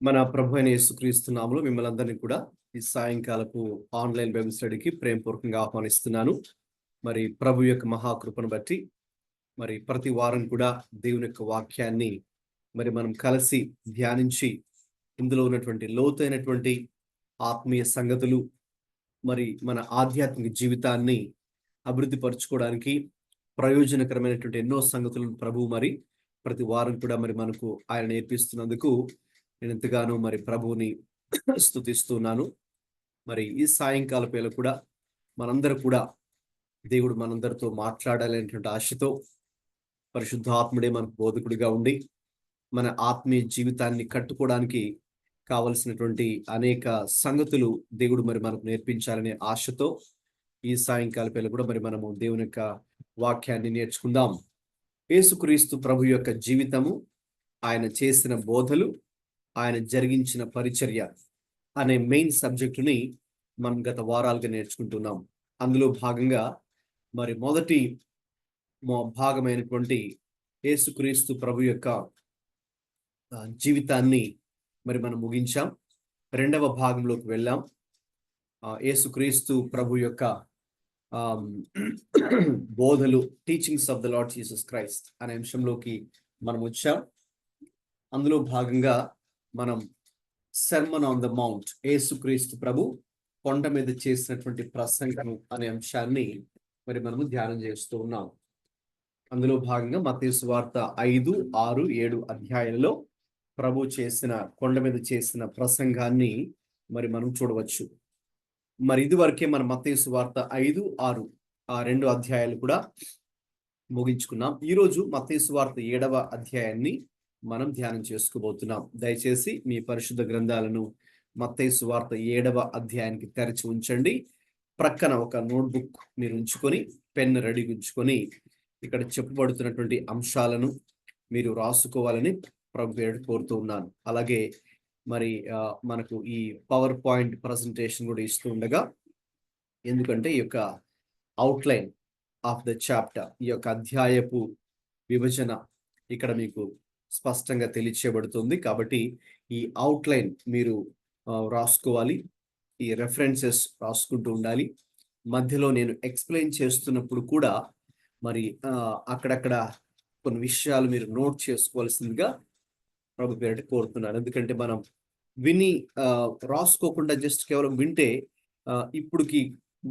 మన ప్రభు అయిన యేసుక్రీస్తు నామములో మిమ్మల్ని అందరినీ కూడా ఈ సాయంకాలపు ఆన్లైన్ బైబిల్ స్టడీకి ప్రేమపూర్వకంగా ఆహ్వానిస్తున్నాను. మరి ప్రభు యొక్క మహాకృపను బట్టి మరి ప్రతి వారం కూడా దేవుని యొక్క వాక్యాన్ని మరి మనం కలిసి ధ్యానించి ఇందులో ఉన్నటువంటి లోతైనటువంటి ఆత్మీయ సంగతులు మరి మన ఆధ్యాత్మిక జీవితాన్ని అభివృద్ధి పరచుకోవడానికి ప్రయోజనకరమైనటువంటి ఎన్నో సంగతులను ప్రభు మరి ప్రతి వారం కూడా మరి మనకు ఆయన నేర్పిస్తున్నందుకు నేను ఎంతగానో మరి ప్రభువుని స్తుతిస్తున్నాను. మరి ఈ సాయంకాల వేళ కూడా మనందరూ కూడా దేవుడు మనందరితో మాట్లాడాలనేటువంటి ఆశతో పరిశుద్ధాత్ముడే మనకు బోధకుడిగా ఉండి మన ఆత్మీయ జీవితాన్ని కట్టుకోవడానికి కావలసినటువంటి అనేక సంగతులు దేవుడు మరి మనకు నేర్పించాలనే ఆశతో ఈ సాయంకాల వేళ కూడా మరి మనము దేవుని యొక్క వాక్యాన్ని నేర్చుకుందాం. యేసుక్రీస్తు ప్రభు యొక్క జీవితము, ఆయన చేసిన బోధలు, ఆయన జరిగించిన పరిచర్య అనే మెయిన్ సబ్జెక్టుని మనం గత వారాలుగా నేర్చుకుంటున్నాం. అందులో భాగంగా మరి మొదటి భాగమైనటువంటి యేసుక్రీస్తు ప్రభు యొక్క జీవితాన్ని మరి మనం ముగించాం. రెండవ భాగంలోకి వెళ్ళాం. యేసుక్రీస్తు ప్రభు యొక్క బోధలు, teachings of the lord Jesus Christ అనే అంశంలోకి మనం వచ్చాం. అందులో భాగంగా మనం సర్మన్ ఆన్ ద మౌంట్, యేసుక్రీస్తు ప్రభు కొండ మీద చేసినటువంటి ప్రసంగం అనే అంశాన్ని మరి మనము ధ్యానం చేస్తూ ఉన్నాం. అందులో భాగంగా మత్తయి సువార్త 5, 6, 7 అధ్యాయాలలో ప్రభు చేసిన కొండ మీద చేసిన ప్రసంగాన్ని మరి మనం చూడవచ్చు. మరి ఇదివరకే మన మత్తయి సువార్త 5, 6 ఆ 2 అధ్యాయాలు కూడా ముగించుకున్నాం. ఈరోజు మత్తయి సువార్త 7వ అధ్యాయాన్ని మనం ధ్యానం చేసుకోబోతున్నాం. దయచేసి మీ పరిశుద్ధ గ్రంథాలను మత్తయి సువార్త 7వ అధ్యాయానికి తెరిచి ఉంచండి. ప్రక్కన ఒక నోట్బుక్ మీరు ఉంచుకొని, పెన్ రెడీ ఉంచుకొని ఇక్కడ చెప్పబడుతున్నటువంటి అంశాలను మీరు రాసుకోవాలని ప్రభు పేరిట కోరుతూ ఉన్నాను. అలాగే మరి మనకు ఈ పవర్ పాయింట్ ప్రజెంటేషన్ కూడా ఇస్తూ ఉండగా, ఎందుకంటే ఈ యొక్క అవుట్లైన్ ఆఫ్ ద చాప్టర్, ఈ యొక్క అధ్యాయపు విభజన ఇక్కడ మీకు స్పష్టంగా తెలియచేయబడుతుంది. కాబట్టి ఈ అవుట్లైన్ మీరు రాసుకోవాలి. ఈ రెఫరెన్సెస్ రాసుకుంటూ ఉండాలి. మధ్యలో నేను ఎక్స్ప్లెయిన్ చేస్తున్నప్పుడు కూడా మరి అక్కడక్కడ కొన్ని విషయాలు మీరు నోట్ చేసుకోవాల్సిందిగా ప్రభు పేరిట కోరుతున్నాను. ఎందుకంటే మనం విని రాసుకోకుండా జస్ట్ కేవలం వింటే ఇప్పుడుకి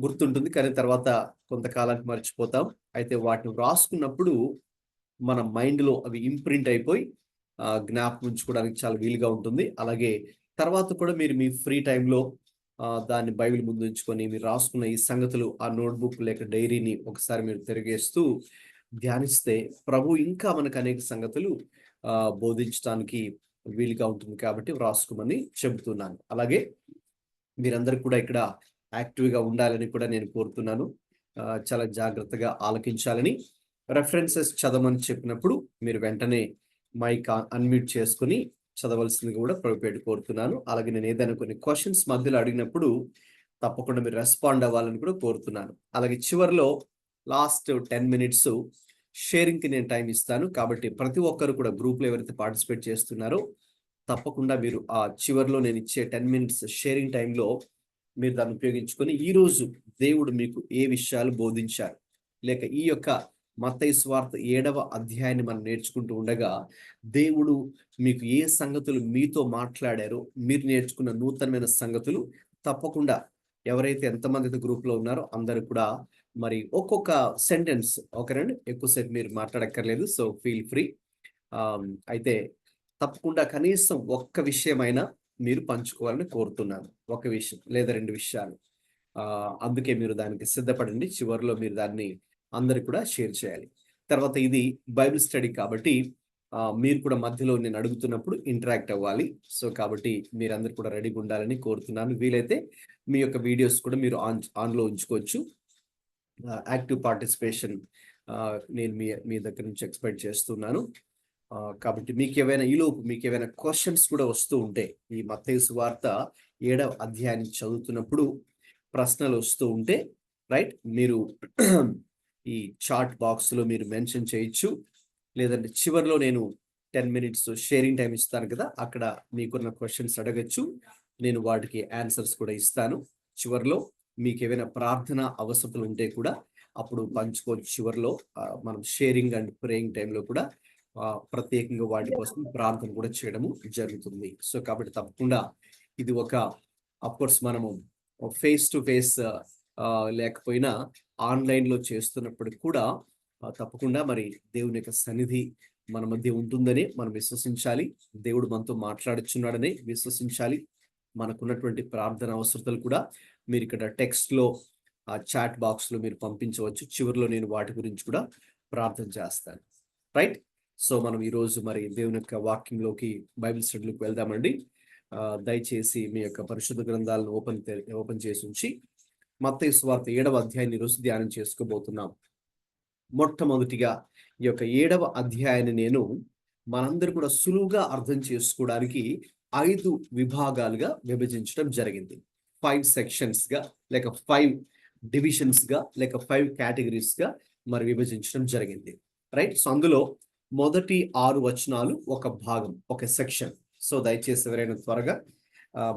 గుర్తుంటుంది, కానీ తర్వాత కొంతకాలానికి మర్చిపోతాం. అయితే వాటిని రాసుకున్నప్పుడు మన మైండ్లో అవి ఇంప్రింట్ అయిపోయి జ్ఞాపకం ఉంచుకోవడానికి చాలా వీలుగా ఉంటుంది. అలాగే తర్వాత కూడా మీరు మీ ఫ్రీ టైంలో దాన్ని బైబిల్ ముందు ఉంచుకొని మీరు రాసుకున్న ఈ సంగతులు ఆ నోట్బుక్ లేక డైరీని ఒకసారి మీరు తిరిగేస్తూ ధ్యానిస్తే ప్రభు ఇంకా మనకు అనేక సంగతులు బోధించడానికి వీలుగా ఉంటుంది. కాబట్టి రాసుకోమని చెబుతున్నాను. అలాగే మీరందరూ కూడా ఇక్కడ యాక్టివ్గా ఉండాలని కూడా నేను కోరుతున్నాను. చాలా జాగ్రత్తగా ఆలకించాలని. రెఫరెన్సెస్ చదవమని చెప్పినప్పుడు మీరు వెంటనే మైక్ అన్మ్యూట్ చేసుకుని చదవలసిందిగా కూడా ప్రభుపేట కోరుతున్నాను. అలాగే నేను ఏదైనా కొన్ని క్వశ్చన్స్ మధ్యలో అడిగినప్పుడు తప్పకుండా మీరు రెస్పాండ్ అవ్వాలని కూడా కోరుతున్నాను. అలాగే చివరిలో లాస్ట్ 10 minutes షేరింగ్కి నేను టైం ఇస్తాను. కాబట్టి ప్రతి ఒక్కరు కూడా గ్రూప్లో ఎవరైతే పార్టిసిపేట్ చేస్తున్నారో తప్పకుండా మీరు ఆ చివరిలో నేను ఇచ్చే 10 minutes షేరింగ్ టైంలో మీరు దాన్ని ఉపయోగించుకొని ఈరోజు దేవుడు మీకు ఏ విషయాలు బోధించారు, లేక ఈ యొక్క మత్తయి సువార్త 7వ అధ్యాయాన్ని మనం నేర్చుకుంటూ ఉండగా దేవుడు మీకు ఏ సంగతులు మీతో మాట్లాడారో, మీరు నేర్చుకున్న నూతనమైన సంగతులు తప్పకుండా ఎవరైతే ఎంతమంది గ్రూప్లో ఉన్నారో అందరూ కూడా మరి ఒక్కొక్క సెంటెన్స్, ఒకరండి ఎక్కువసేపు మీరు మాట్లాడక్కర్లేదు, సో ఫీల్ ఫ్రీ. అయితే తప్పకుండా కనీసం ఒక్క విషయమైనా మీరు పంచుకోవాలని కోరుతున్నాను. ఒక విషయం లేదా 2 విషయాలు. అందుకే మీరు దానికి సిద్ధపడండి. చివరిలో మీరు దాన్ని అందరు కూడా షేర్ చేయాలి. తర్వాత ఇది బైబిల్ స్టడీ కాబట్టి మీరు కూడా మధ్యలో నేను అడుగుతున్నప్పుడు ఇంటరాక్ట్ అవ్వాలి. సో కాబట్టి మీరందరూ కూడా రెడీగా ఉండాలని కోరుతున్నాను. వీలైతే మీ యొక్క వీడియోస్ కూడా మీరు ఆన్లో ఉంచుకోవచ్చు. యాక్టివ్ పార్టిసిపేషన్ నేను మీ దగ్గర నుంచి ఎక్స్పెక్ట్ చేస్తున్నాను. కాబట్టి ఈలోపు మీకు ఏవైనా క్వశ్చన్స్ కూడా వస్తూ ఉంటే, ఈ మత్తయి సువార్త 7వ అధ్యాయాన్ని చదువుతున్నప్పుడు ప్రశ్నలు వస్తూ ఉంటే రైట్, మీరు ఈ చాట్ బాక్స్లో మీరు మెన్షన్ చేయొచ్చు. లేదంటే చివరిలో నేను 10 minutes షేరింగ్ టైం ఇస్తాను కదా, అక్కడ మీకున్న క్వశ్చన్స్ అడగచ్చు, నేను వాటికి ఆన్సర్స్ కూడా ఇస్తాను. చివరిలో మీకు ఏమైనా ప్రార్థన అవసరతలు ఉంటే కూడా అప్పుడు పంచుకోవచ్చు. చివరిలో మనం షేరింగ్ అండ్ ప్రేయింగ్ టైంలో కూడా ప్రత్యేకంగా వాటి కోసం ప్రార్థన కూడా చేయడము జరుగుతుంది. సో కాబట్టి తప్పకుండా ఇది ఒక అఫ్కోర్స్ మనము ఫేస్ టు ఫేస్ లేకపోయినా ఆన్లైన్లో చేస్తున్నప్పటికి కూడా తప్పకుండా మరి దేవుని యొక్క సన్నిధి మన మధ్య ఉంటుందని మనం విశ్వసించాలి. దేవుడు మనతో మాట్లాడుచున్నాడని విశ్వసించాలి. మనకున్నటువంటి ప్రార్థన అవసరతలు కూడా మీరు ఇక్కడ టెక్స్ట్లో చాట్ బాక్స్లో మీరు పంపించవచ్చు. చివరిలో నేను వాటి గురించి కూడా ప్రార్థన చేస్తాను. రైట్. సో మనం ఈరోజు మరి దేవుని యొక్క వాక్యంలోకి, బైబిల్ స్టడీలోకి వెళ్దామండి. దయచేసి మీ యొక్క పరిశుద్ధ గ్రంథాలను ఓపెన్ చేసి ఉంచి మత్తయి సువార్త 7వ అధ్యాయాన్ని ఈరోజు ధ్యానం చేసుకోబోతున్నాం. మొట్టమొదటిగా ఈ యొక్క 7వ అధ్యాయాన్ని నేను మనందరూ కూడా సులువుగా అర్థం చేసుకోవడానికి 5 విభాగాలుగా విభజించడం జరిగింది. 5 సెక్షన్స్ గా, లేక 5 డివిజన్స్ గా, లేక 5 కేటగిరీస్ గా మరి విభజించడం జరిగింది. రైట్. సో అందులో మొదటి 6 వచనాలు ఒక భాగం, ఒక సెక్షన్. సో దయచేసి ఎవరైనా త్వరగా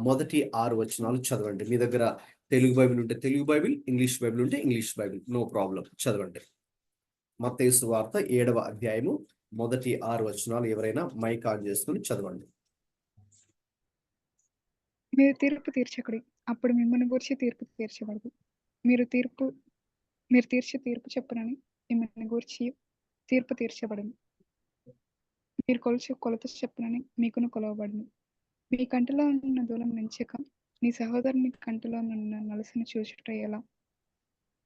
మొదటి 6 వచనాలు చదవండి. మీ దగ్గర తెలుగు బైబిల్ ఉంటే తెలుగు బైబిల్, ఇంగ్లీష్ బైబిల్ ఉంటే ఇంగ్లీష్ బైబిల్, నో ప్రాబ్లం, చదవండి. మత్తయి సువార్త 7వ అధ్యాయము మొదటి 6 వచనాలు ఎవరైనా మైక్ ఆన్ చేసుకుని చదవండి. మీరు తీర్పు తీర్చకుడి, అప్పుడు మిమ్మల్ని గూర్చి తీర్పు తీర్చబడదు. మీరు తీర్చే తీర్పు చెప్పునని మిమ్మల్ని గూర్చి తీర్పు తీర్చబడను. మీరు కొలుచు కొలత చెప్పునని మీకును కొలవబడును. మీ కంటిలో ఉన్న దూలం నుంచక నీ సహోదరుని కంటిలో ఉన్న నలుసును చూచుట ఎలా?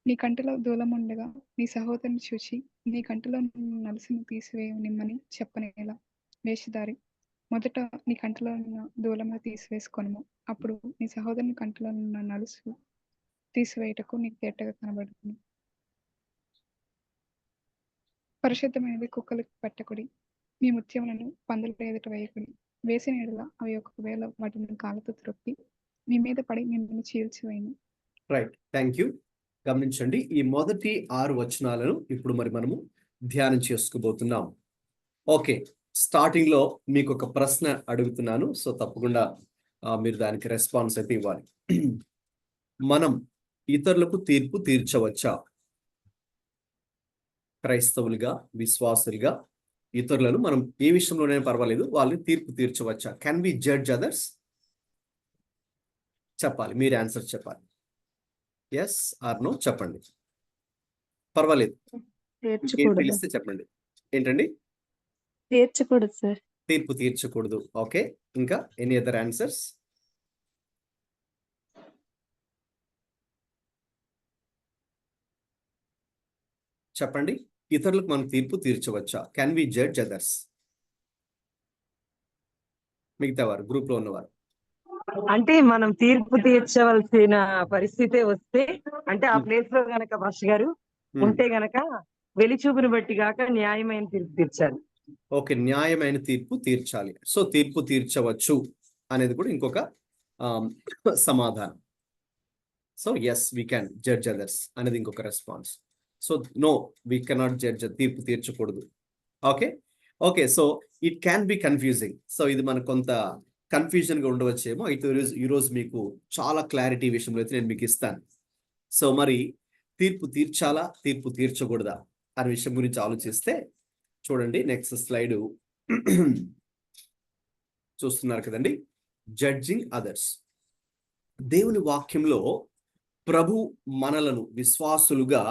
నీ కంటిలో దూలం ఉండగా నీ సహోదరుని చూచి నీ కంటిలో నలుసును తీసివేయనిమ్మని చెప్పనేలా? వేషధారి, మొదట నీ కంటిలో ఉన్న దూలము తీసివేసుకొనుము, అప్పుడు నీ సహోదరుని కంటిలో ఉన్న నలుసు తీసివేయటకు నీకు తేటగా కనబడుతుంది. పరిశుద్ధమైనది కుక్కలకు పెట్టకుడి, మీ ముత్యములను పందుల ఎదుట వేయకుడి. వేసిన ఎడల అవి ఒకవేళ వాటిని కాళ్ళతో త్రొక్కి మీ మీద పడి మిమ్మల్ని చీల్చివేయను. Right, thank you. గమనించండి, ఈ మొదటి 6 వచనాలను ఇప్పుడు మరి మనము ధ్యానం చేసుకోబోతున్నాం. ఓకే, స్టార్టింగ్ లో మీకు ఒక ప్రశ్న అడుగుతున్నాను. సో తప్పకుండా మీరు దానికి రెస్పాన్స్ అయితే ఇవ్వాలి. మనం ఇతరులకు తీర్పు తీర్చవచ్చా? క్రైస్తవులుగా, విశ్వాసులుగా ఇతరులను మనం ఏ విషయంలోనైనా పర్వాలేదు, వాళ్ళని తీర్పు తీర్చవచ్చా? Can we judge others? చెప్పాలి, మీరు ఆన్సర్ చెప్పాలి. ఎస్ ఆర్ నో చెప్పండి, పర్వాలేదు, తెలిస్తే చెప్పండి. ఏంటండి? తీర్చకూడదు సార్. తీర్పు తీర్చకూడదు. ఓకే, ఇంకా ఎనీ అదర్ ఆన్సర్స్? చెప్పండి, ఇతరులకు మనం తీర్పు తీర్చవచ్చా? Can we judge others? మిగతా వారు, గ్రూప్ లో ఉన్నవారు. అంటే మనం తీర్పు తీర్చవలసిన పరిస్థితే వస్తే, అంటే ఆ ప్లేస్ లో గనక భాష గారు ఉంటే గనక వెలిచూపుని బట్టి గాక న్యాయమైన తీర్పు తీర్చాలి. ఓకే, న్యాయమైన తీర్పు తీర్చాలి. సో తీర్పు తీర్చవచ్చు అనేది కూడా ఇంకొక సమాధానం. So yes, we can judge others అనేది ఇంకొక response. So no, we cannot judge, తీర్పు తీర్చకూడదు. Okay okay, so it can be confusing. So ఇది మనకు కొంత కన్ఫ్యూజన్ గా ఉండవచ్చేమో. అయితే ఈరోజు మీకు చాలా క్లారిటీ విషయంలో అయితే నేను మీకు ఇస్తాను. సో మరి తీర్పు తీర్చాలా, తీర్పు తీర్చకూడదా అనే విషయం గురించి ఆలోచిస్తే చూడండి, నెక్స్ట్ స్లైడ్ చూస్తున్నారు కదండి. Judging others. దేవుని వాక్యంలో ప్రభు మనలను విశ్వాసులుగా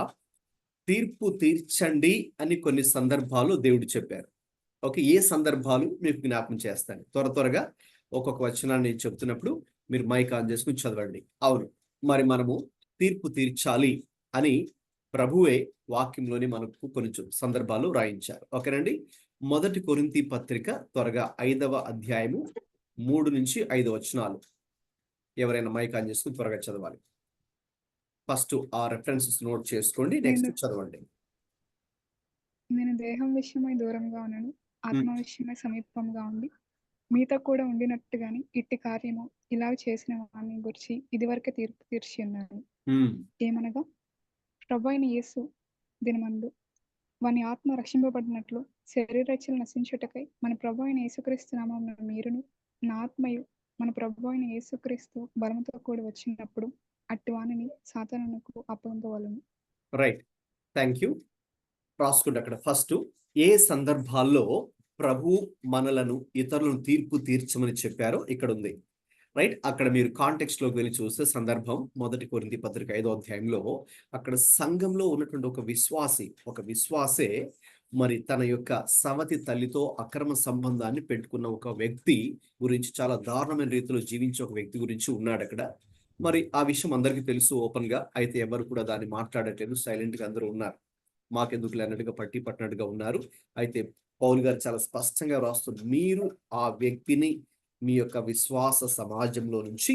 తీర్పు తీర్చండి అని కొన్ని సందర్భాలు దేవుడు చెప్పారు. ఓకే, ఏ సందర్భాలు మీకు జ్ఞాపకం చేస్తాను. త్వరగా ఒక్కొక్క వచనాన్ని చెప్తున్నప్పుడు మీరు మైక్ ఆన్ చేసుకుని చదవండి. అవును, మరి మనము తీర్పు తీర్చాలి అని ప్రభువే వాక్యంలోని మనకు కొన్ని సందర్భాలు రాయించారు. ఓకేనండి. 1 కొరింథీ పత్రిక త్వరగా 5వ అధ్యాయము 3 నుంచి 5 వచనాలు ఎవరైనా మైక్ ఆన్ చేసుకుని త్వరగా చదవాలి. ఫస్ట్ ఆ రెఫరెన్సెస్ నోట్ చేసుకోండి, నెక్స్ట్ చదవండి. నేను దేహం విషయమై దూరంగా ఉన్నాను, ఆత్మ విషయమై సమీపంగా ఉండి మీతో కూడా ఉండినట్టుగాని ఇట్టి కార్యము ఇలా చేసిన వారిని గురించి ఇదివరకే తీర్పు తీర్చి ఉన్నాను. ఏమనగా ప్రభు అయిన యేసు దినమందు వాని ఆత్మ రక్షింపబడినట్లు శరీరరక్షలు నశించుటకై మన ప్రభు అయిన యేసుక్రీస్తు నామమున మీరును నా ఆత్మయు మన ప్రభు అయిన యేసుక్రీస్తు బలముతో కూడి వచ్చినప్పుడు అట్టి వానిని సాతానునకు అప్పగింపవలెను. Right, thank you. రాసుకుంటే అక్కడ ఫస్ట్ ఏ సందర్భాల్లో ప్రభు మనలను ఇతరులను తీర్పు తీర్చమని చెప్పారో ఇక్కడ ఉంది. రైట్, అక్కడ మీరు కాంటెక్స్ట్ లోకి వెళ్ళి చూస్తే సందర్భం 1 కొరింథీ పత్రిక 5వ అధ్యాయంలో అక్కడ సంఘంలో ఉన్నటువంటి ఒక విశ్వాసే మరి తన యొక్క సవతి తల్లితో అక్రమ సంబంధాన్ని పెట్టుకున్న ఒక వ్యక్తి గురించి, చాలా దారుణమైన రీతిలో జీవించే ఒక వ్యక్తి గురించి ఉన్నాడు అక్కడ. మరి ఆ విషయం అందరికీ తెలుసు ఓపెన్ గా, అయితే ఎవరు కూడా దాన్ని మాట్లాడట్లేదు, సైలెంట్ గా అందరూ ఉన్నారు, మాకెందుకు అన్నట్టుగా పట్టినట్టుగా ఉన్నారు. అయితే పౌలు గారు చాలా స్పష్టంగా రాస్తున్నారు, మీరు ఆ వ్యక్తిని మీ యొక్క విశ్వాస సమాజంలో నుంచి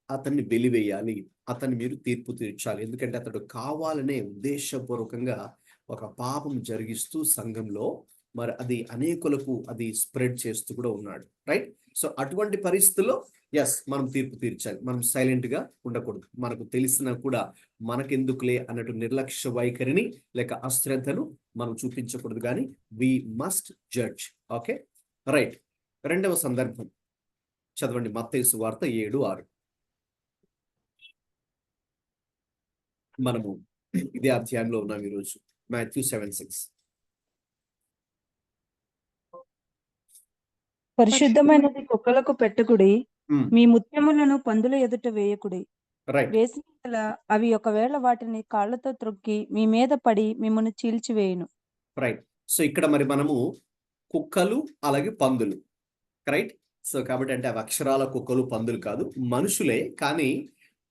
అతన్ని వెలివేయాలి, అతన్ని మీరు తీర్పు తీర్చాలి. ఎందుకంటే అతడు కావాలనే ఉద్దేశపూర్వకంగా ఒక పాపం జరిగిస్తూ సంఘంలో మరి అది అనేకులకు అది స్ప్రెడ్ చేస్తూ కూడా ఉన్నాడు. రైట్, సో అటువంటి పరిస్థితుల్లో మనం తీర్పు తీర్చాలి. మనం సైలెంట్ గా ఉండకూడదు. మనకు తెలిసినా కూడా మనకెందుకులే అన్నట్టు నిర్లక్ష్య వైఖరిని లేక అశ్రద్ధను మనం చూపించకూడదు, కానీ we must judge. Okay, right. రెండవ సందర్భం చదవండి, మత్తయి సువార్త 7:6. మనము ఇదే అధ్యాయంలో ఉన్నాం ఈరోజు. మాథ్యూ 7:6. పరిశుద్ధమైనది కుక్కలకు పెట్టుకుడి, మీ ముత్యములను పందుల ఎదుట వేయకుడి. రైట్, వేసిన అవి ఒకవేళ వాటిని కాళ్ళతో త్రొక్కి మీ మీద పడి మిమ్మల్ని చీల్చివేయును. రైట్. సో ఇక్కడ మరి మనము కుక్కలు అలాగే పందులు, రైట్. సో కాబట్టి అంటే అవి అక్షరాల కుక్కలు పందులు కాదు, మనుషులే, కానీ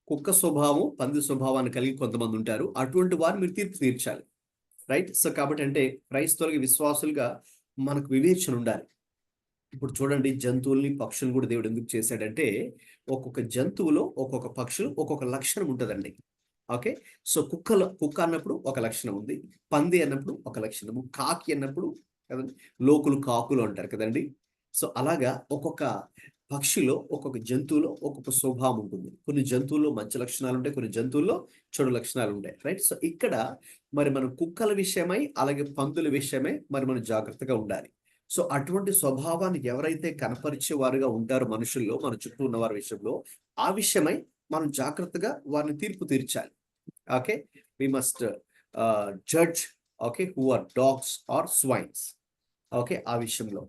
కుక్క స్వభావం పంది స్వభావాన్ని కలిగి కొంతమంది ఉంటారు. అటువంటి వారు మీరు తీర్పు తీర్చాలి. రైట్. సో కాబట్టి అంటే క్రైస్తవులకి విశ్వాసులుగా మనకు వివేచన ఉండాలి. ఇప్పుడు చూడండి, జంతువుల్ని పక్షులు కూడా దేవుడు ఎందుకు చేశాడంటే ఒక్కొక్క జంతువులో ఒక్కొక్క పక్షులు ఒక్కొక్క లక్షణం ఉంటుందండి. ఓకే, సో కుక్క అన్నప్పుడు ఒక లక్షణం ఉంది, పంది అన్నప్పుడు ఒక లక్షణము, కాకి అన్నప్పుడు కదండి, లోకులు కాకులు అంటారు కదండి. సో అలాగా ఒక్కొక్క పక్షిలో ఒక్కొక్క జంతువులో ఒక్కొక్క స్వభావం ఉంటుంది. కొన్ని జంతువుల్లో మంచి లక్షణాలు ఉంటాయి, కొన్ని జంతువుల్లో చెడు లక్షణాలు ఉంటాయి. రైట్. సో ఇక్కడ మరి మనం కుక్కల విషయమై అలాగే పందుల విషయమై మరి మనం జాగ్రత్తగా ఉండాలి. సో అటువంటి స్వభావాన్ని ఎవరైతే కనపరిచేవారుగా ఉంటారో మనుషుల్లో, మన చుట్టూ ఉన్న వారి విషయంలో, ఆ విషయమై మనం జాగ్రత్తగా వారిని తీర్పు తీర్చాలి. Okay, we must judge, okay, who are dogs are swines. Okay, ఆ విషయంలో.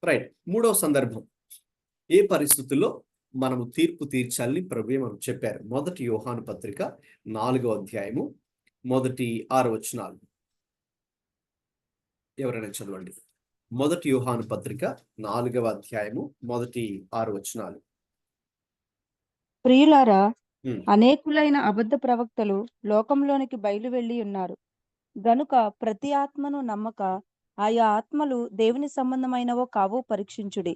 రైట్. మూడవ సందర్భం, ఏ పరిస్థితుల్లో మనము తీర్పు తీర్చాలని ప్రభువే మనకు చెప్పారు. 1 యోహాను పత్రిక 4వ అధ్యాయము 1-6 వచనాలు ఎవరైనా చదవండి. 1 యోహాను పత్రిక 4వ అధ్యాయము 1-6 వచనాలు. ప్రియులారా, అనేకులైన అబద్ధ ప్రవక్తలు లోకంలోనికి బయలు వెళ్ళి ఉన్నారు గనుక ప్రతి ఆత్మను నమ్మక ఆయా ఆత్మలు దేవుని సంబంధమైనవో కావో పరీక్షించుడి.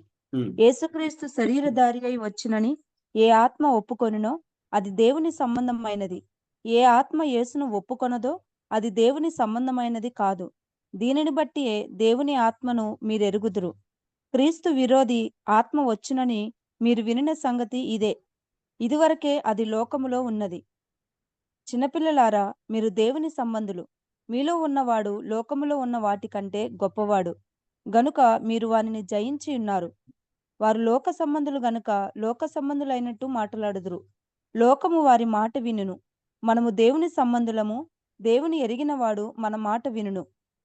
యేసుక్రీస్తు శరీరధారి అయి వచ్చినని ఏ ఆత్మ ఒప్పుకొనునో అది దేవుని సంబంధమైనది, ఏ ఆత్మ యేసును ఒప్పుకొనదో అది దేవుని సంబంధమైనది కాదు. దీనిని బట్టి దేవుని ఆత్మను మీరెరుగుదురు. క్రీస్తు విరోధి ఆత్మ వచ్చునని మీరు వినిన సంగతి ఇదే. ఇదివరకే అది లోకములో ఉన్నది. చిన్నపిల్లలారా, మీరు దేవుని సంబంధులు, మీలో ఉన్నవాడు లోకములో ఉన్న వాటి కంటే గొప్పవాడు గనుక మీరు వారిని జయించి ఉన్నారు. వారు లోక సంబంధులు గనుక లోక సంబంధులైనట్టు మాట్లాడుదురు. లోకము వారి మాట వినును. మనము దేవుని సంబంధులము. దేవుని ఎరిగినవాడు మన మాట వినును.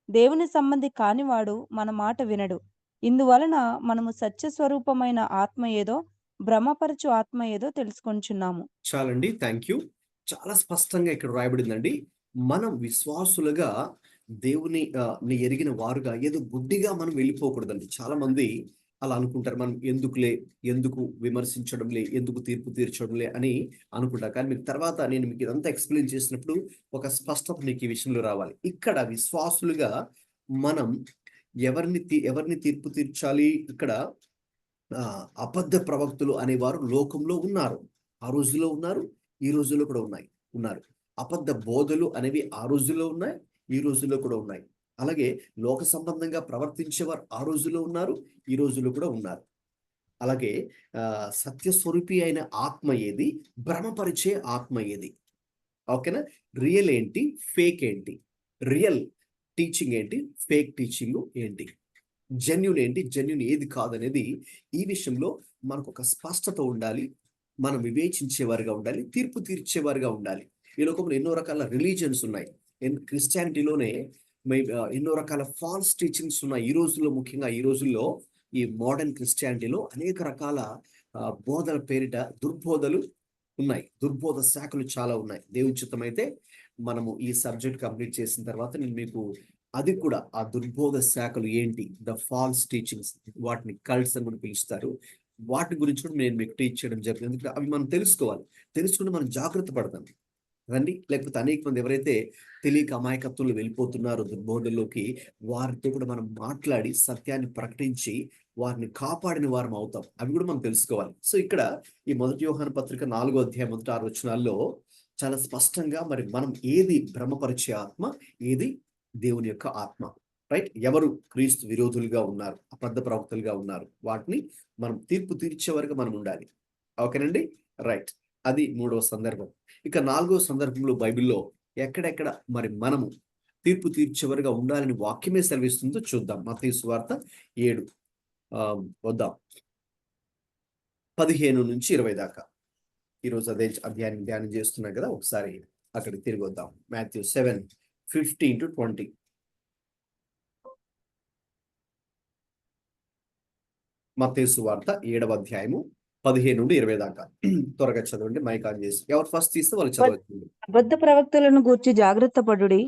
దేవుని సంబంధి కానివాడు మన మాట వినడు. ఇందువలన మనము సత్యస్వరూపమైన ఆత్మ ఏదో భ్రమపరచు ఆత్మ ఏదో తెలుసుకొంచున్నాము. చాలండి, థ్యాంక్ యూ. చాలా స్పష్టంగా ఇక్కడ రాయబడిందండి. మనం విశ్వాసులుగా దేవుని ఎరిగిన వారుగా ఏదో గుడ్డిగా మనం వెళ్ళిపోకూడదండి. చాలా మంది అలా అనుకుంటారు, మనం ఎందుకు విమర్శించడంలే, ఎందుకు తీర్పు తీర్చడంలే అని అనుకుంటారు. కానీ మీకు తర్వాత నేను మీకు ఇదంతా ఎక్స్ప్లెయిన్ చేసినప్పుడు ఒక స్పష్టత మీకు ఈ విషయంలో రావాలి. ఇక్కడ విశ్వాసులుగా మనం ఎవరిని తీర్పు తీర్చాలి? ఇక్కడ అబద్ధ ప్రవక్తులు అనేవారు లోకంలో ఉన్నారు. ఆ రోజుల్లో ఉన్నారు, ఈ రోజుల్లో కూడా ఉన్నారు. అబద్ధ బోధలు అనేవి ఆ రోజుల్లో ఉన్నాయి, ఈ రోజుల్లో కూడా ఉన్నాయి. అలాగే లోక సంబంధంగా ప్రవర్తించేవారు ఆ రోజుల్లో ఉన్నారు, ఈ రోజుల్లో కూడా ఉన్నారు. అలాగే సత్యస్వరూపి అయిన ఆత్మ ఏది, భ్రమపరిచే ఆత్మ ఏది? ఓకేనా? రియల్ ఏంటి, ఫేక్ ఏంటి? రియల్ టీచింగ్ ఏంటి, ఫేక్ టీచింగ్ ఏంటి, జెన్యున్ ఏంటి, జెన్యున్ ఏది కాదనేది ఈ విషయంలో మనకు ఒక స్పష్టత ఉండాలి. మనం వివేచించేవారుగా ఉండాలి, తీర్పు తీర్చేవారుగా ఉండాలి. ఈ లోకంలో ఎన్నో రకాల రిలీజియన్స్ ఉన్నాయి. క్రిస్టియానిటీలోనే ఎన్నో రకాల ఫాల్స్ టీచింగ్స్ ఉన్నాయి. ఈ రోజుల్లో, ముఖ్యంగా ఈ రోజుల్లో ఈ మోడర్న్ క్రిస్టియానిటీలో అనేక రకాల బోధల పేరిట దుర్బోధలు ఉన్నాయి. దుర్బోధ శాఖలు చాలా ఉన్నాయి. దేవుని చిత్తం అయితే మనము ఈ సబ్జెక్ట్ కంప్లీట్ చేసిన తర్వాత నేను మీకు అది కూడా, ఆ దుర్బోధ శాఖలు ఏంటి, ద ఫాల్స్ టీచింగ్స్, వాటిని కల్ట్స్ అని కూడా పిలుస్తారు, వాటి గురించి కూడా నేను మీకు టీచ్ చేయడం జరుగుతుంది. ఎందుకంటే అవి మనం తెలుసుకోవాలి. తెలుసుకుంటే మనం జాగ్రత్త పడతాం కదండి. లేకపోతే అనేక మంది ఎవరైతే తెలియక అమాయకత్వంలో వెళ్ళిపోతున్నారో దుర్బోధల్లోకి, వారితో కూడా మనం మాట్లాడి సత్యాన్ని ప్రకటించి వారిని కాపాడిన వారం అవుతాం. అవి కూడా మనం తెలుసుకోవాలి. సో ఇక్కడ ఈ 1 యోహాను పత్రిక 4వ అధ్యాయం 1-6 వచనాల్లో చాలా స్పష్టంగా మరి మనం ఏది భ్రమపరిచే ఆత్మ, ఏది దేవుని యొక్క ఆత్మ, రైట్? ఎవరు క్రీస్తు విరోధులుగా ఉన్నారు, అబద్ధ ప్రవక్తలుగా ఉన్నారు, వాటిని మనం తీర్పు తీర్చే వరకు మనం ఉండాలి. ఓకేనండి, రైట్. అది 3వ సందర్భం. ఇక 4వ సందర్భంలో బైబిల్లో ఎక్కడెక్కడ మరి మనము తీర్పు తీర్చేవారుగా ఉండాలని వాక్యమే సెలవిస్తుందో చూద్దాం. మత్తయి సువార్త 7 వద్దాం, 15-20 దాకా. ఈరోజు అదే అధ్యాయాన్ని ధ్యానం చేస్తున్నాం కదా, ఒకసారి అక్కడికి తిరిగి వద్దాం. మాథ్యూ 7:15-20. మత్తయి సువార్త 7వ అధ్యాయము 15-20 దాకా. త్వరగా చదవండి, మైక్ ఆన్ చేసి. ఎవరు ఫస్ట్ తీస్తే వాళ్ళు చదవచ్చు. అబద్ధ ప్రవక్తలను గూర్చి జాగ్రత్త పడుడి.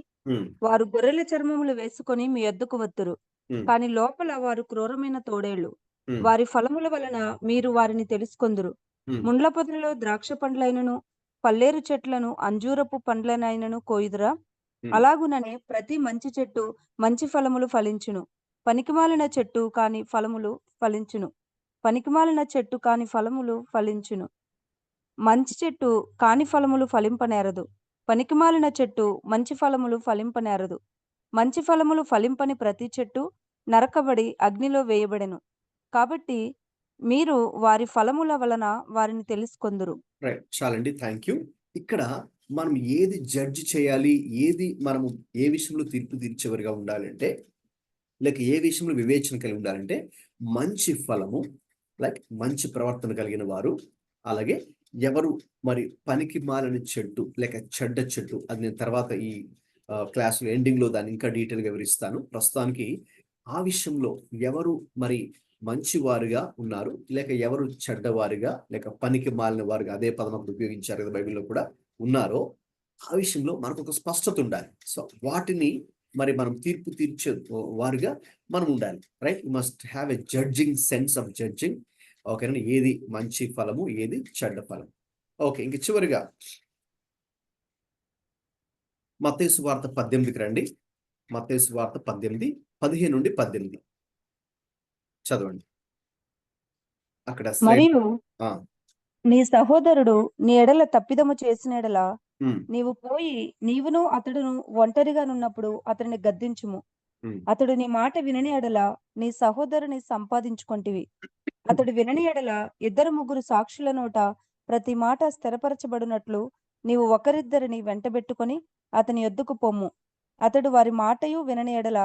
వారు గొర్రెల చర్మములు వేసుకొని మీ యొద్దకు వత్తురు, కాని లోపల వారు క్రూరమైన తోడేళ్లు. వారి ఫలముల వలన మీరు వారిని తెలుసుకొందురు. ముండ్ల పొదలలో ద్రాక్ష పండ్లైనను, పల్లేరు చెట్లను అంజూరపు పండ్లనైనను కోయుదురా? అలాగుననే ప్రతి మంచి చెట్టు మంచి ఫలములు ఫలించును, పనికిమాలిన చెట్టు కాని ఫలములు ఫలించును. పనికిమాలిన చెట్టు కాని ఫలములు ఫలించును. మంచి చెట్టు కాని ఫలములు ఫలింపనేరదు, పనికిమాలిన చెట్టు మంచి ఫలములు ఫలింపనేరదు. మంచి ఫలములు ఫలింపని ప్రతి చెట్టు నరకబడి అగ్నిలో వేయబడెను. కాబట్టి మీరు వారి ఫలముల వలన వారిని తెలుసుకొందురు. రైట్, చాలండి, థ్యాంక్ యూ. ఇక్కడ మనం ఏది జడ్జి చేయాలి, ఏది మనము ఏ విషయంలో తీర్పు తీర్చేవారుగా ఉండాలంటే, లేక ఏ విషయంలో వివేచన కలిగి ఉండాలంటే, మంచి ఫలము, లైక్ మంచి ప్రవర్తన కలిగిన వారు, అలాగే ఎవరు మరి పనికి మాలిన చెట్టు లేక చెడ్డ చెట్టు, అది నేను తర్వాత ఈ క్లాసులో ఎండింగ్లో దాన్ని ఇంకా డీటెయిల్గా వివరిస్తాను. ప్రస్తుతానికి ఆ విషయంలో ఎవరు మరి మంచివారుగా ఉన్నారు, లేక ఎవరు చెడ్డవారుగా, లేక పనికి మాలిన వారుగా, అదే పదం అక్కడ ఉపయోగించారు కదా బైబిల్లో కూడా, ఉన్నారో ఆ విషయంలో మనకు ఒక స్పష్టత ఉండాలి. సో వాటిని మరి మనం తీర్పు తీర్చే వారుగా మనం ఉండాలి, right? You must have a judging sense of judging. ఓకేనండి, ఏది మంచి ఫలము, ఏది చెడ్డ ఫలం. ఓకే, ఇంక చివరిగా మత్తయి సువార్త 18కి రండి. మత్తయి సువార్త 18, 15-18 చదవండి. అక్కడ మరియు నీ సహోదరుడు నీ ఎడల తప్పిదము చేసిన ఎడల నీవు పోయి నీవును అతడును ఒంటరిగానున్నప్పుడు అతడిని గద్దించుము. అతడు నీ మాట వినని ఎడల నీ సహోదరుని సంపాదించుకొంటివి. అతడు వినని ఎడల 2-3 సాక్షుల నోట ప్రతి మాట స్థిరపరచబడినట్లు నీవు ఒకరిద్దరిని వెంటబెట్టుకొని అతని యొద్దకు పొమ్ము. అతడు వారి మాటయు వినని ఎడల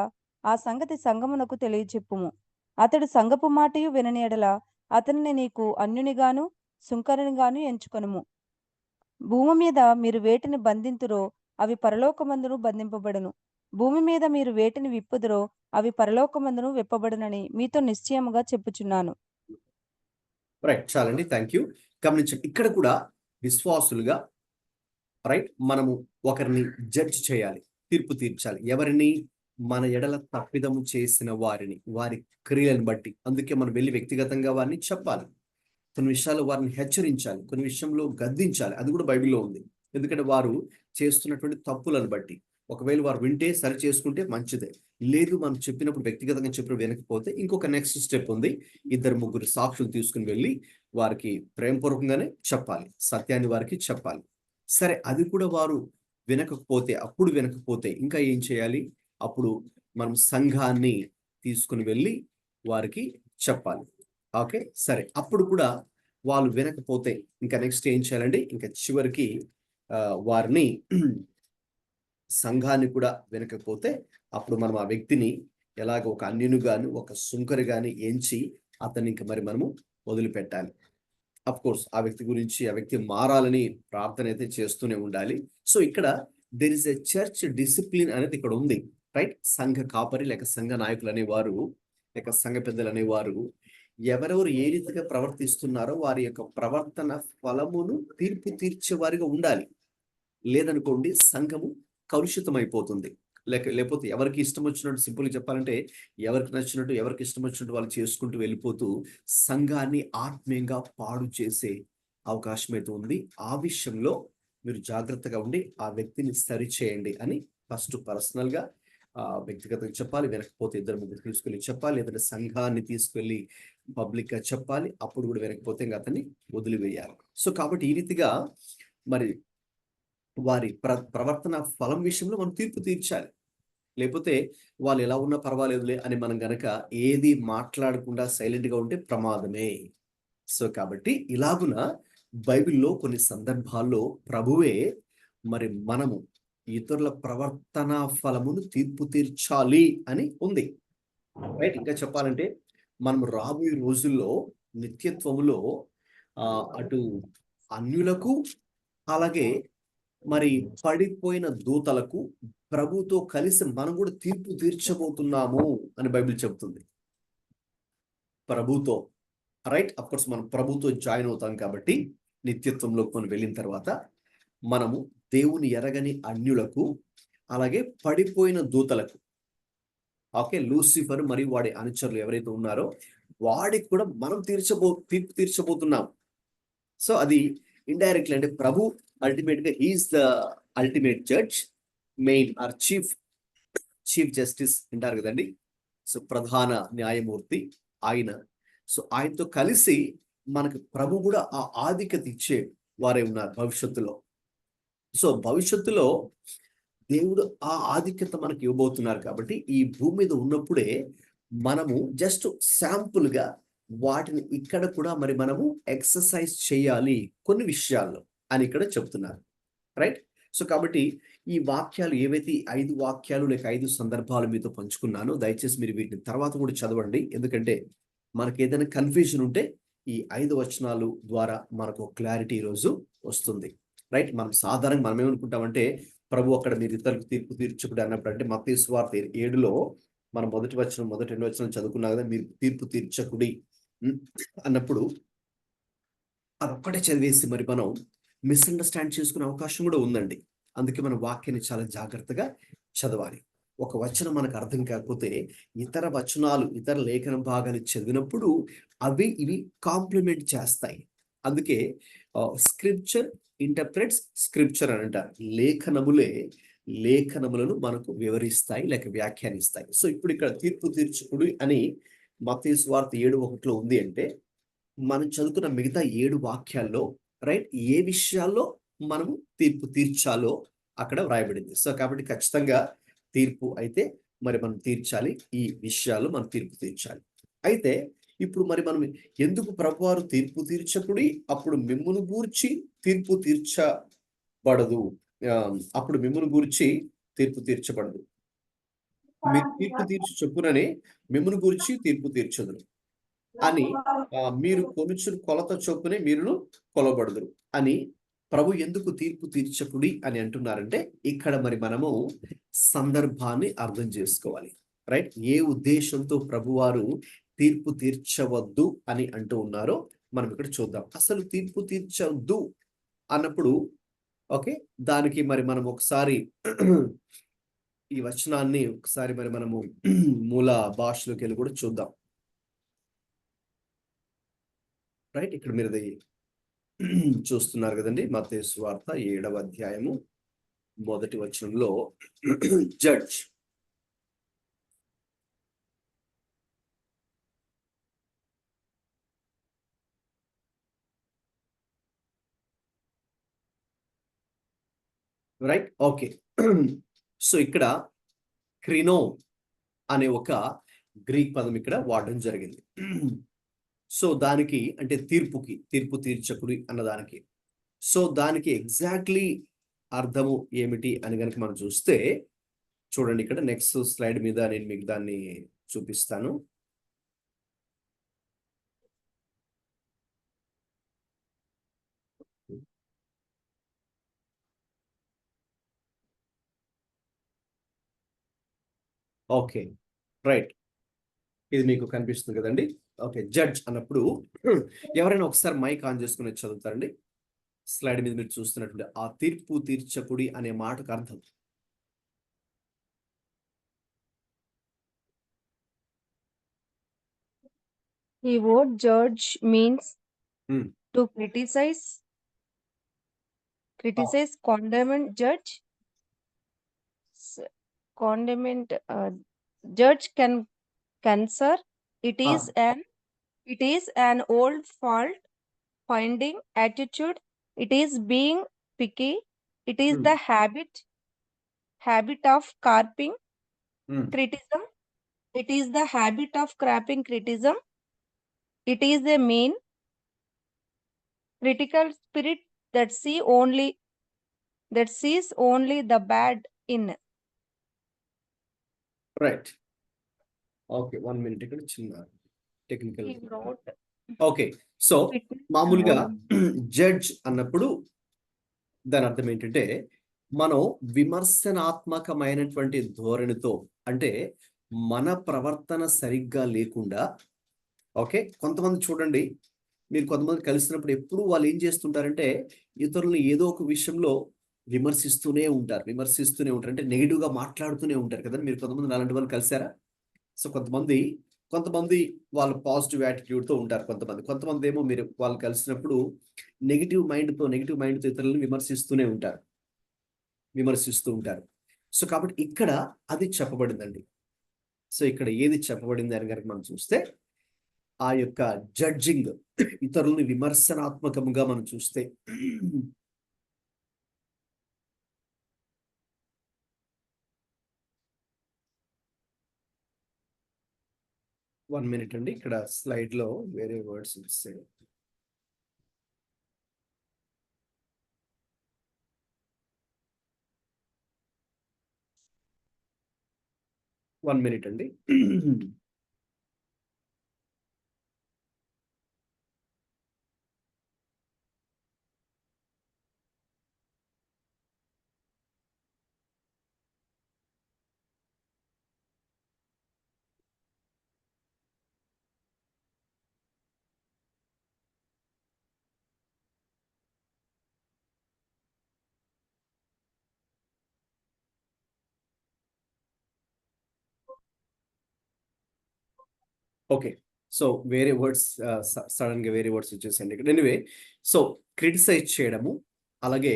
ఆ సంగతి సంగమునకు తెలియచెప్పుము. అతడు సంగపు మాటయు వినని ఎడల అతనిని నీకు అన్యునిగాను సుంకరునిగాను ఎంచుకొనుము. భూమి మీద మీరు వేటిని బంధింతురో అవి పరలోకమందును బంధింపబడును, భూమి మీద మీరు వేటిని విప్పుదురో అవి పరలోకమందును విప్పబడునని మీతో నిశ్చయముగా చెప్పుచున్నాను. రైట్, చాలండి, థ్యాంక్ యూ. గమనించండి, ఇక్కడ కూడా విశ్వాసులుగా రైట్ మనము ఒకరిని జడ్జ్ చేయాలి, తీర్పు తీర్చాలి. ఎవరిని? మన ఎడల తప్పిదము చేసిన వారిని, వారి క్రియలను బట్టి. అందుకే మనం వెళ్ళి వ్యక్తిగతంగా వారిని చెప్పాలి, కొన్ని విషయాలు వారిని హెచ్చరించాలి, కొన్ని విషయంలో గద్దించాలి. అది కూడా బైబిల్లో ఉంది. ఎందుకంటే వారు చేస్తున్నటువంటి తప్పులను బట్టి. ఒకవేళ వారు వింటే సరి చేసుకుంటే మంచిదే, లేదు మనం చెప్పినప్పుడు వ్యక్తిగతంగా చెప్పినప్పుడు వినకపోతే ఇంకొక నెక్స్ట్ స్టెప్ ఉంది. 2-3 సాక్షులు తీసుకుని వెళ్ళి వారికి ప్రేమపూర్వకంగానే చెప్పాలి, సత్యాన్ని వారికి చెప్పాలి. సరే, అది కూడా వారు అప్పుడు వినకపోతే ఇంకా ఏం చేయాలి? అప్పుడు మనం సంఘాన్ని తీసుకుని వెళ్ళి వారికి చెప్పాలి. ఓకే, సరే, అప్పుడు కూడా వాళ్ళు వినకపోతే ఇంకా నెక్స్ట్ ఏం చేయాలండి? ఇంకా చివరికి వారిని సంఘాన్ని కూడా వినకపోతే అప్పుడు మనం ఆ వ్యక్తిని ఎలాగ ఒక అన్యుని గాని ఒక సుంకరి గాని ఎంచి అతన్ని ఇంక మరి మనము వదిలిపెట్టాలి. అఫ్ కోర్స్ ఆ వ్యక్తి గురించి ఆ వ్యక్తి మారాలని ప్రార్థన అయితే చేస్తూనే ఉండాలి. సో ఇక్కడ there is a church discipline అనేది ఇక్కడ ఉంది, రైట్? సంఘ కాపరి లేక సంఘ నాయకులు అనేవారు లేక సంఘ పెద్దలు అనేవారు ఎవరెవరు ఏ రీతిగా ప్రవర్తిస్తున్నారో వారి యొక్క ప్రవర్తన ఫలమును తీర్పు తీర్చే వారిగా ఉండాలి. లేదనుకోండి సంఘము కలుషితం అయిపోతుంది. లేకపోతే ఎవరికి ఇష్టం వచ్చినట్టు, సింపుల్గా చెప్పాలంటే ఎవరికి నచ్చినట్టు ఎవరికి ఇష్టం వచ్చినట్టు వాళ్ళు చేసుకుంటూ వెళ్ళిపోతూ సంఘాన్ని ఆత్మీయంగా పాడు చేసే అవకాశం అయితే ఉంది. ఆ విషయంలో మీరు జాగ్రత్తగా ఉండి ఆ వ్యక్తిని సరిచేయండి అని ఫస్ట్ పర్సనల్గా వ్యక్తిగతంగా చెప్పాలి. వినకపోతే ఇద్దరు ముగ్గురు తీసుకెళ్ళి చెప్పాలి, లేదంటే సంఘాన్ని తీసుకెళ్ళి పబ్లిక్గా చెప్పాలి. అప్పుడు కూడా వినకపోతే ఇంకా అతన్ని వదిలివేయాలి. సో కాబట్టి ఈ రీతిగా మరి వారి ప్రవర్తన ఫలం విషయంలో మనం తీర్పు తీర్చాలి. లేకపోతే వాళ్ళు ఎలా ఉన్నా పర్వాలేదులే అని మనం గనక ఏది మాట్లాడకుండా సైలెంట్గా ఉంటే ప్రమాదమే. సో కాబట్టి ఇలాగున బైబిల్లో కొన్ని సందర్భాల్లో ప్రభువే మరి మనము ఇతరుల ప్రవర్తన ఫలమును తీర్పు తీర్చాలి అని ఉంది, రైట్? ఇంకా చెప్పాలంటే మనం రాబోయే రోజుల్లో నిత్యత్వములో అటు అన్యులకు అలాగే మరి పడిపోయిన దూతలకు ప్రభుతో కలిసి మనం కూడా తీర్పు తీర్చబోతున్నాము అని బైబిల్ చెబుతుంది. ప్రభుతో, రైట్? అఫ్ కోర్స్ మనం ప్రభుతో జాయిన్ అవుతాం కాబట్టి నిత్యత్వంలోకి మనం వెళ్ళిన తర్వాత మనము దేవుని ఎరగని అన్యులకు అలాగే పడిపోయిన దూతలకు, ఓకే, లూసిఫర్ మరియు వాడి అనుచరులు ఎవరైతే ఉన్నారో వాడికి కూడా మనం తీర్పు తీర్చబోతున్నాం. సో అది ఇండైరెక్ట్లీ అంటే ప్రభు అల్టిమేట్ గా is the ultimate judge, main or chief justice అంటారు కదండి. సో ప్రధాన న్యాయమూర్తి ఆయన. సో ఆయనతో కలిసి మనకు ప్రభు కూడా ఆ ఆధిక్యత ఇచ్చే వారే ఉన్నారు భవిష్యత్తులో. సో భవిష్యత్తులో దేవుడు ఆ ఆధిక్యత మనకి ఇవ్వబోతున్నారు కాబట్టి ఈ భూమి మీద ఉన్నప్పుడే మనము జస్ట్ శాంపుల్ గా వాటిని ఇక్కడ కూడా మరి మనము ఎక్సర్సైజ్ చేయాలి కొన్ని విషయాల్లో అని ఇక్కడ చెప్తున్నారు, రైట్? సో కాబట్టి ఈ వాక్యాలు ఏవైతే 5 వాక్యాలు లేక 5 సందర్భాలు మీతో పంచుకున్నానో దయచేసి మీరు వీటిని తర్వాత కూడా చదవండి. ఎందుకంటే మనకి ఏదైనా కన్ఫ్యూజన్ ఉంటే ఈ 5 వచనాలు ద్వారా మనకు క్లారిటీ ఈరోజు వస్తుంది, రైట్? మనం సాధారణంగా మనం ఏమనుకుంటామంటే ప్రభు అక్కడ మీరు ఇతరులకు తీర్పు తీర్చుకుడు అన్నప్పుడు అంటే మత్తయి సువార్త 7లో మనం మొదటి 2 వచనం చదువుకున్నా కదా, మీరు తీర్పు తీర్చకుడి అన్నప్పుడు అదొక్కటే చదివేసి మరి మనం మిస్అండర్స్టాండ్ చేసుకునే అవకాశం కూడా ఉందండి. అందుకే మన వాక్యాన్ని చాలా జాగ్రత్తగా చదవాలి. ఒక వచనం మనకు అర్థం కాకపోతే ఇతర వచనాలు ఇతర లేఖన భాగాలు చదివినప్పుడు అవి ఇవి కాంప్లిమెంట్ చేస్తాయి. అందుకే స్క్రిప్చర్ ఇంటర్ప్రెట్స్ స్క్రిప్చర్ అని అంటారు. లేఖనములను మనకు వివరిస్తాయి లేక వ్యాఖ్యానిస్తాయి. సో ఇప్పుడు ఇక్కడ తీర్పు తీర్చుకుడు అని మత్తయి సువార్త 7:1 ఉంది అంటే మనం చదువుకున్న మిగతా 7 వాక్యాల్లో, రైట్, ఏ విషయాల్లో మనము తీర్పు తీర్చాలో అక్కడ వ్రాయబడింది. సో కాబట్టి ఖచ్చితంగా తీర్పు అయితే మరి మనం తీర్చాలి, ఈ విషయాల్లో మనం తీర్పు తీర్చాలి. అయితే ఇప్పుడు మరి మనం ఎందుకు ప్రభువారు తీర్పు తీర్చకుడి అప్పుడు మిమ్మును గూర్చి తీర్పు తీర్చబడదు, అప్పుడు మిమ్మును గూర్చి తీర్పు తీర్చబడదు, మీరు తీర్పు తీర్చి చొప్పుననే మిమ్మును గూర్చి తీర్పు తీర్చదురు అని మీరు కొనుచుని కొలత చొప్పునే మీరును కొలబడదురు అని ప్రభు ఎందుకు తీర్పు తీర్చకుడి అని అంటున్నారంటే ఇక్కడ మరి మనము సందర్భాన్ని అర్థం చేసుకోవాలి, రైట్? ఏ ఉద్దేశంతో ప్రభువారు తీర్పు తీర్చవద్దు అని అంటూ ఉన్నారో మనం ఇక్కడ చూద్దాం. అసలు తీర్పు తీర్చవద్దు అన్నప్పుడు ఓకే, దానికి మరి మనం ఒకసారి ఈ వచనాన్ని ఒకసారి మరి మనము మూల భాషలోకి వెళ్ళి కూడా చూద్దాం, రైట్? ఇక్కడ మీరు చూస్తున్నారు కదండి, మత్తయి సువార్త 7వ అధ్యాయము మొదటి వచనంలో జడ్జ్, రైట్? ఓకే. సో ఇక్కడ క్రినో అనే ఒక గ్రీక్ పదం ఇక్కడ వాడడం జరిగింది. సో దానికి అంటే తీర్పు తీర్చకుడి అన్నదానికి. సో దానికి ఎగ్జాక్ట్లీ అర్థము ఏమిటి అని కనుక మనం చూస్తే, చూడండి ఇక్కడ నెక్స్ట్ స్లైడ్ మీద నేను మీకు దాన్ని చూపిస్తాను. Okay, right. ఇది మీకు కనిపిస్తుంది కదండి. ఓకే, జడ్జ్ అన్నప్పుడు ఎవరైనా ఒకసారి మైక్ ఆన్ చేసుకుని చదువుతారండి. స్లైడ్ మీద మీరు చూస్తున్నటువంటి ఆ తీర్పు తీర్చకుడి అనే మాటకు అర్థం. The word judge means Hmm. to criticize, condemn, judge. Condemn, judge can cancer. It is an old fault finding attitude. It is being picky. It is the habit of carping criticism. It is the habit of crapping criticism. It is a mean, critical spirit that sees only the bad in. Right. Okay, 1 minute ఇక్కడ చిన్న technical. He wrote okay, so మామూలుగా judge అన్నప్పుడు దాని అర్థం ఏంటంటే, మనం విమర్శనాత్మకమైనటువంటి ధోరణితో, అంటే మన ప్రవర్తన సరిగ్గా లేకుండా, ఓకే, కొంతమంది చూడండి, మీరు కొంతమంది కలిసినప్పుడు ఎప్పుడు వాళ్ళు ఏం చేస్తుంటారంటే, ఇతరులను ఏదో ఒక విషయంలో విమర్శిస్తూనే ఉంటారు. అంటే నెగిటివ్గా మాట్లాడుతూనే ఉంటారు కదా. మీరు కొంతమంది అలాంటి వాళ్ళు కలిసారా? సో కొంతమంది వాళ్ళు పాజిటివ్ యాటిట్యూడ్తో ఉంటారు. కొంతమంది ఏమో మీరు వాళ్ళు కలిసినప్పుడు నెగిటివ్ మైండ్తో ఇతరులను విమర్శిస్తూ ఉంటారు. సో కాబట్టి ఇక్కడ అది చెప్పబడిందండి. సో ఇక్కడ ఏది చెప్పబడింది అని కనుక మనం చూస్తే, ఆ యొక్క జడ్జింగ్, ఇతరులని విమర్శనాత్మకంగా మనం చూస్తే, వన్ మినిట్ అండి, ఇక్కడ స్లైడ్ లో వేరే వర్డ్స్ ఇస్తే, వన్ మినిట్ అండి. ఓకే, సో వేరే వర్డ్స్ సడన్ గా వేరే వర్డ్స్ వచ్చేసండి ఇక్కడ. ఎనివే, సో క్రిటిసైజ్ చేయడము, అలాగే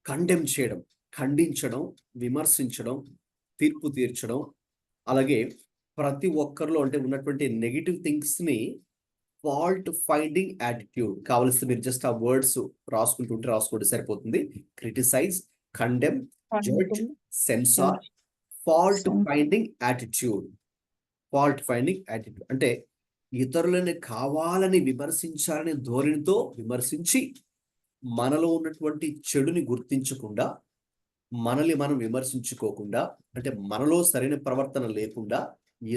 కండెమ్ చేయడం, ఖండించడం, విమర్శించడం, తీర్పు తీర్చడం, అలాగే ప్రతి ఒక్కరిలో అంటే ఉన్నటువంటి నెగిటివ్ థింగ్స్ ని ఫాల్ట్ ఫైండింగ్ యాటిట్యూడ్. కావలసి మీరు జస్ట్ ఆ వర్డ్స్ రాసుకోండి సరిపోతుంది. Criticise, condemn, judge, censor, fault finding attitude. అంటే ఇతరులని కావాలని విమర్శించాలని ధోరణితో విమర్శించి, మనలో ఉన్నటువంటి చెడుని గుర్తించకుండా, మనల్ని మనం విమర్శించుకోకుండా, అంటే మనలో సరైన ప్రవర్తన లేకుండా,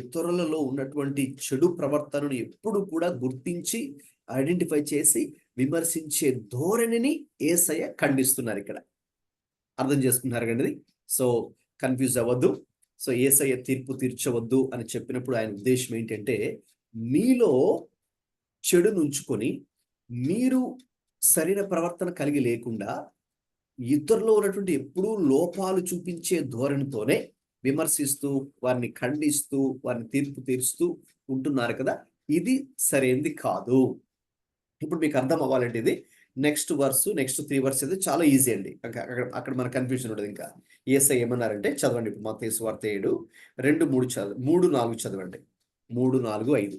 ఇతరులలో ఉన్నటువంటి చెడు ప్రవర్తనను ఎప్పుడు కూడా గుర్తించి ఐడెంటిఫై చేసి విమర్శించే ధోరణిని యేసయ్య ఖండిస్తున్నారు ఇక్కడ. అర్థం చేసుకున్నారు కండి? సో కన్ఫ్యూజ్ అవ్వద్దు. సో యేసయ్య తీర్పు తీర్చవద్దు అని చెప్పినప్పుడు ఆయన ఉద్దేశం ఏంటంటే, మీలో చెడును ఉంచుకొని మీరు సరైన ప్రవర్తన కలిగి లేకుండా, ఇతరులో ఉన్నటువంటి ఎప్పుడూ లోపాలు చూపించే ధోరణితోనే విమర్శిస్తూ, వారిని ఖండిస్తూ, వారిని తీర్పు తీరుస్తూ ఉంటున్నారు కదా. ఇది సరైనది కాదు. ఇప్పుడు మీకు అర్థం అవ్వాలంటే ఇది నెక్స్ట్ 3 వర్స్ అయితే చాలా ఈజీ అండి. అక్కడ మన కన్ఫ్యూజన్ ఉండదు. ఇంకా యేసయ్య ఏమన్నారంటే, చదవండి ఇప్పుడు మత్తయి సువార్త 7, 2, 3, 4 చదవండి. 3, 4, 5.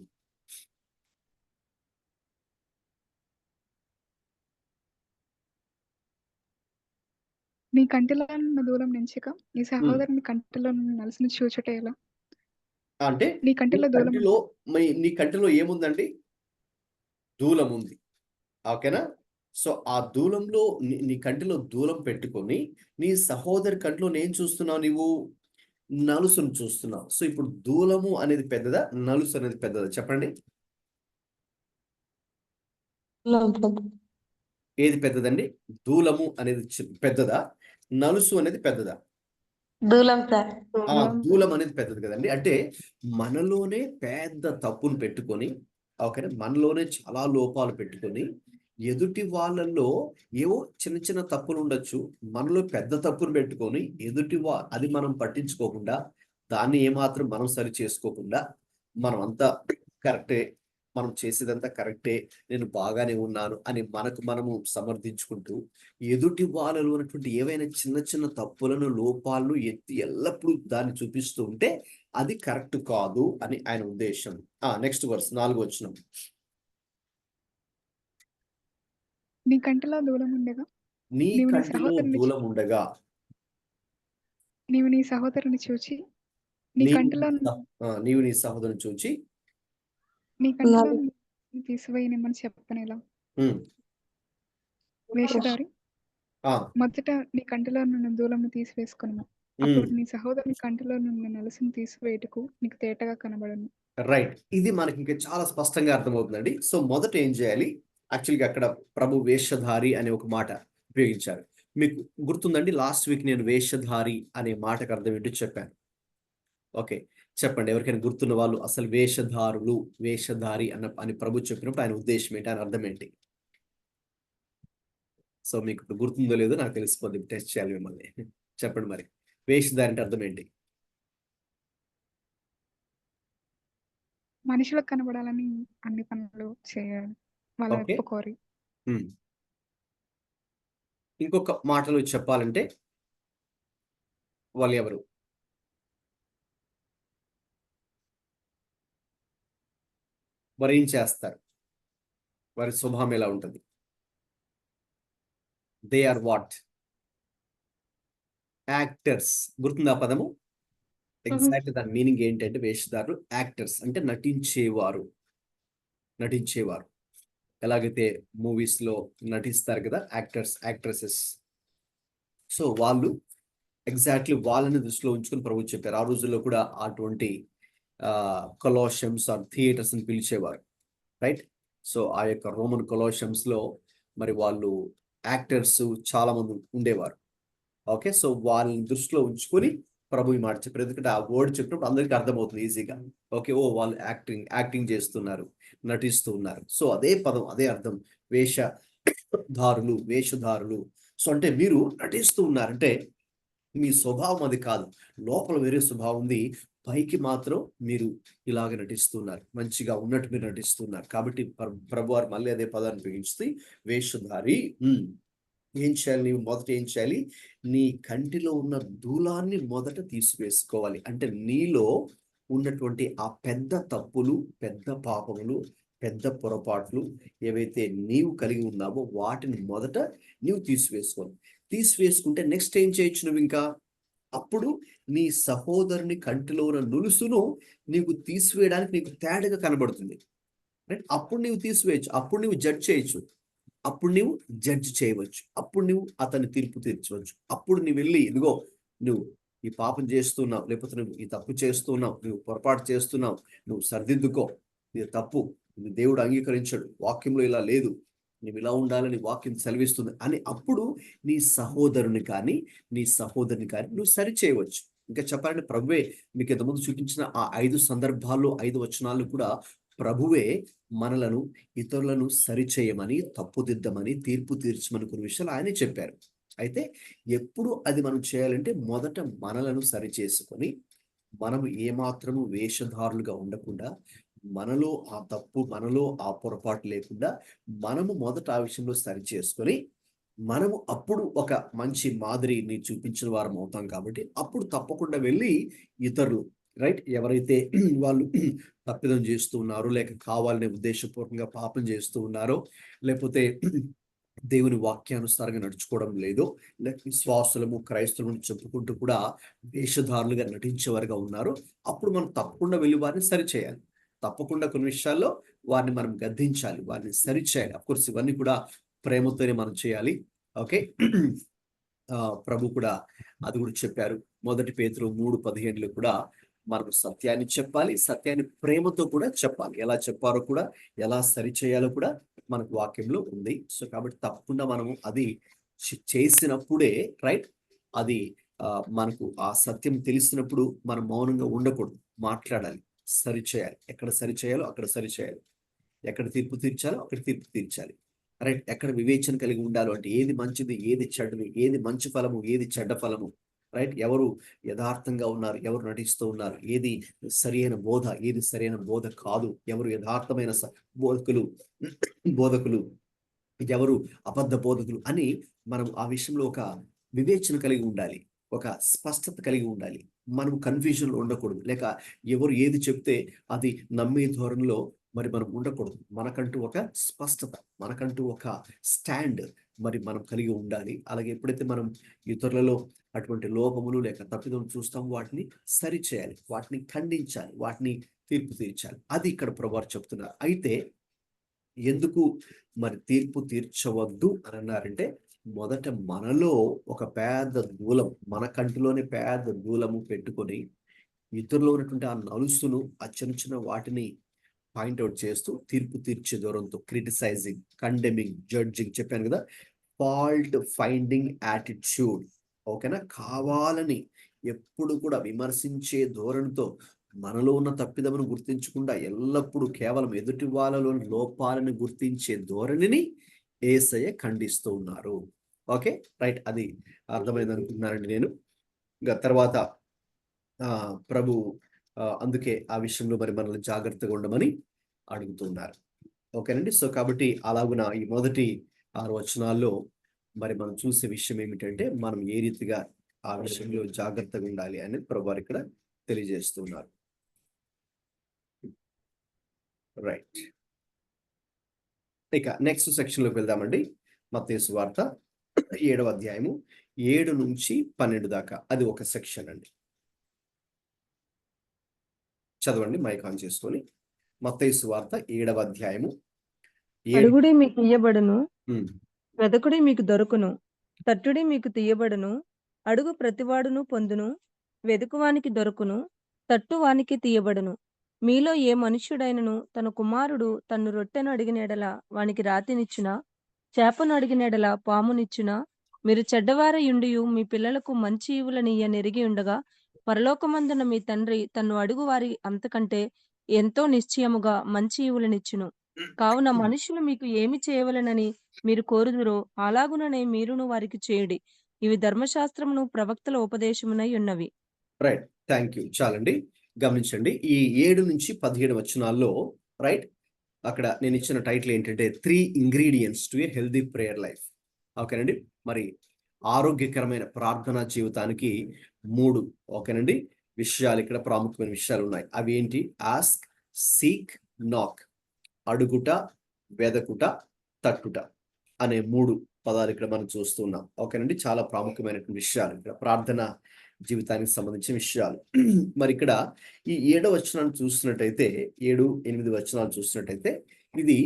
నీ కంటిలో ఉన్న దూలం నుంచిక నీ సహోదరుని కంటిలో నలుసుని చూచుట ఎలా? అంటే నీ కంటిలో నీ కంటిలో ఏముందండి? దూలం ఉంది. ఓకేనా? సో ఆ దూలంలో నీ కంటిలో దూలం పెట్టుకొని నీ సహోదరి కంటిలో నేను చూస్తున్నావు, నీవు నలుసును చూస్తున్నావు. సో ఇప్పుడు దూలము అనేది పెద్దదా, నలుసు అనేది పెద్దదా చెప్పండి? ఏది పెద్దదండి? దూలము అనేది పెద్దదా, నలుసు అనేది పెద్దదా? దూలం సార్. దూలం అనేది పెద్దది కదండి. అంటే మనలోనే పెద్ద తప్పును పెట్టుకొని, ఓకేనా, మనలోనే చాలా లోపాలు పెట్టుకొని ఎదుటి వాళ్ళల్లో ఏవో చిన్న చిన్న తప్పులు ఉండొచ్చు, మనలో పెద్ద తప్పును పెట్టుకొని అది మనం పట్టించుకోకుండా, దాన్ని ఏమాత్రం మనం సరి చేసుకోకుండా, మనం అంతా కరెక్టే, మనం చేసేదంతా కరెక్టే, నేను బాగానే ఉన్నాను అని మనకు మనము సమర్థించుకుంటూ ఎదుటి వాళ్ళలో ఉన్నటువంటి ఏవైనా చిన్న చిన్న తప్పులను, లోపాలను ఎత్తి ఎల్లప్పుడూ దాన్ని చూపిస్తూ ఉంటే అది కరెక్ట్ కాదు అని ఆయన ఉద్దేశం. నెక్స్ట్ వర్స్ 4వ వచనం. నీ కంటిలో దూలం ఉండగా నీ నీవు నీ కంటిలో సహోదరుని దూలం ఉండగా నీవు నీ సహోదరుని చూచి నీ నీవు కంటిలో నీవు నీ సహోదరుని చూచి నీ కంటిలో తీసివేయనిమ్మని చెప్పనేలా? ఉమ్, వేషధారి, ఆ, మొదట నీ కంటిలో నున్న దూలము తీసివేసుకొనుము. ఉమ్, అప్పుడు నీ సహోదరుని కంటిలో నున్న నలుసును తీసివేయుటకు నీకు తేటగా కనబడును. రైట్. ఇది మనకి ఇంకా చాలా స్పష్టంగా అర్థమవుతుందండి. సో మొదట ఏం చేయాలి? యాక్చువల్గా అక్కడ ప్రభు వేషధారి అనే ఒక మాట ఉపయోగించారు. మీకు గుర్తుందండి, లాస్ట్ వీక్ నేను వేషధారి అనే మాటకు అర్థం ఏంటో చెప్పాను. ఓకే, చెప్పండి ఎవరికైనా గుర్తున్న వాళ్ళు. అసలు వేషధారులు, వేషధారి అని ప్రభు చెప్పినప్పుడు ఆయన ఉద్దేశం ఏంటి, ఆయన అర్థం ఏంటి? సో మీకు ఇప్పుడు గుర్తుందో లేదో నాకు తెలిసిపోద్ది, టెస్ట్ చేయాలి మిమ్మల్ని. చెప్పండి మరి, వేషధారి అంటే అర్థం ఏంటి? మనుషులకు కనబడాలని అన్ని పనులు చేయాలి, వాళ్ళ ఓకే, మెప్పు కోరి. ఇంకొక మాటలో చెప్పాలంటే వాళ్ళు ఎవరు? వారు ఏం చేస్తారు? వారి స్వభావం ఎలా ఉంటుంది? They are what? యాక్టర్స్. గుర్తుందా పదము? ఎగ్జాక్ట్ దాని మీనింగ్ ఏంటంటే వేషధారులు, యాక్టర్స్ అంటే నటించేవారు. నటించేవారు ఎలాగైతే మూవీస్ లో నటిస్తారు కదా, యాక్టర్స్, యాక్ట్రెసెస్. సో వాళ్ళు ఎగ్జాక్ట్లీ వాళ్ళని దృష్టిలో ఉంచుకొని ప్రభు చెప్పారు. ఆ రోజుల్లో కూడా అటువంటి కొలోషియమ్స్ ఆర్ థియేటర్స్ అని పిలిచేవారు, రైట్? సో ఆ యొక్క రోమన్ కొలోషియమ్స్ లో మరి వాళ్ళు యాక్టర్స్ చాలా మంది ఉండేవారు. ఓకే, సో వాళ్ళని దృష్టిలో ఉంచుకొని ప్రభు ఈ మాట చెప్పారు. ఎందుకంటే ఆ వర్డ్ చెప్పినప్పుడు అందరికీ అర్థమవుతుంది ఈజీగా. ఓకే, ఓ వాళ్ళు యాక్టింగ్ చేస్తున్నారు, నటిస్తూ ఉన్నారు. సో అదే పదం, అదే అర్థం, వేషధారులు, వేషధారులు. సో అంటే మీరు నటిస్తూ ఉన్నారంటే మీ స్వభావం అది కాదు, లోపల వేరే స్వభావం ఉంది, పైకి మాత్రం మీరు ఇలాగ నటిస్తున్నారు, మంచిగా ఉన్నట్టు మీరు నటిస్తున్నారు. కాబట్టి ప్రభు వారు మళ్ళీ అదే పదాన్ని ఉపయోగిస్తే వేషధారి. ఏం చేయాలి? నీవు మొదట ఏం చేయాలి? నీ కంటిలో ఉన్న దూలాన్ని మొదట తీసివేసుకోవాలి. అంటే నీలో ఉన్నటువంటి ఆ పెద్ద తప్పులు, పెద్ద పాపములు, పెద్ద పొరపాట్లు ఏవైతే నీవు కలిగి ఉన్నావో వాటిని మొదట నీవు తీసివేసుకోవాలి. తీసివేసుకుంటే నెక్స్ట్ ఏం చేయొచ్చు నువ్వు? ఇంకా అప్పుడు నీ సహోదరుని కంటిలో ఉన్న నులుసును నీకు తీసివేయడానికి నీకు తేడాగా కనబడుతుంది, రైట్? అప్పుడు నీవు తీసివేయచ్చు, అప్పుడు నువ్వు జడ్జ్ చేయొచ్చు, అప్పుడు నువ్వు జడ్జ్ చేయవచ్చు, అప్పుడు నువ్వు అతని తీర్పు తీర్చవచ్చు. అప్పుడు నువ్వు వెళ్ళి, ఇదిగో నువ్వు ఈ పాపం చేస్తున్నావు, లేకపోతే నువ్వు ఈ తప్పు చేస్తున్నావు, నువ్వు పొరపాటు చేస్తున్నావు, నువ్వు సరిదిద్దుకో, ఇది తప్పు, ఇది దేవుడు అంగీకరించడు, వాక్యంలో ఇలా లేదు, నువ్వు ఇలా ఉండాలని వాక్యం సెలవిస్తుంది అని అప్పుడు నీ సహోదరుని కానీ నువ్వు సరి చేయవచ్చు. ఇంకా చెప్పాలంటే ప్రభువే మీకు ఇంతకుముందు చూపించిన ఆ 5 సందర్భాల్లో 5 వచనాలు కూడా ప్రభువే మనలను, ఇతరులను సరిచేయమని, తప్పుదిద్దమని, తీర్పు తీర్చమని కొన్ని విషయాలు ఆయనే చెప్పారు. అయితే ఎప్పుడు అది మనం చేయాలంటే మొదట మనలను సరిచేసుకొని, మనము ఏమాత్రము వేషధారులుగా ఉండకుండా, మనలో ఆ తప్పు, మనలో ఆ పొరపాటు లేకుండా మనము మొదట ఆ విషయంలో సరి చేసుకొని మనము అప్పుడు ఒక మంచి మాదిరిని చూపించిన వారం అవుతాం. కాబట్టి అప్పుడు తప్పకుండా వెళ్ళి ఇతరులు, రైట్, ఎవరైతే వాళ్ళు తప్పిదం చేస్తూ ఉన్నారో, లేక కావాలనే ఉద్దేశపూర్వకంగా పాపం చేస్తూ ఉన్నారో, లేకపోతే దేవుని వాక్యానుసారంగా నడుచుకోవడం లేదో, లేక విశ్వాసులము, క్రైస్తవులను చెప్పుకుంటూ కూడా వేషధారులుగా నటించేవారుగా ఉన్నారో, అప్పుడు మనం తప్పకుండా వెళ్ళి వారిని సరిచేయాలి. తప్పకుండా కొన్ని విషయాల్లో వారిని మనం గద్దించాలి, వారిని సరిచేయాలి. అఫ్కోర్స్ ఇవన్నీ కూడా ప్రేమతోనే మనం చేయాలి. ఓకే. ప్రభు కూడా అది కూడా చెప్పారు. 1 పేతురు 3:15 కూడా మనకు సత్యాన్ని చెప్పాలి, సత్యాన్ని ప్రేమతో కూడా చెప్పాలి. ఎలా చెప్పారో కూడా, ఎలా సరిచేయాలో కూడా మనకు వాక్యంలో ఉంది. సో కాబట్టి తప్పకుండా మనము అది చేసినప్పుడే రైట్, అది మనకు ఆ సత్యం తెలిసినప్పుడు మనం మౌనంగా ఉండకూడదు, మాట్లాడాలి, సరిచేయాలి. ఎక్కడ సరిచేయాలో అక్కడ సరిచేయాలి, ఎక్కడ తీర్పు తీర్చాలో అక్కడ తీర్పు తీర్చాలి. రైట్, ఎక్కడ వివేచన కలిగి ఉండాలో అంటే ఏది మంచిది, ఏది చెడ్డది, ఏది మంచి ఫలము, ఏది చెడ్డ ఫలము, రైట్, ఎవరు యథార్థంగా ఉన్నారు, ఎవరు నటిస్తూ ఉన్నారు, ఏది సరైన బోధ, ఏది సరైన బోధ కాదు, ఎవరు యథార్థమైన బోధకులు, ఎవరు అబద్ధ బోధకులు అని మనం ఆ విషయంలో ఒక వివేచన కలిగి ఉండాలి, ఒక స్పష్టత కలిగి ఉండాలి. మనం కన్ఫ్యూజన్లో ఉండకూడదు, లేక ఎవరు ఏది చెప్తే అది నమ్మే ధోరణిలో మరి మనం ఉండకూడదు. మనకంటూ ఒక స్పష్టత, మనకంటూ ఒక స్టాండ్ మరి మనం కలిగి ఉండాలి. అలాగే ఎప్పుడైతే మనం ఇతరులలో అటువంటి లోపములు లేక తప్పిదం చూస్తాం, వాటిని సరిచేయాలి, వాటిని ఖండించాలి, వాటిని తీర్పు తీర్చాలి. అది ఇక్కడ ప్రభువారు చెప్తున్నారు. అయితే ఎందుకు మరి తీర్పు తీర్చవద్దు అని అన్నారంటే, మొదట మనలో ఒక పెద్ద దూలం, మన కంటిలోనే పెద్ద దూలము పెట్టుకొని ఇతరులో ఉన్నటువంటి ఆ నలుసును, ఆ చిన్న చిన్న వాటిని పాయింట్అవుట్ చేస్తూ తీర్పు తీర్చే దూరంతో, క్రిటిసైజింగ్, కండెమింగ్, జడ్జింగ్ చెప్పాను కదా, ఫాల్ట్ ఫైండింగ్ యాటిట్యూడ్. ఓకేనా, కావాలని ఎప్పుడు కూడా విమర్శించే ధోరణితో, మనలో ఉన్న తప్పిదమును గుర్తించకుండా ఎల్లప్పుడూ కేవలం ఎదుటి వాళ్ళలోని లోపాలను గుర్తించే ధోరణిని యేసయ్య ఖండిస్తూ ఉన్నారు. ఓకే రైట్, అది అర్థమైంది అనుకుంటున్నానండి నేను. ఇంకా తర్వాత ప్రభు అందుకే ఆ విషయంలో మరి మనల్ని జాగ్రత్తగా ఉండమని అడుగుతున్నారు. ఓకేనండి. సో కాబట్టి అలాగున ఈ మొదటి 6 వచనాల్లో మరి మనం చూసే విషయం ఏమిటంటే, మనం ఏ రీతిగా ఆ విషయంలో జాగ్రత్తగా ఉండాలి అనేది ప్రభువారు ఇక్కడ తెలియజేస్తున్నారు. రైట్, ఇక నెక్స్ట్ సెక్షన్ లోకి వెళ్దామండి. మత్తయి సువార్త 7వ అధ్యాయము 7 నుంచి 12 దాకా అది ఒక సెక్షన్ అండి. చదవండి మైక్ ఆన్ చేసుకొని. మత్తయి సువార్త 7వ అధ్యాయము 7. అడుగుడి మీకు ఇయ్యబడును, వెదకుడి మీకు దొరుకును, తట్టుడి మీకు తీయబడును. అడుగు ప్రతివాడును పొందును, వెదుకువానికి దొరుకును, తట్టువానికి తీయబడును. మీలో ఏ మనుష్యుడైనను తన కుమారుడు తన్ను రొట్టెను అడిగినెడల వానికి రాతినిచ్చునా, చేపను అడిగినెడల పామునిచ్చునా? మీరు చెడ్డవారయుండియు మీ పిల్లలకు మంచి ఈవులనియ్య నెరిగి ఉండగా, పరలోకమందున మీ తండ్రి తన్ను అడుగు వారి అంతకంటే ఎంతో నిశ్చయముగా మంచి ఈవులనిచ్చును. కావున మనుషులు మీకు ఏమి చేయవలెనని మీరు కోరుదురో అలాగుననే మీరును వారికి చేయుడి. ఇవి ధర్మశాస్త్రమును ప్రవక్తల ఉపదేశమునై ఉన్నవి. Right, thank you. చాలండి, గమనించండి. ఈ 7 నుంచి 17 వచనాల్లో రైట్, అక్కడ నేను ఇచ్చిన టైటిల్ ఏంటంటే 3 ingredients to A healthy prayer life. ఓకేనండి, మరి ఆరోగ్యకరమైన ప్రార్థనా జీవితానికి 3 ఓకేనండి విషయాలు, ఇక్కడ ప్రాముఖ్యమైన విషయాలు ఉన్నాయి. అవి ఏంటి? ఆస్క్, సీక్, నాక్. అడుగుట, వెదకుట, తట్టుట అనే 3 పదాలు ఇక్కడ మనం చూస్తున్నాం. ఓకేనండి, చాలా ప్రాముఖ్యమైనటువంటి విషయాలు ఇక్కడ ప్రార్థన జీవితానికి సంబంధించిన విషయాలు. మరి ఇక్కడ ఈ 7వ వచనాన్ని చూసినట్టయితే, 7, 8 వచనాలు చూసినట్టయితే, ఇది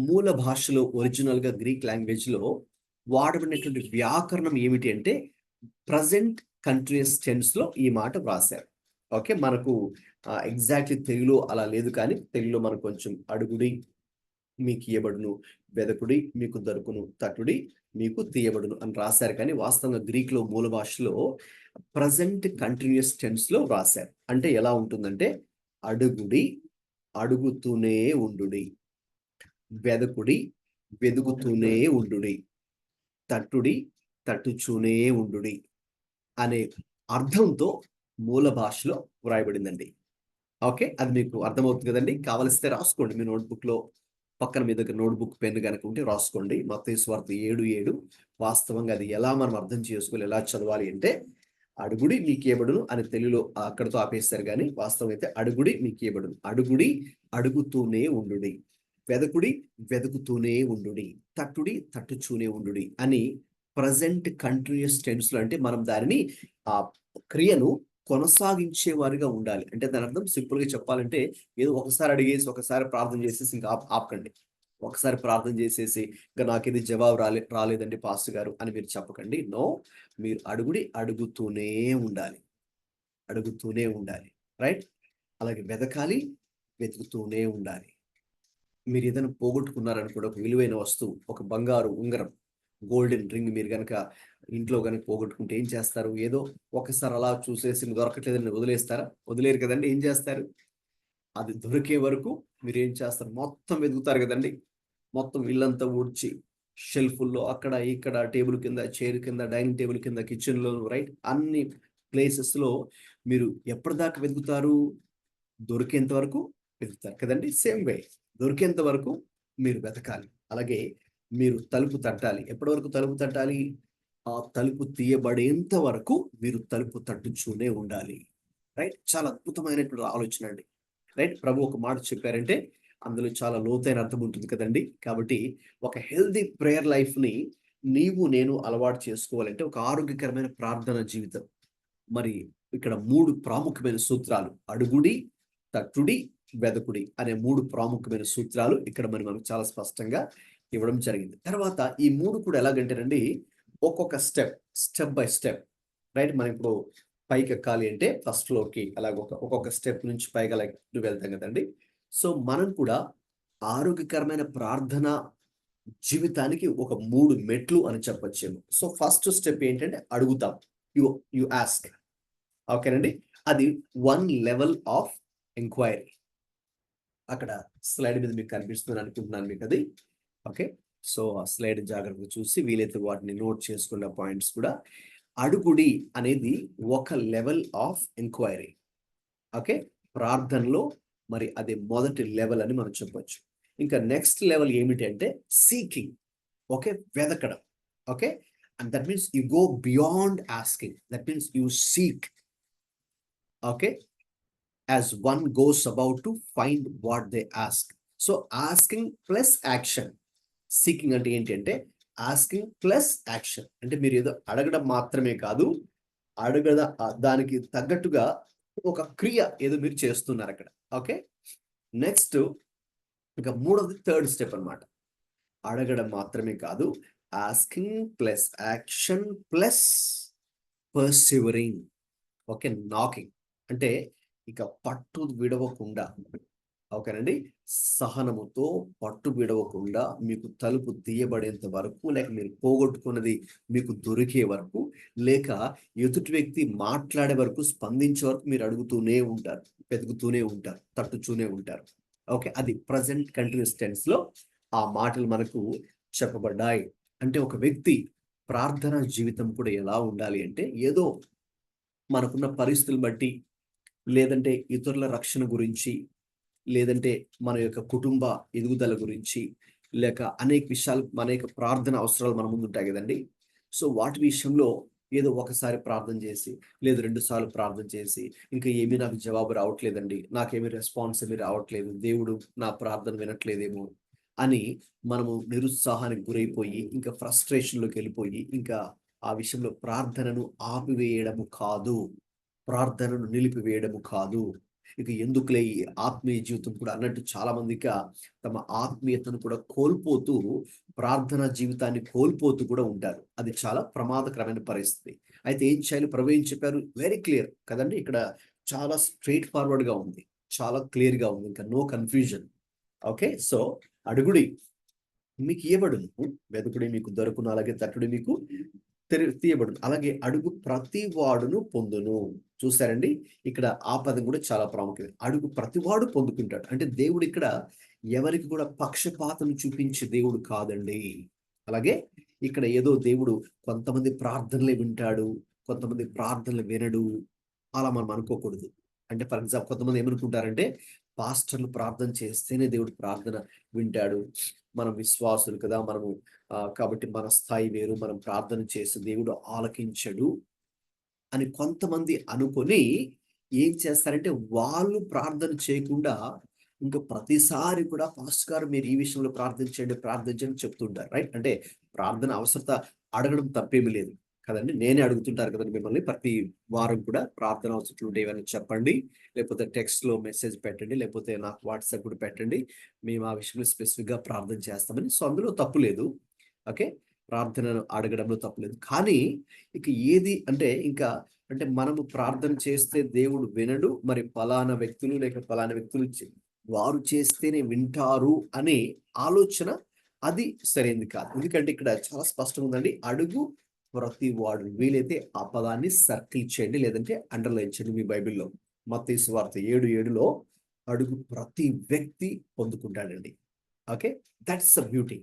మూల భాషలో ఒరిజినల్ గా గ్రీక్ లాంగ్వేజ్ లో వాడబడినటువంటి వ్యాకరణం ఏమిటి అంటే, ప్రజెంట్ కంటిన్యూస్ టెన్స్ లో ఈ మాట వ్రాశారు. ఓకే, మనకు ఎగ్జాక్ట్లీ తెలుగులో అలా లేదు, కానీ తెలుగులో మనకు కొంచెం అడుగుడి మీకు ఇయ్యబడును, వెదకుడి మీకు దొరుకును, తట్టుడి మీకు తీయబడును అని రాశారు. కానీ వాస్తవంగా గ్రీక్ లో మూల భాషలో ప్రజెంట్ కంటిన్యూస్ టెన్స్ లో రాశారు. అంటే ఎలా ఉంటుందంటే, అడుగుడి అడుగుతూనే ఉండుడి, వెదకుడి వెదుకుతూనే ఉండుడి, తట్టుడి తట్టుచూనే ఉండుడి అనే అర్థంతో మూల భాషలో వ్రాయబడిందండి. ఓకే, అది మీకు అర్థమవుతుంది కదండి. కావలిస్తే రాసుకోండి మీ నోట్బుక్ లో, పక్కన మీ దగ్గర నోట్బుక్ పెన్ కనుక ఉంటే రాసుకోండి. మత్తయి సువార్త 7:7 వాస్తవంగా అది ఎలా మనం అర్థం చేసుకోవాలి, ఎలా చదవాలి అంటే, అడుగుడి మీకు ఇయ్యబడును అని తెలుగులో అక్కడతో ఆపేస్తారు, కానీ వాస్తవం అయితే అడుగుడి మీకు ఇయ్యబడును, అడుగుడి అడుగుతూనే ఉండుడి, వెదకుడి వెదుకుతూనే ఉండుడి, తట్టుడి తట్టుచూనే ఉండుడి అని ప్రజెంట్ కంటిన్యూస్ టెన్స్ లో, అంటే మనం దానిని ఆ క్రియను కొనసాగించే వారిగా ఉండాలి. అంటే దాని అర్థం సింపుల్ గా చెప్పాలంటే, ఏదో ఒకసారి అడిగేసి ఒకసారి ప్రార్థన చేసేసి ఇంకా ఆపకండి. ఒకసారి ప్రార్థన చేసేసి ఇంకా నాకు ఇది జవాబు రాలేదండి పాస్టర్ గారు అని మీరు చెప్పకండి. నో, మీరు అడుగుతూనే ఉండాలి, అడుగుతూనే ఉండాలి. రైట్? అలాగే వెతుకుతూనే ఉండాలి. మీరు ఏదైనా పోగొట్టుకున్నారనుకోండి, ఒక విలువైన వస్తువు, ఒక బంగారు ఉంగరం, గోల్డెన్ రింగ్ మీరు కనుక ఇంట్లో కనుక పోగొట్టుకుంటే ఏం చేస్తారు? ఏదో ఒకసారి అలా చూసేసి దొరకట్లేదని వదిలేస్తారా? వదిలేరు కదండి. ఏం చేస్తారు? అది దొరికే వరకు మీరు ఏం చేస్తారు? మొత్తం వెతుకుతారు కదండి. మొత్తం ఇల్లంతా ఊడ్చి షెల్ఫుల్లో అక్కడ ఇక్కడ టేబుల్ కింద, చైర్ కింద, డైనింగ్ టేబుల్ కింద, కిచెన్లో, రైట్, అన్ని ప్లేసెస్లో మీరు ఎప్పటిదాకా వెతుకుతారు? దొరికేంత వరకు వెతుకుతారు కదండి. సేమ్ వే దొరికేంత వరకు మీరు వెతకాలి. అలాగే మీరు తలుపు తట్టాలి. ఎప్పటి వరకు తలుపు తట్టాలి? ఆ తలుపు తీయబడేంత వరకు మీరు తలుపు తట్టుతూనే ఉండాలి. రైట్? చాలా అద్భుతమైనటువంటి ఆలోచన అండి. రైట్? ప్రభు ఒక మాట చెప్పారంటే అందులో చాలా లోతైన అర్థం ఉంటుంది కదండి. కాబట్టి ఒక హెల్దీ ప్రేయర్ లైఫ్ని నేను అలవాటు చేసుకోవాలంటే ఒక ఆరోగ్యకరమైన ప్రార్థన జీవితం. మరి ఇక్కడ 3 ప్రాముఖ్యమైన సూత్రాలు, అడుగుడి, తట్టుడి, వెదకుడి అనే 3 ప్రాముఖ్యమైన సూత్రాలు ఇక్కడ మరి మనకు చాలా స్పష్టంగా ఇవ్వడం జరిగింది. తర్వాత ఈ 3 కూడా ఎలాగంటేనండి, ఒక్కొక్క స్టెప్ బై స్టెప్. రైట్? మనం ఇప్పుడు పైకి ఎక్కాలి అంటే ఫస్ట్ ఫ్లోర్కి అలాగ ఒక్కొక్క స్టెప్ నుంచి పైకి అలా వెళ్తాం కదండి. సో మనం కూడా ఆరోగ్యకరమైన ప్రార్థన జీవితానికి ఒక 3 మెట్లు అని చెప్పొచ్చేమో. సో ఫస్ట్ స్టెప్ ఏంటంటే అడుగుతాం. You ask. ఓకేనండి. అది 1 లెవెల్ ఆఫ్ ఎంక్వైరీ. అక్కడ స్లైడ్ మీద మీకు కనిపిస్తుంది అనుకుంటున్నాను మీకు అది. ఓకే. సో ఆ స్లైడ్ జాగ్రత్తగా చూసి వీలైతే వాటిని నోట్ చేసుకున్న పాయింట్స్ కూడా. అడుగుడి అనేది ఒక లెవెల్ ఆఫ్ ఎంక్వైరీ. ఓకే. ప్రార్థనలో మరి అది మొదటి లెవెల్ అని మనం చెప్పొచ్చు. ఇంకా నెక్స్ట్ లెవెల్ ఏమిటి అంటే సీకింగ్. ఓకే. వెదకడం. Okay. And that means you go beyond asking. That means you seek. Okay. as one goes about to find what they ask. So asking plus action. Seeking అంటే ఏంటి అంటే asking plus action. అంటే మీరు ఏదో అడగడం మాత్రమే కాదు, దానికి తగ్గట్టుగా ఒక క్రియ ఏదో మీరు చేస్తున్నారు అక్కడ. ఓకే. నెక్స్ట్ ఇంకా థర్డ్ స్టెప్ అన్నమాట. అడగడం మాత్రమే కాదు, asking plus action plus persevering. Okay. Knocking అంటే ఇక పట్టు విడవకుండా, ఓకేనండి, సహనముతో పట్టు విడవకుండా మీకు తలుపు తీయబడేంత వరకు, లేక మీరు పోగొట్టుకున్నది మీకు దొరికే వరకు, లేక ఎదుటి వ్యక్తి మాట్లాడే వరకు, స్పందించే వరకు మీరు అడుగుతూనే ఉంటారు, వెతుకుతూనే ఉంటారు, తట్టుతూనే ఉంటారు. ఓకే. అది ప్రజెంట్ కంటిన్యూస్ టెన్స్ లో ఆ మాటలు మనకు చెప్పబడ్డాయి. అంటే ఒక వ్యక్తి ప్రార్థన జీవితం కూడా ఎలా ఉండాలి అంటే, ఏదో మనకున్న పరిస్థితులు బట్టి, లేదంటే ఇతరుల రక్షణ గురించి, లేదంటే మన యొక్క కుటుంబ ఎదుగుదల గురించి, లేక అనేక విషయాలు, అనేక ప్రార్థన అవసరాలు మన ముందు ఉంటాయి కదండి. సో వాటి విషయంలో ఏదో ఒకసారి ప్రార్థన చేసి, లేదు 2 సార్లు ప్రార్థన చేసి, ఇంకా ఏమీ నాకు జవాబు రావట్లేదండి, నాకేమీ రెస్పాన్స్ ఏమీ రావట్లేదు, దేవుడు నా ప్రార్థన వినట్లేదేమో అని మనము నిరుత్సాహానికి గురైపోయి, ఇంకా ఫ్రస్ట్రేషన్లోకి వెళ్ళిపోయి, ఇంకా ఆ విషయంలో ప్రార్థనను ఆపివేయడము కాదు, ప్రార్థనను నిలిపివేయడము కాదు. ఇక ఎందుకులే ఈ ఆత్మీయ జీవితం కూడా అన్నట్టు చాలా మందిగా తమ ఆత్మీయతను కూడా కోల్పోతూ, ప్రార్థనా జీవితాన్ని కోల్పోతూ కూడా ఉంటారు. అది చాలా ప్రమాదకరమైన పరిస్థితి. అయితే ఏం చేయాలి? ప్రభు ఏం చెప్పారు? వెరీ క్లియర్ కదండి. ఇక్కడ చాలా స్ట్రైట్ ఫార్వర్డ్ గా ఉంది, చాలా క్లియర్ గా ఉంది, ఇంకా నో కన్ఫ్యూజన్. ఓకే. సో అడుగుడి మీకు ఇవ్వబడును, వెతుకుడి మీకు దొరుకును, అలాగే తట్టుడి మీకు తీయబడును, అలాగే అడుగు ప్రతి వాడును పొందును. చూసారండి, ఇక్కడ ఆ పదం కూడా చాలా ప్రాముఖ్యత. అడుగు ప్రతివాడు పొందుకుంటాడు అంటే దేవుడు ఇక్కడ ఎవరికి కూడా పక్షపాతం చూపించే దేవుడు కాదండి. అలాగే ఇక్కడ ఏదో దేవుడు కొంతమంది ప్రార్థనలే వింటాడు, కొంతమంది ప్రార్థనలు వినడు, అలా మనం అనుకోకూడదు. అంటే ఫర్ ఎగ్జాంపుల్ కొంతమంది ఏమనుకుంటారంటే, పాస్టర్లు ప్రార్థన చేస్తేనే దేవుడు ప్రార్థన వింటాడు, మనం విశ్వాసులు కదా మనము, కాబట్టి మన స్థాయి వేరు, మనం ప్రార్థన చేస్తే దేవుడు ఆలకించడు అని కొంతమంది అనుకొని ఏం చేస్తారంటే, వాళ్ళు ప్రార్థన చేయకుండా ఇంకా ప్రతిసారి కూడా పాస్టర్ గారు మీరు ఈ విషయంలో ప్రార్థించండి చెప్తుంటారు. రైట్? అంటే ప్రార్థన అవసరత, అడగడం తప్పేమీ లేదు, కదండి. నేనే అడుగుతుంటారు కదండి మిమ్మల్ని ప్రతి వారం కూడా ప్రార్థన అవసరం ఉంటే ఏమైనా చెప్పండి, లేకపోతే టెక్స్ట్ లో మెసేజ్ పెట్టండి, లేకపోతే నాకు వాట్సాప్ కూడా పెట్టండి, మేము ఆ విషయంలో స్పెసిఫిక్ గా ప్రార్థన చేస్తామని. సో అందులో తప్పు లేదు. ఓకే, ప్రార్థన అడగడంలో తప్పు లేదు. కానీ ఇక ఏది అంటే ఇంకా అంటే మనము ప్రార్థన చేస్తే దేవుడు వినడు, మరి ఫలానా వ్యక్తులు లేక ఫలానా వ్యక్తులు వారు చేస్తేనే వింటారు అనే ఆలోచన అది సరైనది కాదు. ఎందుకంటే ఇక్కడ చాలా స్పష్టంగా ఉందండి, అడుగు ప్రతి వాడు. వీలైతే ఆ పదాన్ని సర్కిల్ చేయండి, లేదంటే అండర్లైన్ చేయండి మీ బైబిల్లో. మత్తయి సువార్త 7:7లో అడుగు ప్రతి వ్యక్తి పొందుకుంటాడండి. Okay, that's the beauty.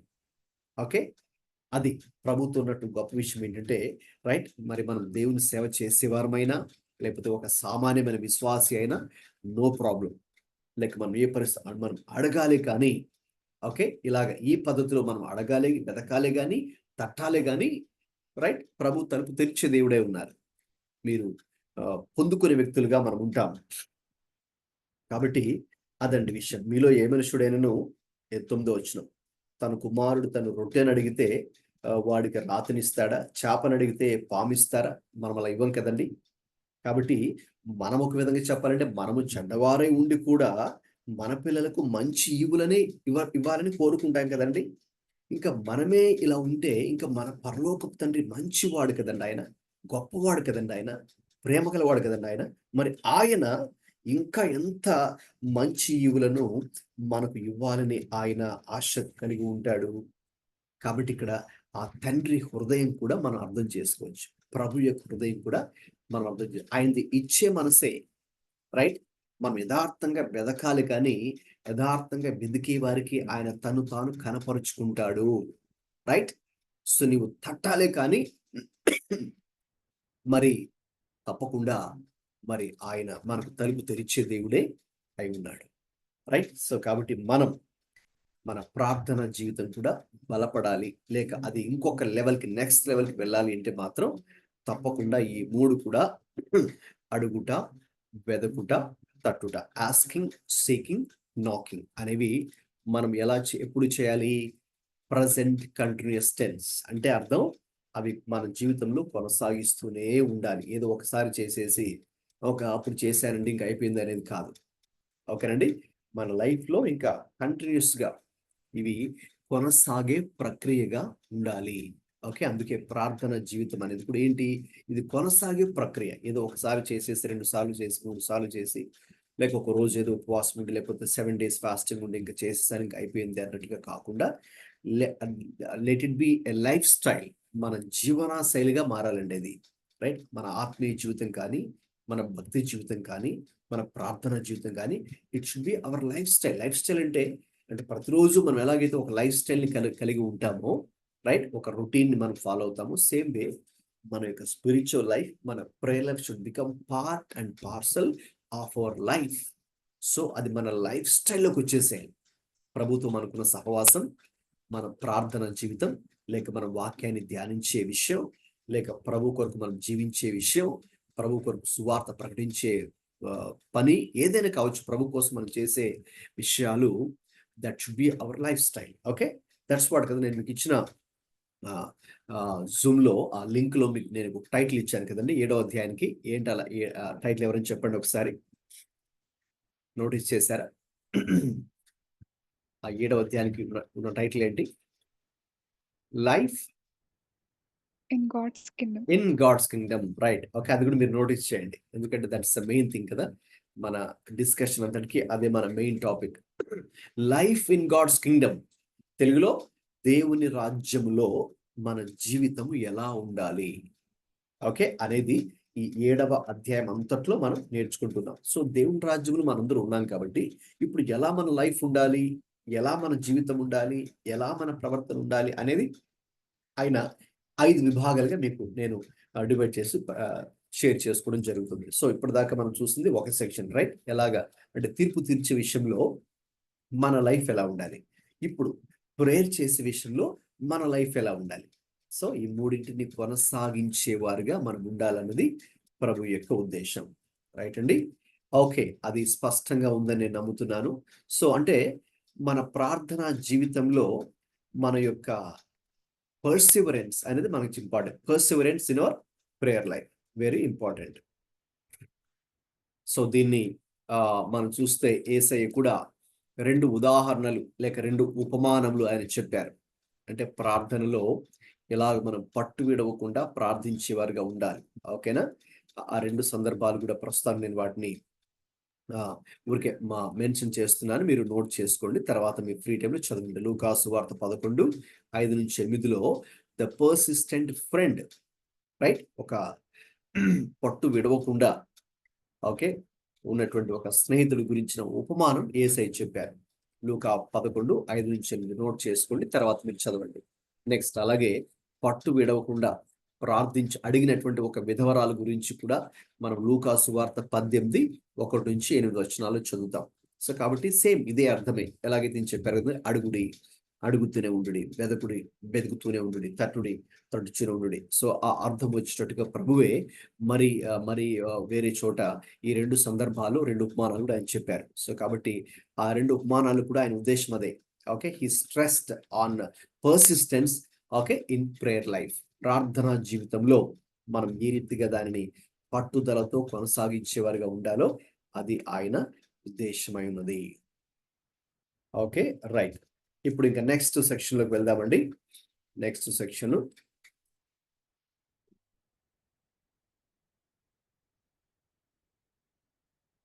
Okay, అది ప్రభుత్వం ఉన్నట్టు గొప్ప విషయం ఏంటంటే రైట్, మరి మనం దేవుని సేవ చేసేవారమైనా లేకపోతే ఒక సామాన్యమైన విశ్వాసి అయినా నో ప్రాబ్లం. లైక్ మనం ఏ పరిస్థితి మనం అడగాలి, కానీ ఓకే ఇలాగ ఈ పద్ధతిలో మనం అడగాలి, వెతకాలి, కానీ తట్టాలి, కానీ రైట్ ప్రభు తలుపు తెరిచే దేవుడే ఉన్నారు. మీరు పొందుకునే వ్యక్తులుగా మనం ఉంటాం. కాబట్టి అదండి విషయం. మీలో ఏ మనుషుడైనను 9వ తన కుమారుడు తను రొట్టెని అడిగితే వాడికి రాతనిస్తాడా? చేపను అడిగితే పామిస్తారా? మనం అలా ఇవ్వం కదండి. కాబట్టి మనం ఒక విధంగా చెప్పాలంటే మనము చెడ్డవారై ఉండి కూడా మన పిల్లలకు మంచి ఈవులనే ఇవ్వాలని కోరుకుంటాం కదండి. ఇంకా మనమే ఇలా ఉంటే ఇంకా మన పరలోకపు తండ్రి మంచివాడు కదండి, ఆయన గొప్పవాడు కదండి, ఆయన ప్రేమ గలవాడు కదండి ఆయన. మరి ఆయన ఇంకా ఎంత మంచి ఈవులను మనకు ఇవ్వాలని ఆయన ఆశ కలిగి ఉంటాడు. కాబట్టి ఇక్కడ ఆ తండ్రి హృదయం కూడా మనం అర్థం చేసుకోవచ్చు. ప్రభు యొక్క హృదయం కూడా మనం అర్థం చేసుకోవచ్చు. ఆయనది ఇచ్చే మనసే రైట్. మనం యథార్థంగా వెదకాలి, కానీ యథార్థంగా వెదికే వారికి ఆయన తను తాను కనపరుచుకుంటాడు. రైట్. సో నీవు తట్టాలే, కానీ మరి తప్పకుండా మరి ఆయన మనకు తలుపు తెరిచే దేవుడే అయి ఉన్నాడు. రైట్. సో కాబట్టి మనం మన ప్రార్థన జీవితం కూడా బలపడాలి, లేక అది ఇంకొక లెవెల్కి నెక్స్ట్ లెవెల్కి వెళ్ళాలి అంటే మాత్రం తప్పకుండా ఈ 3 కూడా అడుగుట, వెదకుట, తట్టుట, ఆస్కింగ్, సీకింగ్, నాకింగ్ అనేవి మనం ఎలా ఎప్పుడు చేయాలి? ప్రజెంట్ కంటిన్యూస్ టెన్స్ అంటే అర్థం అవి మన జీవితంలో కొనసాగిస్తూనే ఉండాలి. ఏదో ఒకసారి చేసేసి అప్పుడు చేశానండి ఇంకా అయిపోయింది అనేది కాదు. ఓకేనండి. మన లైఫ్లో ఇంకా కంటిన్యూస్గా ఇవి కొనసాగే ప్రక్రియగా ఉండాలి. ఓకే, అందుకే ప్రార్థన జీవితం అనేది కూడా ఏంటి? ఇది కొనసాగే ప్రక్రియ. ఏదో ఒకసారి చేసేసి 2 సార్లు చేసి 3 సార్లు చేసి లేక ఒక రోజు ఏదో ఉపవాసం ఉండి లేకపోతే 7 days ఫాస్టింగ్ ఉండి ఇంకా చేసేసారి ఇంకా అయిపోయింది అన్నట్టుగా కాకుండా let it be a life style. మన జీవన శైలిగా మారాలండి అది. రైట్. మన ఆత్మీయ జీవితం కానీ, మన భక్తి జీవితం కానీ, మన ప్రార్థన జీవితం కానీ it should be our life style. Life style అంటే ప్రతిరోజు మనం ఎలాగైతే ఒక లైఫ్ స్టైల్ని కలిగి ఉంటామో రైట్, ఒక రొటీన్ని మనం ఫాలో అవుతాము. సేమ్ వే మన యొక్క స్పిరిచువల్ లైఫ్, మన prayer life should become part and parcel of our life. So అది మన లైఫ్ స్టైల్లోకి వచ్చేసేయాలి. ప్రభుత్వం అనుకున్న సహవాసం, మన ప్రార్థన జీవితం, లేక మన వాక్యాన్ని ధ్యానించే విషయం, లేక ప్రభు కొరకు మనం జీవించే విషయం, ప్రభు కొరకు సువార్త ప్రకటించే పని ఏదైనా కావచ్చు, ప్రభు కోసం మనం చేసే విషయాలు, that should be our life style. Okay, that's what కదా నేను మీకు ఇచ్చిన జూమ్లో ఆ లింక్లో మీకు నేను ఒక టైటిల్ ఇచ్చాను కదండి 7వ అధ్యాయానికి. ఏంటి అలా టైటిల్ ఎవరైనా చెప్పండి ఒకసారి. నోటీస్ చేశారా? ఆ 7వ అధ్యాయానికి ఉన్న టైటిల్ ఏంటి? Life in God's kingdom. In God's kingdom. Right. Okay, అది కూడా మీరు నోటీస్ చేయండి, ఎందుకంటే దట్స్ ద మెయిన్ థింగ్ కదా. మన డిస్కషన్ అంతటికి అదే మన main topic. Life in God's kingdom. తెలుగులో దేవుని రాజ్యములో మన జీవితం ఎలా ఉండాలి ఓకే అనేది ఈ 7వ అధ్యాయం అంతట్లో మనం నేర్చుకుంటున్నాం. సో దేవుని రాజ్యంలో మనందరూ ఉన్నాం కాబట్టి ఇప్పుడు ఎలా మన లైఫ్ ఉండాలి, ఎలా మన జీవితం ఉండాలి, ఎలా మన ప్రవర్తన ఉండాలి అనేది ఆయన 5 విభాగాలుగా మీకు నేను డివైడ్ చేసి షేర్ చేసుకోవడం జరుగుతుంది. సో ఇప్పటిదాకా మనం చూసింది ఒక సెక్షన్ రైట్, ఎలాగా అంటే తీర్పు తీర్చే విషయంలో మన లైఫ్ ఎలా ఉండాలి, ఇప్పుడు ప్రేయర్ చేసే విషయంలో మన లైఫ్ ఎలా ఉండాలి. సో ఈ మూడింటిని కొనసాగించేవారుగా మనం ఉండాలన్నది ప్రభు యొక్క ఉద్దేశం. రైట్ అండి. ఓకే, అది స్పష్టంగా ఉందని నేను నమ్ముతున్నాను. సో అంటే మన ప్రార్థనా జీవితంలో మన యొక్క పర్సివరెన్స్ అనేది మనకి important. Perseverance in our prayer life very important. So దీన్ని మనం చూస్తే యేసయ్య కూడా 2 ఉదాహరణలు లేక 2 ఉపమానములు ఆయన చెప్పారు. అంటే ప్రార్థనలో ఎలా మనం పట్టు విడవకుండా ప్రార్థించేవారుగా ఉండాలి. ఓకేనా? ఆ 2 సందర్భాలు కూడా ప్రస్తుతం నేను వాటిని ఊరికే మెన్షన్ చేస్తున్నాను, మీరు నోట్ చేసుకోండి. తర్వాత మీ ఫ్రీ టైంలో చదవండి. లూకా సువార్త 11:5-8లో ద పర్సిస్టెంట్ ఫ్రెండ్, రైట్, ఒక పట్టు విడవకుండా ఓకే ఉన్నటువంటి ఒక స్నేహితుడి గురించిన ఉపమానం యేసయ్య చెప్పారు. లూకా 11:5-8 నోట్ చేసుకోండి, తర్వాత మీరు చదవండి. నెక్స్ట్ అలాగే పట్టు విడవకుండా అడిగినటువంటి ఒక విధవరాలు గురించి కూడా మనం లూకా సువార్త 18:1-8 చదువుతాం. సో కాబట్టి సేమ్ ఇదే అర్థమే. ఎలాగైతే నేను చెప్పారు కదా, అడుగుతూనే ఉండుడి, వెతుకుతూనే ఉండుడి, తట్టుచూనే ఉండుడి. సో ఆ అర్థం వచ్చేటట్టుగా ప్రభువే మరి వేరే చోట ఈ 2 సందర్భాలు 2 ఉపమానాలు కూడా ఆయన చెప్పారు. సో కాబట్టి ఆ 2 ఉపమానాలు కూడా ఆయన ఉద్దేశం అదే. Okay, he stressed on persistence okay in prayer life. ప్రార్థనా జీవితంలో మనం ఏ రీతిగా దానిని పట్టుదలతో కొనసాగించేవారుగా ఉండాలో అది ఆయన ఉద్దేశమై ఉన్నది. Okay, right. ఇప్పుడు ఇంకా నెక్స్ట్ సెక్షన్ లోకి వెళ్దామండి. నెక్స్ట్ సెక్షన్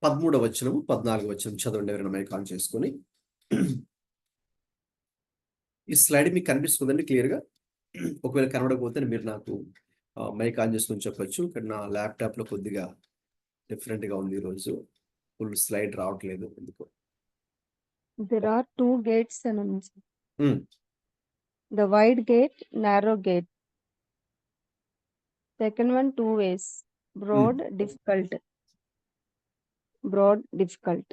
13వ వచనం 14వ వచనం చదవండి, ఎవరైనా మైక్ ఆన్ చేసుకొని. ఈ స్లైడ్ మీకు కనిపిస్తుందండి క్లియర్గా? ఒకవేళ కనబడకపోతే మీరు నాకు మైక్ ఆన్ చేసుకొని చెప్పొచ్చు. ఇక్కడ నా ల్యాప్టాప్ లో కొద్దిగా డిఫరెంట్ గా ఉంది ఈరోజు, ఫుల్ స్లైడ్ రావట్లేదు ఎందుకు. There are 2 gates అని ఉంది. The wide gate, narrow gate. Second one 2 ways. Broad, difficult. Broad, difficult.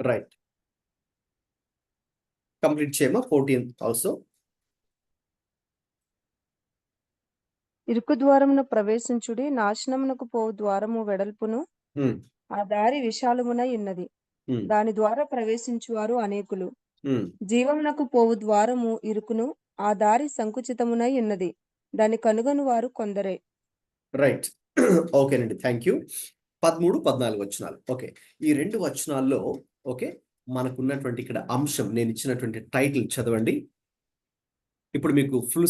Right, complete చేయమా 14th ఆల్సో. ఇరుకు ద్వారమున ప్రవేశించుడి, నాశనమునకు పోవు ద్వారము వెడల్పును, ఆ దారి విశాలమునై ఉన్నది, దాని ద్వారా ప్రవేశించువారు అనేకులు. జీవమునకు పోవు ద్వారము ఇరుకును, ఆ దారి సంకుచితమునై ఉన్నది, దాన్ని కనుగొని వారు కొందరే. రైట్, ఓకేనండి, థ్యాంక్ యూ. 13, 14 వచనాలు. ఓకే, ఈ 2 వచనాల్లో ఓకే మనకున్నటువంటి ఇక్కడ అంశం, నేను ఇచ్చినటువంటి టైటిల్ చదవండి. ఇప్పుడు మీకు ఫుల్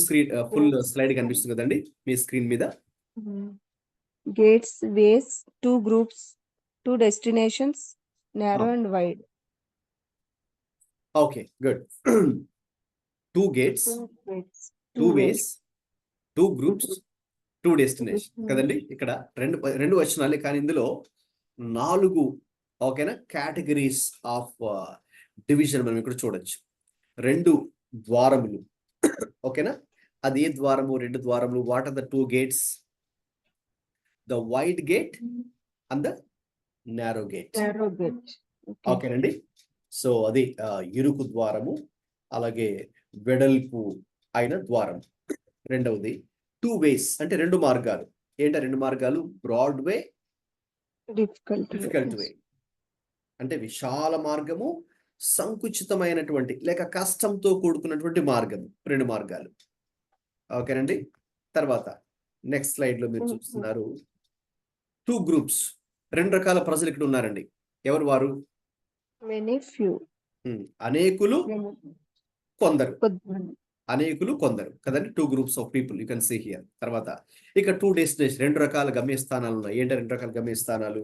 స్లైడ్ కనిపిస్తుంది కదండి మీ స్క్రీన్ మీద. Gates, ways, 2 groups, 2 destinations, narrow and wide. Okay, good. 2 gates, 2 ways, 2 groups, 2 destinations కదండి. ఇక్కడ రెండు వచనాలే, కానీ ఇందులో 4 ఓకేనా కేటగిరీస్ ఆఫ్ డివిజన్ మనం ఇక్కడ చూడొచ్చు. 2 ద్వారములు ఓకేనా. అది ఏ ద్వారము? 2 ద్వారములు. What are the 2 gates? The wide gate and the narrow gate. ఓకేనండి. సో అది ఇరుకు ద్వారము, అలాగే వెడల్పు అయిన ద్వారం. రెండవది 2 ways అంటే 2 మార్గాలు. ఏంటో 2 మార్గాలు? బ్రాడ్ వే, డిఫికల్ట్ వే. అంటే విశాల మార్గము, సంకుచితమైనటువంటి లేక కష్టంతో కూడుకున్నటువంటి మార్గము, 2 మార్గాలు. ఓకేనండి. తర్వాత నెక్స్ట్ స్లైడ్ లో మీరు చూస్తున్నారు 2 groups, 2 రకాల ప్రజలు ఇక్కడ ఉన్నారండి. ఎవరు వారు? Many, few. అనేకులు, కొందరు. అనేకులు, కొందరు కదండి. 2 groups of people you can see here. తర్వాత ఇక 2 destinations, 2 రకాల గమ్యస్థానాలు ఉన్నాయి. ఏంటో 2 రకాల గమ్యస్థానాలు?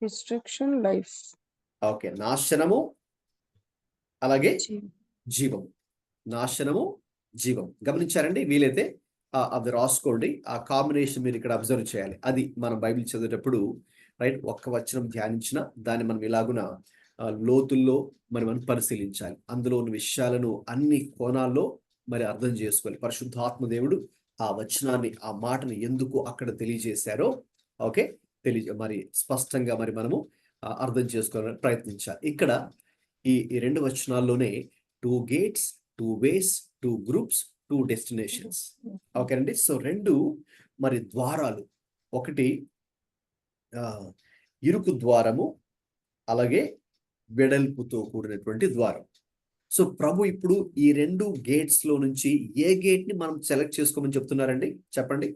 Destruction, life. ఓకే, నాశనము అలాగే జీవం. నాశనము, జీవం. గమనించారండి? వీలైతే అది రాసుకోండి. ఆ కాంబినేషన్ మీరు ఇక్కడ అబ్జర్వ్ చేయాలి. అది మనం బైబిల్ చదివేటప్పుడు రైట్, ఒక్క వచనం ధ్యానించిన దాన్ని మనం ఇలాగున లోతుల్లో మనం పరిశీలించాలి. అందులో ఉన్న విషయాలను అన్ని కోణాల్లో మరి అర్థం చేసుకోవాలి. పరిశుద్ధాత్మ దేవుడు ఆ వచనాన్ని, ఆ మాటను ఎందుకు అక్కడ తెలియజేశారో ఓకే మరి స్పష్టంగా మరి మనము అర్థం చేసుకోవాలని ప్రయత్నించాలి. ఇక్కడ ఈ 2 వచనాల్లోనే 2 gates, 2 ways, 2 groups, 2 destinations. ఓకేనండి. సో 2 మరి ద్వారాలు. ఒకటి ఇరుకు ద్వారము, అలాగే వెడల్పుతో కూడినటువంటి ద్వారం. సో ప్రభు ఇప్పుడు ఈ 2 గేట్స్ లో నుంచి ఏ గేట్ ని మనం సెలెక్ట్ చేసుకోమని చెప్తున్నారండి? చెప్పండి.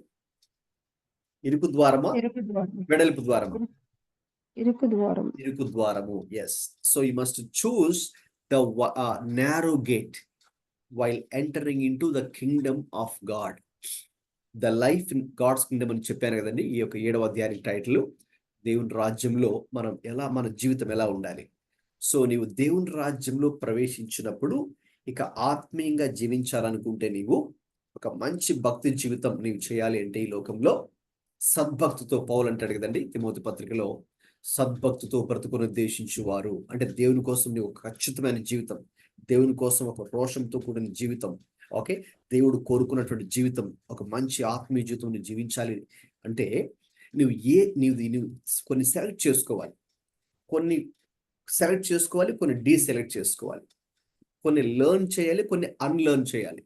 ఇరుకు ద్వారమా, ఇరుకు ద్వారం. వెడల్పు ద్వారమా? ఇరుకు ద్వారం. ఇరుకు ద్వారము. Yes. So you must choose the narrow gate while entering into the kingdom of God. The life in God's kingdom అని చెప్పాను కదండి. ఈ యొక్క 7వ అధ్యాయం టైటిల్ దేవుని రాజ్యంలో మన జీవితం ఎలా ఉండాలి. సో నీవు దేవుని రాజ్యంలో ప్రవేశించినప్పుడు ఇక ఆత్మీయంగా జీవించాలనుకుంటే నీవు ఒక మంచి భక్తి జీవితం నీవు చేయాలి అంటే ఈ లోకంలో సద్భక్తితో, పౌలు అంటాడు కదండి తిమోతి పత్రికలో, సద్భక్తితో బ్రతుకుని ఉద్దేశించువారు అంటే దేవుని కోసం నీవు ఒక ఖచ్చితమైన జీవితం, దేవుని కోసం ఒక రోషంతో కూడిన జీవితం, ఓకే, దేవుడు కోరుకున్నటువంటి జీవితం, ఒక మంచి ఆత్మీయ జీవితం నువ్వు జీవించాలి అంటే నీవు కొన్ని సెలెక్ట్ చేసుకోవాలి, కొన్ని డీసెలెక్ట్ చేసుకోవాలి, కొన్ని లెర్న్ చేయాలి, కొన్ని అన్లెర్న్ చేయాలి.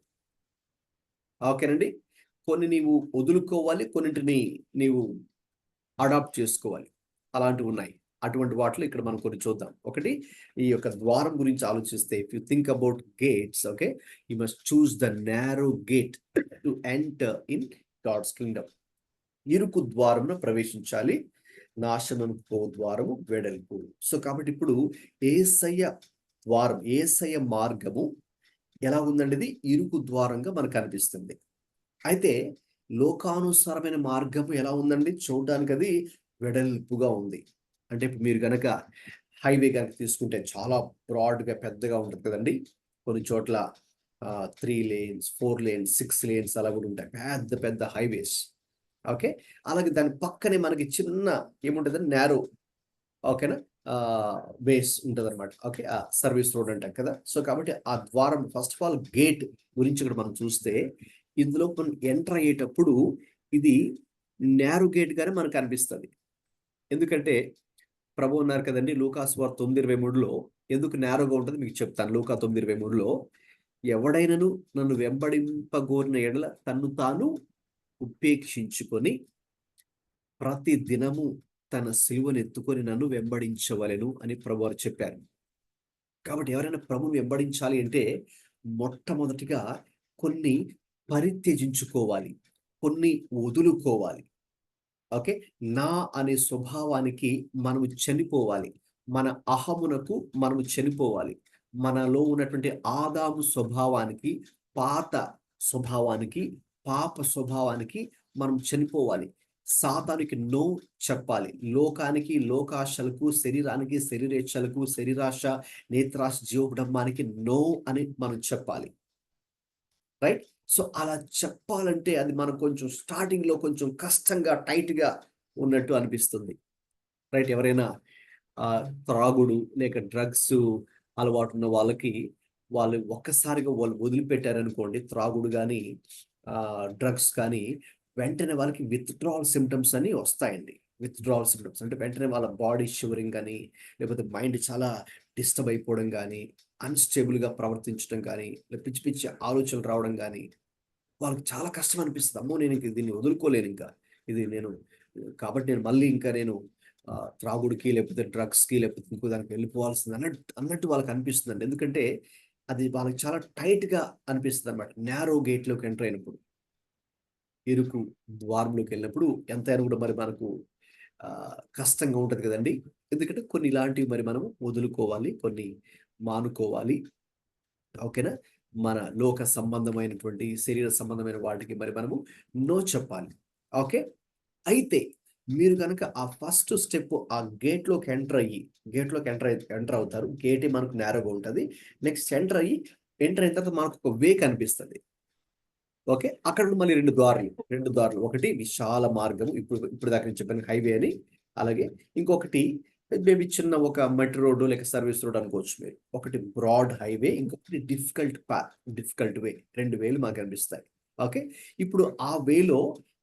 ఓకేనండి. కొన్ని నీవు వదులుకోవాలి, కొన్నింటిని నీవు అడాప్ట్ చేసుకోవాలి. అలాంటివి ఉన్నాయి. అటువంటి వాటిలో ఇక్కడ మనం కొన్ని చూద్దాం. ఒకటి, ఈ యొక్క ద్వారం గురించి ఆలోచిస్తే if you think about gates, okay, you must choose the narrow gate to enter in God's kingdom. ఇరుకు ద్వారంలో ప్రవేశించాలి, నాశనం పో ద్వారము వెడల్పు. సో కాబట్టి ఇప్పుడు యేసయ్య మార్గము ఎలా ఉందండి? ఇది ఇరుకు ద్వారంగా మనకు అనిపిస్తుంది. అయితే లోకానుసారమైన మార్గము ఎలా ఉందండి? చూడడానికి అది వెడల్పుగా ఉంది. అంటే ఇప్పుడు మీరు కనుక హైవే కనుక తీసుకుంటే చాలా బ్రాడ్గా పెద్దగా ఉంటుంది కదండి. కొన్ని చోట్ల 3 lanes 4 lanes 6 lanes అలా కూడా ఉంటాయి, పెద్ద పెద్ద హైవేస్. ఓకే, అలాగే దాని పక్కనే మనకి చిన్న ఏముంటుందని నారో, ఓకేనా, వేస్ ఉంటుంది అనమాట. ఓకే, సర్వీస్ రోడ్ అంటాం కదా. సో కాబట్టి ఆ ద్వారం, ఫస్ట్ ఆఫ్ ఆల్ గేట్ గురించి ఇక్కడ మనం చూస్తే ఇందులో మనం ఎంటర్ అయ్యేటప్పుడు ఇది నారో గేట్ గానే మనకు అనిపిస్తుంది. ఎందుకంటే ప్రభు ఉన్నారు కదండి లూకా సువార్త 9:23లో ఎందుకు నారోగా ఉంటుంది మీకు చెప్తాను. లూకా 9:23లో ఎవడైనను నన్ను వెంబడింపగోరిన ఎడల తన్ను తాను ఉపేక్షించుకొని ప్రతి దినము తన సిలువను ఎత్తుకొని నన్ను వెంబడించవలెను అని ప్రభువారు చెప్పారు. కాబట్టి ఎవరైనా ప్రభువుని వెంబడించాలి అంటే మొట్టమొదటిగా కొన్ని పరిత్యజించుకోవాలి, కొన్ని వదులుకోవాలి. ఓకే, నా అనే స్వభావానికి మనము చనిపోవాలి, మన అహమునకు మనము చనిపోవాలి, మనలో ఉన్నటువంటి ఆదాము స్వభావానికి, పాత స్వభావానికి, పాప స్వభావానికి మనం చనిపోవాలి. సాతానికి నో చెప్పాలి. లోకానికి, లోకాశలకు, శరీరానికి, శరీరేచ్ఛలకు, శరీరాశ, నేత్రాశ, జీవకుటుంబానికి నో అని మనం చెప్పాలి. రైట్. సో అలా చెప్పాలంటే అది మనం కొంచెం స్టార్టింగ్ లో కొంచెం కష్టంగా, టైట్ గా ఉన్నట్టు అనిపిస్తుంది. రైట్. ఎవరైనా త్రాగుడు లేక డ్రగ్స్ అలవాటు ఉన్న వాళ్ళకి వాళ్ళు ఒక్కసారిగా వదిలిపెట్టారనుకోండి, త్రాగుడు కానీ డ్రగ్స్ కానీ, వెంటనే వాళ్ళకి విత్డ్రావల్ సిమ్టమ్స్ అని వస్తాయండి. విత్డ్రావల్ సిమ్టమ్స్ అంటే వెంటనే వాళ్ళ బాడీ షివరింగ్ కానీ, లేకపోతే మైండ్ చాలా డిస్టర్బ్ అయిపోవడం కానీ, అన్స్టేబుల్గా ప్రవర్తించడం కానీ, పిచ్చి పిచ్చి ఆలోచనలు రావడం కానీ, వాళ్ళకి చాలా కష్టం అనిపిస్తుంది. అమ్మో నేను దీన్ని వదులుకోలేను ఇంకా, ఇది నేను కాబట్టి నేను మళ్ళీ ఇంకా నేను త్రాగుడికి లేకపోతే డ్రగ్స్కి లేకపోతే ఇంకో దానికి వెళ్ళిపోవాల్సింది అన్నట్టు వాళ్ళకి అనిపిస్తుందండి. ఎందుకంటే అది వాళ్ళకి చాలా టైట్గా అనిపిస్తుంది అనమాట. నారో గేట్లోకి ఎంటర్ అయినప్పుడు, ఇరుకు ద్వారంలోకి వెళ్ళినప్పుడు ఎంతైనా కూడా మరి మనకు కష్టంగా ఉంటుంది కదండి. ఎందుకంటే కొన్ని ఇలాంటివి మరి మనం వదులుకోవాలి, కొన్ని మానుకోవాలి. ఓకేనా, మన లోక సంబంధమైనటువంటి, శరీర సంబంధమైన వాటికి మరి మనము నో చెప్పాలి. ఓకే, అయితే మీరు కనుక ఆ ఫస్ట్ స్టెప్ ఆ గేట్లోకి ఎంటర్ అవుతారు. గేటే మనకు నేరోగా ఉంటుంది. నెక్స్ట్ ఎంటర్ అయిన తర్వాత మనకు ఒక వే కనిపిస్తుంది. ఓకే, అక్కడ మళ్ళీ రెండు దారులు. ఒకటి విశాల మార్గము, ఇప్పుడు దాకా నేను చెప్పాను హైవే అని. అలాగే ఇంకొకటి మేబీ చిన్న ఒక మట్టి రోడ్డు లేక సర్వీస్ రోడ్ అనుకోవచ్చు మీరు. ఒకటి బ్రాడ్ హైవే, ఇంకొకటి డిఫికల్ట్ వే. 2 వేలు మాకు కనిపిస్తాయి. ఓకే, ఇప్పుడు ఆ వేలో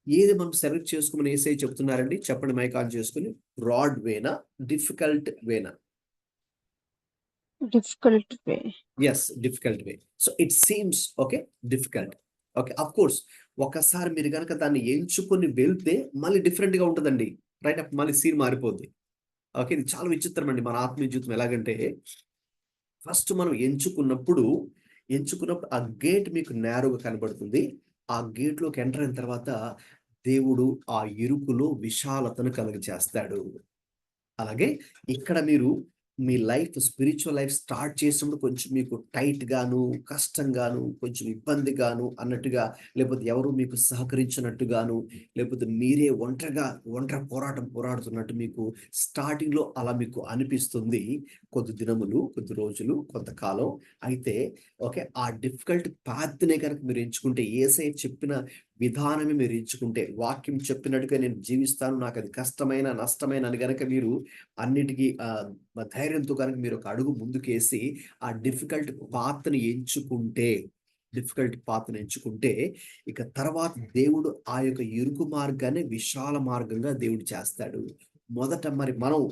ఏది మనం సెలెక్ట్ చేసుకోమని యేసయ్య చెప్తున్నారండి? చెప్పండి, మైక్ ఆన్ చేసుకుని. బ్రాడ్ వేనా, డిఫికల్ట్ వేనా? Difficult way. Yes, difficult way. So it seems okay difficult. Okay, of course ఒకసారి మీరు కనుక దాన్ని ఎంచుకొని వెళ్తే మళ్ళీ డిఫరెంట్ గా ఉంటుందండి. రైట్, అప్పుడు మళ్ళీ సీన్ మారిపోద్ది. ఓకే, ఇది చాలా విచిత్రం అండి మన ఆత్మీయ జీవితం. ఎలాగంటే ఫస్ట్ మనం ఎంచుకున్నప్పుడు ఆ గేట్ మీకు నేరుగా కనబడుతుంది. ఆ గేట్లోకి ఎంటర్ అయిన తర్వాత దేవుడు ఆ ఇరుకులో విశాలతను కలుగజేస్తాడు. అలాగే ఇక్కడ మీరు మీ స్పిరిచువల్ లైఫ్ స్టార్ట్ చేసినప్పుడు కొంచెం మీకు టైట్ గాను, కష్టంగాను, కొంచెం ఇబ్బందిగాను అన్నట్టుగా, లేకపోతే ఎవరు మీకు సహకరించినట్టుగాను, లేకపోతే మీరే ఒంటరి పోరాడుతున్నట్టు మీకు స్టార్టింగ్‌లో అలా మీకు అనిపిస్తుంది. కొద్ది దినములు, కొద్ది రోజులు, కొంతకాలం. అయితే ఓకే. ఆ డిఫికల్ట్ పాత్‌నే గనక మీరు ఎంచుకుంటే, యేసయ్య చెప్పిన విధానమే మీరు ఎంచుకుంటే, వాక్యం చెప్పినట్టుగా నేను జీవిస్తాను, నాకది కష్టమైన, నష్టమైన అని గనక మీరు అన్నిటికి ధైర్యంతో కనుక మీరు ఒక అడుగు ముందుకేసి ఆ డిఫికల్ట్ పాత్‌ని ఎంచుకుంటే, ఇక తర్వాత దేవుడు ఆ యొక్క ఇరుకు మార్గాన్ని విశాల మార్గంగా దేవుడు చేస్తాడు. మొదట మరి మనం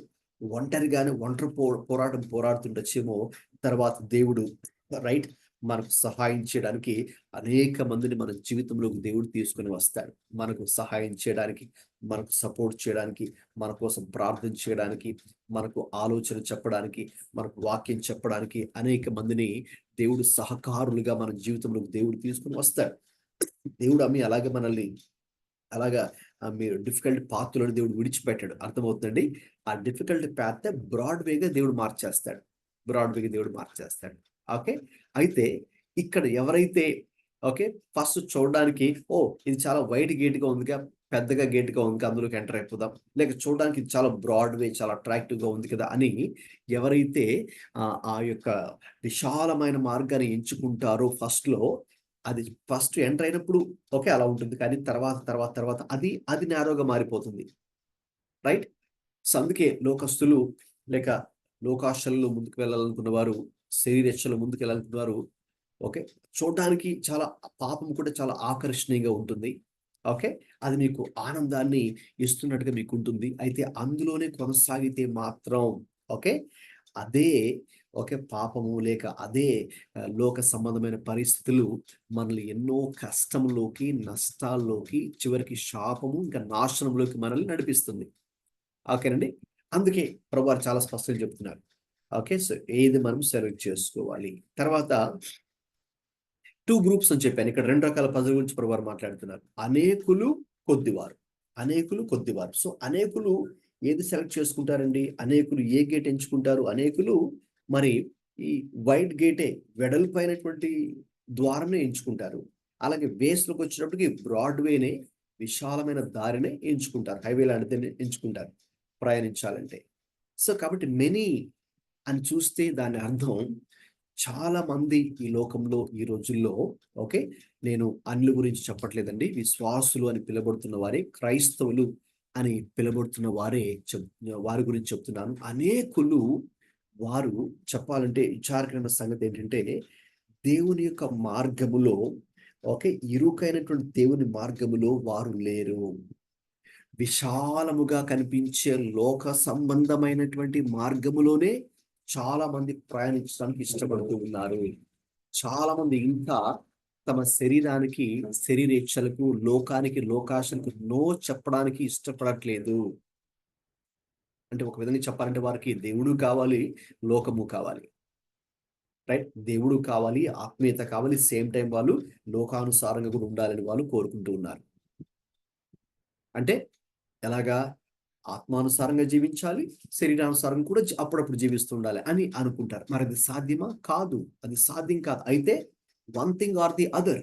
పోరాటం పోరాడుతుండొచ్చేమో, తర్వాత దేవుడు రైట్ మనకు సహాయం చేయడానికి అనేక మందిని మన జీవితంలోకి దేవుడు తీసుకొని వస్తాడు. మనకు సహాయం చేయడానికి, మనకు సపోర్ట్ చేయడానికి, మన కోసం ప్రార్థన చేయడానికి, మనకు ఆలోచన చెప్పడానికి, మనకు వాక్యం చెప్పడానికి అనేక మందిని దేవుడు సహకారులుగా మన జీవితంలోకి దేవుడు తీసుకొని వస్తాడు. దేవుడు అలాగే మనల్ని అలాగా మీరు డిఫికల్ట్ పాత్‌లోని దేవుడు విడిచిపెట్టాడు. అర్థమవుతుందండి? ఆ డిఫికల్ట్ పాత్ బ్రాడ్ వేగా దేవుడు మార్చేస్తాడు. ఓకే. అయితే ఇక్కడ ఎవరైతే ఓకే. ఫస్ట్ చూడడానికి ఇది చాలా వైడ్ గేట్‌గా ఉందిగా, పెద్దగా గేట్‌గా ఉంది, అందులోకి ఎంటర్ అయిపోదాం. లేక చూడడానికి ఇది చాలా బ్రాడ్ వే, చాలా అట్రాక్టివ్‌గా ఉంది కదా అని ఎవరైతే ఆ యొక్క విశాలమైన మార్గాన్ని ఎంచుకుంటారో ఫస్ట్‌లో, అది ఫస్ట్ ఎంటర్ అయినప్పుడు ఓకే. అలా ఉంటుంది. కానీ తర్వాత అది నేరోగా మారిపోతుంది. రైట్? సో, అందుకే లోకస్తులు లేక లోకాశలలో ముందుకు వెళ్ళాలనుకున్న వారు, శరీరేచ్ఛలో ముందుకెళ్ళాలనుకున్న వారు ఓకే. చూడ్డానికి పాపం కూడా చాలా ఆకర్షణీయంగా ఉంటుంది. ఓకే. అది మీకు ఆనందాన్ని ఇస్తున్నట్టుగా మీకుంటుంది. అయితే అందులోనే కొనసాగితే మాత్రం ఓకే. అదే ఓకే. పాపము లేక అదే లోక సంబంధమైన పరిస్థితులు మనల్ని ఎన్నో కష్టంలోకి, నష్టాల్లోకి, చివరికి శాపము, ఇంకా నాశనంలోకి మనల్ని నడిపిస్తుంది. ఓకేనండి. అందుకే ప్రభువారు చాలా స్పష్టంగా చెప్తున్నారు. ఓకే. సో, ఏది మనం సెలెక్ట్ చేసుకోవాలి. తర్వాత 2 గ్రూప్స్ అని చెప్పాను. ఇక్కడ 2 రకాల ప్రజల గురించి ప్రభువారు మాట్లాడుతున్నారు. కొద్దివారు. సో, అనేకులు ఏది సెలెక్ట్ చేసుకుంటారండి? అనేకులు ఏ గేట్ ఎంచుకుంటారు? అనేకులు మరి ఈ వైడ్ గేటే, వెడల్పైనటువంటి ద్వారాన్ని ఎంచుకుంటారు. అలాగే వేస్‌లోకొచ్చేటప్పటికి బ్రాడ్ వేనే, విశాలమైన దారినే ఎంచుకుంటారు. హైవే లాంటిదాన్ని ఎంచుకుంటారు ప్రయాణించాలంటే. సో, కాబట్టి మెనీ అని చూస్తే దాని అర్థం చాలా మంది ఈ లోకంలో, ఈ రోజుల్లో ఓకే. నేను అన్యుల గురించి చెప్పట్లేదండి. విశ్వాసులు అని పిలవబడుతున్న వారే, క్రైస్తవులు అని పిలవబడుతున్న వారి గురించి చెప్తున్నాను. అనేకులు వారు చెప్పాలంటే విచారకరమైన సంగతి ఏంటంటే, దేవుని యొక్క మార్గములో ఓకే. ఇరుకైనటువంటి దేవుని మార్గములో వారు లేరు. విశాలముగా కనిపించే లోక సంబంధమైనటువంటి మార్గములోనే చాలా మంది ప్రయాణించడానికి ఇష్టపడుతూ ఉన్నారు. చాలా మంది ఇంకా తమ శరీరానికి, శరీరేచ్ఛలకు, లోకానికి, లోకాశలకు నో చెప్పడానికి ఇష్టపడట్లేదు. అంటే ఒక విధంగా చెప్పాలంటే వారికి దేవుడు కావాలి, లోకము కావాలి. రైట్? దేవుడు కావాలి, ఆత్మీయత కావాలి. సేమ్ టైమ్ వాళ్ళు లోకానుసారంగా కూడా ఉండాలని వాళ్ళు కోరుకుంటూ ఉన్నారు. అంటే ఎలాగా? ఆత్మానుసారంగా జీవించాలి, శరీరానుసారంగా కూడా అప్పుడప్పుడు జీవిస్తూ ఉండాలి అని అనుకుంటారు. మరి అది సాధ్యమా? కాదు. అది సాధ్యం కాదు. అయితే one thing or the other.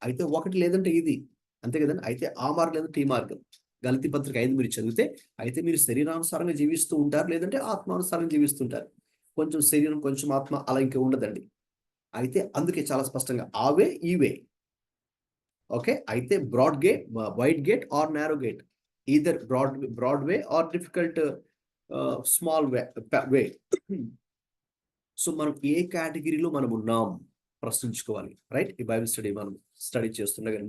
అయితే ఒకటి లేదంటే ఇది. అంతే కదండీ! అయితే ఆ మార్గం లేదంటే ఈ మార్గం. గలతీ పత్రిక 5 మీరు చదివితే, అయితే మీరు శరీరానుసారంగా జీవిస్తూ ఉంటారు, లేదంటే ఆత్మానుసారంగా జీవిస్తుంటారు. కొంచెం శరీరం, కొంచెం ఆత్మ అలా ఇంకా ఉండదండి. అయితే అందుకే చాలా స్పష్టంగా ఆ వే, ఈ వే. ఓకే. అయితే wide gate or narrow gate. Either broad way or difficult small way. So, మనం ఏ కేటగిరీలో మనం ఉన్నాం ప్రశ్నించుకోవాలి. రైట్? ఈ బైబిల్ మనం స్టడీ చేస్తుండగా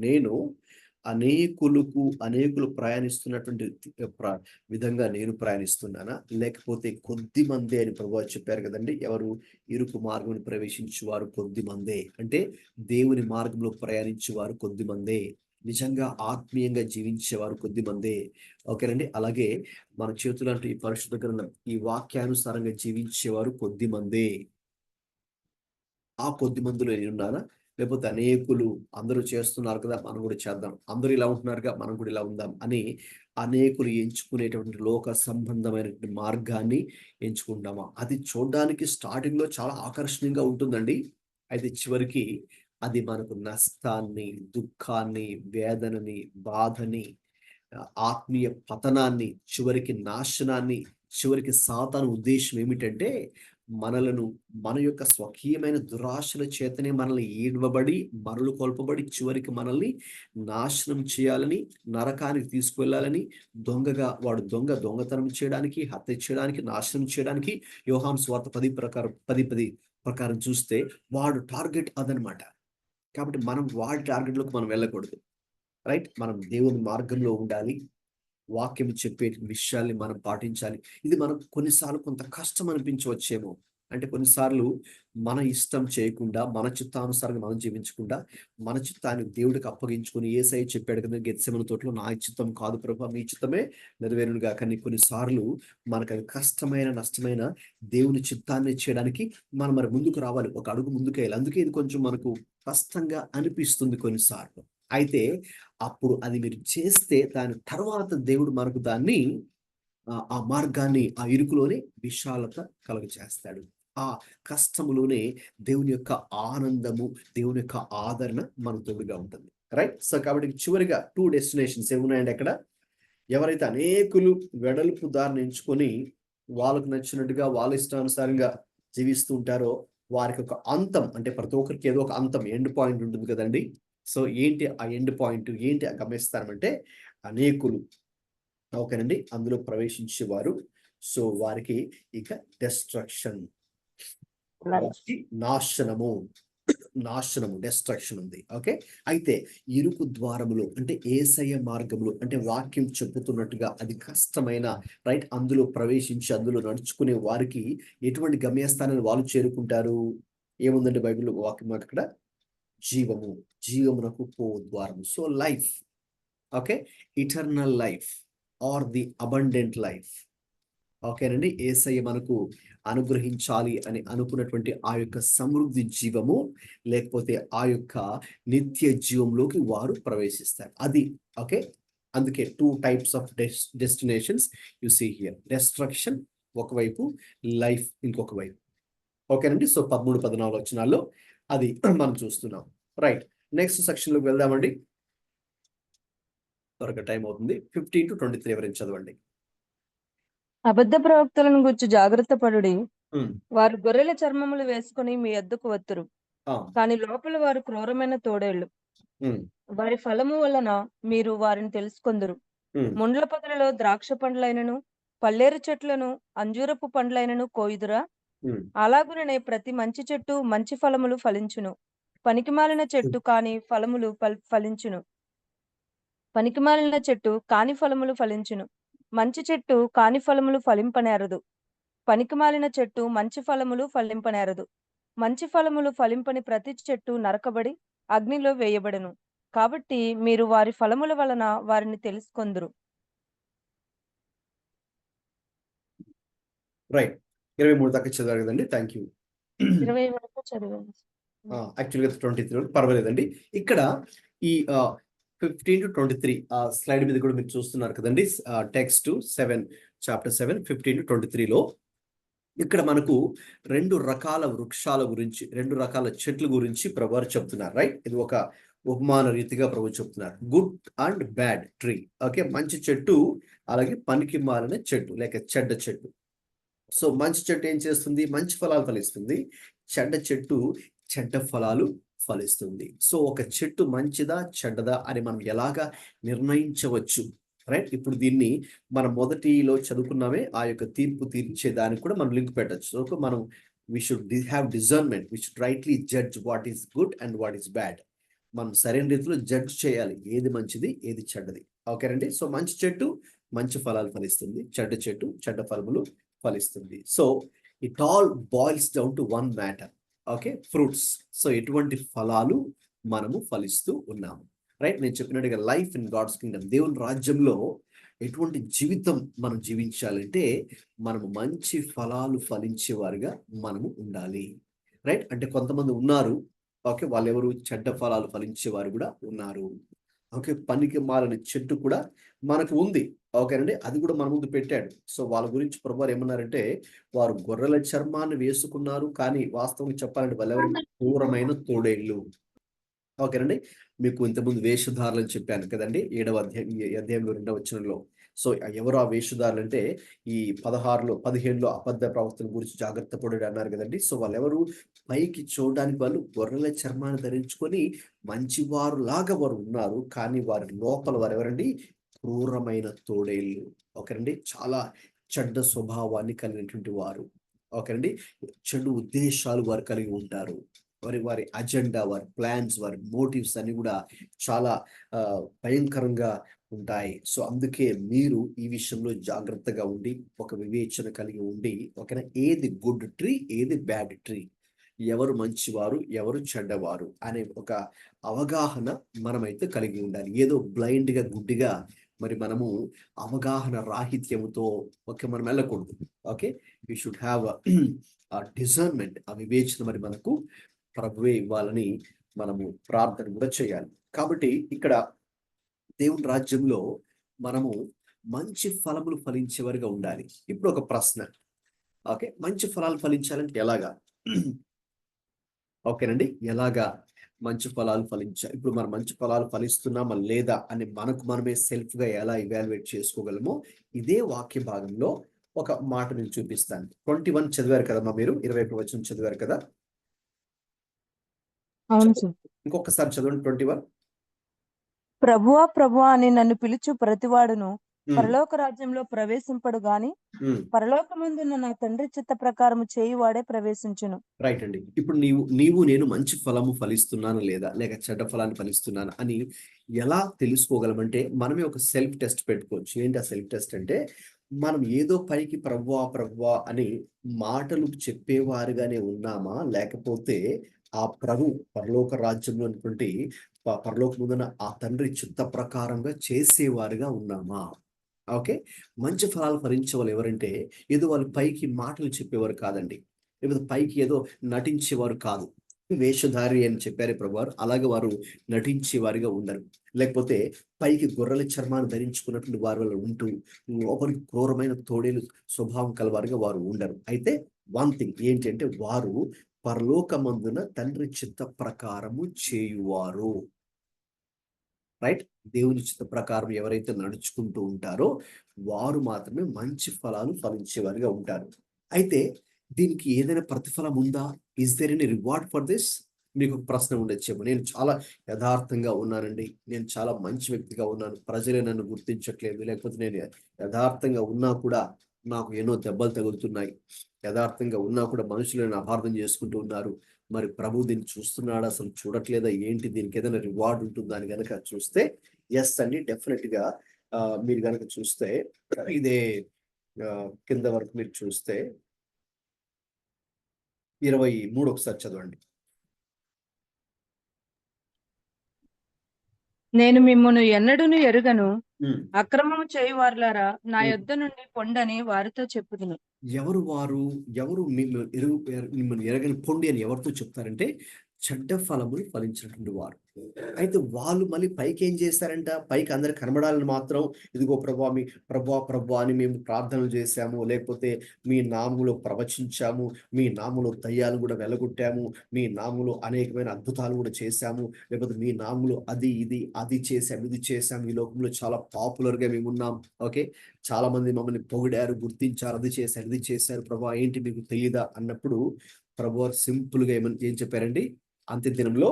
అనేకులు ప్రయాణిస్తున్నటువంటి విధంగా నేను ప్రయాణిస్తున్నానా? లేకపోతే కొద్ది మందే అని ప్రభువు చెప్పారు కదండీ! ఎవరు? ఇరుకు మార్గమును ప్రవేశించువారు కొద్ది మందే. అంటే దేవుని మార్గంలో ప్రయాణించేవారు కొద్ది మందే. నిజంగా ఆత్మీయంగా జీవించేవారు కొద్ది మందే. ఓకేనండి. అలాగే మన చేతులంటే ఈ పరిశుద్ధ గ్రంథం, ఈ వాక్యానుసారంగా జీవించేవారు కొద్ది మందే. ఆ కొద్ది మందిలో నేను ఉన్నానా? లేకపోతే అనేకులు అందరూ చేస్తున్నారు కదా, మనం కూడా చేద్దాం, అందరూ ఇలా ఉంటున్నారుగా, మనం కూడా ఇలా ఉందాం అని అనేకులు ఎంచుకునేటువంటి లోక సంబంధమైనటువంటి మార్గాన్ని ఎంచుకుంటామా? అది చూడడానికి స్టార్టింగ్ లో చాలా ఆకర్షణీయంగా ఉంటుందండి. అయితే చివరికి అది మనకు నష్టాన్ని, దుఃఖాన్ని, వేదనని, బాధని, ఆత్మీయ పతనాన్ని, చివరికి నాశనాన్ని, చివరికి సాతాను ఉద్దేశం ఏమిటంటే మనలను మన యొక్క స్వకీయమైన దురాశల చేతనే మనల్ని ఈడ్వబడి, మరలు కొల్పబడి, చివరికి మనల్ని నాశనం చేయాలని, నరకానికి తీసుకువెళ్ళాలని, వాడు దొంగతనం చేయడానికి, హత్య చేయడానికి, నాశనం చేయడానికి, యోహాను సువార్త 10 ప్రకారం చూస్తే వాడు టార్గెట్ అదనమాట. కాబట్టి మనం వాడి టార్గెట్లోకి మనం వెళ్ళకూడదు. రైట్? మనం దేవుని మార్గంలో ఉండాలి. వాక్యం చెప్పే విషయాల్ని మనం పాటించాలి. ఇది మనకు కొన్నిసార్లు కొంత కష్టం అనిపించవచ్చేమో. అంటే కొన్నిసార్లు మన ఇష్టం చేయకుండా, మన చిత్తానుసారంగా మనం జీవించకుండా, మన చిత్తాన్ని దేవుడికి అప్పగించుకొని, యేసయ్య చెప్పాడు కదా గెత్సెమనే తోటలో, నా చిత్తం కాదు ప్రభువా, మీ చిత్తమే నెరవేరును గాక. కానీ కొన్నిసార్లు మనకు అది కష్టమైన, నష్టమైన దేవుని చిత్తాన్ని చేయడానికి మనం మరి ముందుకు రావాలి. ఒక అడుగు ముందుకేయాలి. అందుకే ఇది కొంచెం మనకు కష్టంగా అనిపిస్తుంది కొన్నిసార్లు. అయితే అప్పుడు అది మీరు చేస్తే దాని తర్వాత దేవుడు మనకు దాన్ని ఆ మార్గాన్ని, ఆ ఇరుకులోనే విశాలత కలుగజేస్తాడు. ఆ కష్టములోనే దేవుని యొక్క ఆనందము, దేవుని యొక్క ఆదరణ మన తోడుగా ఉంటుంది. రైట్? సో కాబట్టి చివరిగా 2 డెస్టినేషన్స్ ఏమున్నాయండి అక్కడ? ఎవరైతే అనేకులు వెడల్పు దారిని ఎంచుకొని వాళ్ళకు నచ్చినట్టుగా వాళ్ళ ఇష్టానుసారంగా జీవిస్తూ ఉంటారో వారికి ఒక అంతం, అంటే ప్రతి ఒక్కరికి ఏదో ఒక అంతం, ఎండ్ పాయింట్ ఉంటుంది కదండి. సో ఏంటి ఆ ఎండ్ పాయింట్, ఏంటి ఆ గమ్యస్థానం అంటే అనేకులు, ఓకేనండి, అందులో ప్రవేశించేవారు. సో వారికి ఇక డెస్ట్రక్షన్, వారికి నాశనము డెస్ట్రక్షన్ ఉంది. ఓకే. అయితే ఇరుకు ద్వారములు అంటే యేసయ్య మార్గములు, అంటే వాక్యం చెప్పుతున్నట్టుగా అది కష్టమైన, రైట్, అందులో ప్రవేశించి అందులో నడుచుకునే వారికి ఎటువంటి గమ్యస్థానాన్ని వాళ్ళు చేరుకుంటారు? ఏముందండి బైబిల్లో వాక్యం అక్కడ? జీవమునకు పో ద్వారము. So life, okay, eternal life or the abundant life. ఓకేనండి, యేసయ్య మనకు అనుగ్రహించాలి అని అనుకున్నటువంటి ఆ యొక్క సమృద్ధి జీవము, లేకపోతే ఆ యొక్క నిత్య జీవంలోకి వారు ప్రవేశిస్తారు. అది ఓకే. అందుకే 2 types of destinations you see here. Destruction ఒకవైపు, లైఫ్ ఇంకొక వైపు. ఓకేనండి. సో 13, 14 వచనాల్లో అది మనం చూస్తున్నాం. రైట్, నెక్స్ట్ సెక్షన్లోకి వెళ్దామండి. త్వరగా టైం అవుతుంది. 15 to 23 ఎవరైనా చదవండి. అబద్ధ ప్రవక్తలను గురించి జాగ్రత్త పడుడి. ఉమ్, వారు గొర్రెల చర్మములు వేసుకుని మీ యొద్దకు వత్తురు, ఆ, కాని లోపల వారు క్రూరమైన తోడేళ్లు. ఉమ్, వారి ఫలము వలన మీరు వారిని తెలుసుకొందురు. ఉమ్, ముండ్ల పొదలలో ద్రాక్ష పండ్లైనను, పల్లేరు చెట్లను, అంజూరపు పండ్లైనను కోయుదురా? ఉమ్. అలాగుననే ప్రతి మంచి చెట్టు మంచి ఫలములు ఫలించును, పనికిమాలిన చెట్టు కాని ఫలములు ఫలించును. పనికిమాలిన చెట్టు కాని ఫలములు ఫలించును. మంచి చెట్టు కాని ఫలములు ఫలింపనేరదు. పనికిమాలిన చెట్టు మంచి ఫలములు ఫలింపనేరదు. మంచి ఫలములు ఫలింపని ప్రతి చెట్టు నరకబడి అగ్నిలో వేయబడెను. కాబట్టి మీరు వారి ఫలముల వలన వారిని తెలుసుకొందురు. రైట్, 23 దాకా చదివారు కదండి. Thank you. 20 వరకు చదివాను. యాక్చువల్గా 23 పర్వాలేదండి. ఇక్కడ ఈ 15 to 23 స్లైడ్ మీద కూడా మీరు చూస్తున్నారు కదండి. టెక్స్ట్ 7, చాప్టర్ 7, 15 to 23లో ఇక్కడ మనకు 2 రకాల వృక్షాల గురించి, 2 రకాల చెట్ల గురించి ప్రభువారు చెప్తున్నారు. రైట్, ఇది ఒక ఉపమాన రీతిగా ప్రభు చెప్తున్నారు. Good and bad tree. Okay, మంచి చెట్టు, అలాగే పనికి మాలిన చెట్టు లేక చెడ్డ చెట్టు. సో మంచి చెట్టు ఏం చేస్తుంది? మంచి ఫలాలు ఫలిస్తుంది. చెడ్డ చెట్టు చెడ్డ ఫలాలు ఫలిస్తుంది. సో ఒక చెట్టు మంచిదా చెడ్డదా అని మనం ఎలాగా నిర్ణయించవచ్చు? రైట్, ఇప్పుడు దీన్ని మనం మొదటిలో చదువుకున్నామే, ఆ యొక్క తీర్పు తీర్చే దానికి కూడా మనం లింక్ పెట్టచ్చు. సో మనం we should have discernment, we should rightly judge what is good and what is bad. మనం సరైన రీతిలో జడ్జ్ చేయాలి, ఏది మంచిది ఏది చెడ్డది. ఓకేనండి. సో మంచి చెట్టు మంచి ఫలాలు ఫలిస్తుంది, చెడ్డ చెట్టు చెడ్డ ఫలములు ఫలిస్తుంది. So it all boils down to one matter. Okay, fruits. So ఎటువంటి ఫలాలు మనము ఫలిస్తూ ఉన్నాము? రైట్, నేను చెప్పినట్టుగా లైఫ్ ఇన్ గాడ్స్ కింగ్డమ్, దేవుని రాజ్యంలో ఎటువంటి జీవితం మనం జీవించాలంటే మనము మంచి ఫలాలు ఫలించేవారుగా మనము ఉండాలి. రైట్? అంటే కొంతమంది ఉన్నారు. ఓకే, వాళ్ళు ఎవరు? చెడ్డ ఫలాలు ఫలించే వారు కూడా ఉన్నారు. ఓకే, పనికి మాలని చెట్టు కూడా మనకు ఉంది. ఓకేనండి, అది కూడా మన ముందు పెట్టాడు. సో వాళ్ళ గురించి ప్రభువారు ఏమన్నారంటే, వారు గొర్రెల చర్మాన్ని వేసుకున్నారు, కానీ వాస్తవంగా చెప్పాలంటే వాళ్ళు ఎవరు? క్రూరమైన తోడేళ్ళు. ఓకేనండి, మీకు ఇంతకుముందు వేషధారులు అని చెప్పాను కదండి, 7వ అధ్యాయం, ఈ అధ్యాయంలో 2వ వచనంలో. సో ఎవరు ఆ వేషధారులు అంటే, ఈ 15లో అబద్ధ ప్రవక్తల గురించి జాగ్రత్త పడు అన్నారు కదండి. సో వాళ్ళు ఎవరు? పైకి చూడడానికి వాళ్ళు గొర్రెల చర్మాన్ని ధరించుకొని మంచివారు లాగా వారు ఉన్నారు, కానీ వారి లోపల వారు ఎవరండి? క్రూరమైన తోడేళ్ళు. ఓకేనండి, చాలా చెడ్డ స్వభావాన్ని కలిగినటువంటి వారు. ఓకేనండి, చెడు ఉద్దేశాలు వారు కలిగి ఉంటారు. వారి అజెండా, వారి ప్లాన్స్, వారి మోటివ్స్ అన్ని కూడా చాలా భయంకరంగా ఉంటాయి. సో అందుకే మీరు ఈ విషయంలో జాగ్రత్తగా ఉండి, ఒక వివేచన కలిగి ఉండి, ఓకేనా, ఏది గుడ్ ట్రీ, ఏది బ్యాడ్ ట్రీ, ఎవరు మంచివారు, ఎవరు చెడ్డవారు అనే ఒక అవగాహన మనమైతే కలిగి ఉండాలి. ఏదో బ్లైండ్గా, గుడ్డిగా మరి మనము అవగాహన రాహిత్యముతో మనం వెళ్ళకూడదు. Okay, we should have discernment, ఆ వివేచన మరి మనకు ప్రభువే ఇవ్వాలని మనము ప్రార్థన కూడా చేయాలి. కాబట్టి ఇక్కడ దేవుని రాజ్యంలో మనము మంచి ఫలములు ఫలించేవారుగా ఉండాలి. ఇప్పుడు ఒక ప్రశ్న, ఓకే, మంచి ఫలాలు ఫలించాలంటే ఎలాగా? ఓకేనండి, ఎలాగా మంచి ఫలాలు ఫలించాలి? ఇప్పుడు మనం మంచి ఫలాలు ఫలిస్తున్నామా లేదా అని మనకు మనమే సెల్ఫ్గా ఎలా ఇవాల్యుయేట్ చేసుకోగలమో, ఇదే వాక్య భాగంలో ఒక మాట నేను చూపిస్తాను. 21 చదివారు కదమ్మా మీరు, 21వ వచనం చదివారు కదా? అవును సార్. ఇంకొకసారి చదవండి 21. ప్రభువా ప్రభువా అని నన్ను పిలుచు ప్రతివాడును పరలోక రాజ్యంలో ప్రవేశింపడు గాని పరలోకమందున్న నా తండ్రి చిత్త ప్రకారము చేయువాడే ప్రవేశించును. రైట్ అండి. ఇప్పుడు నేను మంచి ఫలము ఫలిస్తున్నాను లేదా, లేక చెడ్డ ఫలాన్ని ఫలిస్తున్నాను అని ఎలా తెలుసుకోగలమంటే, మనమే ఒక సెల్ఫ్ టెస్ట్ పెట్టుకోవచ్చు. ఏంటి ఆ సెల్ఫ్ టెస్ట్ అంటే, మనం ఏదో పైకి ప్రభువా ప్రభువా అని మాటలు చెప్పేవారుగానే ఉన్నామా, లేకపోతే ఆ ప్రభు పరలోక రాజ్యంలో ఉన్నటువంటి పరలోకముందున ఆ తండ్రి చిత్త ప్రకారంగా చేసేవారుగా ఉన్నామా? ఓకే, మంచి ఫలాలు ఫలించే వాళ్ళు ఎవరంటే, ఏదో వాళ్ళు పైకి మాటలు చెప్పేవారు కాదండి, లేకపోతే పైకి ఏదో నటించేవారు కాదు. వేషధారి అని చెప్పారు ప్రభువారు, అలాగే వారు నటించే వారిగా ఉండరు. లేకపోతే పైకి గొర్రెల చర్మాన్ని ధరించుకున్నటువంటి వారు ఉంటూ లోపలికి క్రూరమైన తోడేలు స్వభావం కలవారుగా వారు ఉండరు. అయితే వన్ థింగ్ ఏంటంటే, వారు పరలోకమందున తండ్రి చిత్త ప్రకారము చేయువారు. రైట్, దేవుని చిత్త ప్రకారం ఎవరైతే నడుచుకుంటూ ఉంటారో వారు మాత్రమే మంచి ఫలాలు ఫలించేవారిగా ఉంటారు. అయితే దీనికి ఏదైనా ప్రతిఫలం ఉందా? Is there any reward for this? మీకు ఒక ప్రశ్న ఉండొచ్చేమో. నేను చాలా యథార్థంగా ఉన్నానండి, నేను చాలా మంచి వ్యక్తిగా ఉన్నాను, ప్రజలే నన్ను గుర్తించట్లేదు, లేకపోతే నేను యథార్థంగా ఉన్నా కూడా నాకు ఎన్నో దెబ్బలు తగులుతున్నాయి, యథార్థంగా ఉన్నా కూడా మనుషులు నన్ను అపార్థం చేసుకుంటూ ఉన్నారు, మరి ప్రభు దీన్ని చూస్తున్నాడా, అసలు చూడట్లేదా ఏంటి, దీనికి ఏదైనా రివార్డ్ ఉంటుందా అని కనుక చూస్తే, ఎస్ అండి, డెఫినెట్ గా మీరు కనుక చూస్తే ఇదే కింద వరకు మీరు చూస్తే 23 ఒకసారి చదవండి. నేను మిమ్మును ఎన్నడూను ఎరుగను, ఉమ్. అక్రమము చేయువారులారా నా ఉమ్. యొద్ద నుండి పొండని వారితో చెప్పుదును. ఎవరు వారు? ఎవరు మిమ్మల్ని ఎరగని పొండి అని ఎవరితో చెప్తారంటే, చెడ్డ ఫలములు ఫలించినటువంటి వారు. అయితే వాళ్ళు మళ్ళీ పైకి ఏం చేస్తారంట? పైకి అందరు కనబడాలని మాత్రం, ఇదిగో ప్రభా ప్రభా అని మేము ప్రార్థనలు చేశాము, లేకపోతే మీ నామములో ప్రవచించాము, మీ నామములో దయ్యాలు కూడా వెలగొట్టాము, మీ నామములో అనేకమైన అద్భుతాలు కూడా చేశాము, లేకపోతే మీ నామములో అది చేశాము, ఇది చేశాము, ఈ లోకంలో చాలా పాపులర్ గా మేము ఉన్నాం. ఓకే, చాలా మంది మమ్మల్ని పొగిడారు, గుర్తించారు, అది చేశారు, ఇది చేశారు, ప్రభా ఏంటి మీకు తెలియదా అన్నప్పుడు ప్రభు సింపుల్ గా ఏం చెప్పారండి? అంత్య దినంలో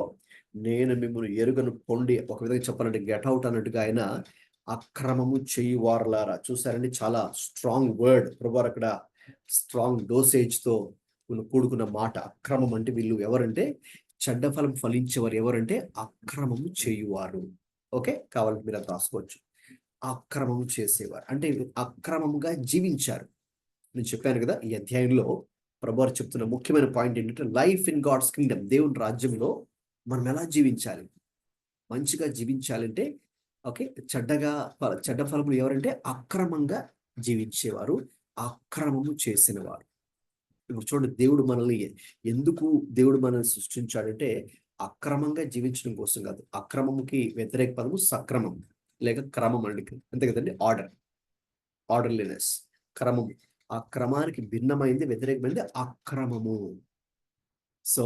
నేను మిమ్మల్ని ఎరుగను పొండి, ఒక విధంగా చెప్పాలంటే గెట్ అవుట్ అన్నట్టుగా ఆయన అక్రమము చేయువారులారా. చూసారండి, చాలా స్ట్రాంగ్ వర్డ్ ప్రభు అక్కడ, స్ట్రాంగ్ డోసేజ్ తో కూడుకున్న మాట. అక్రమం అంటే వీళ్ళు ఎవరంటే, చెడ్డ ఫలం ఫలించేవారు ఎవరంటే అక్రమము చేయువారు. ఓకే, కావాలంటే మీరు అది రాసుకోవచ్చు. అక్రమము చేసేవారు అంటే అక్రమముగా జీవించారు. నేను చెప్పాను కదా, ఈ అధ్యాయంలో ప్రభువారు చెప్తున్న ముఖ్యమైన పాయింట్ ఏంటంటే, లైఫ్ ఇన్ గాడ్స్ కింగ్డమ్, దేవుని రాజ్యంలో మనం ఎలా జీవించాలి? మంచిగా జీవించాలంటే, ఓకే, చెడ్డ ఫలములు ఎవరంటే అక్రమంగా జీవించేవారు, అక్రమము చేసిన వారు. ఇప్పుడు చూడండి, దేవుడు మనల్ని సృష్టించాడంటే అక్రమంగా జీవించడం కోసం కాదు. అక్రమంకి వ్యతిరేక పదము సక్రమం లేక క్రమం అండి, అంతే కదండి. ఆర్డర్లీనెస్, క్రమము. ఆ క్రమానికి భిన్నమైంది, వ్యతిరేకమైంది అక్రమము. సో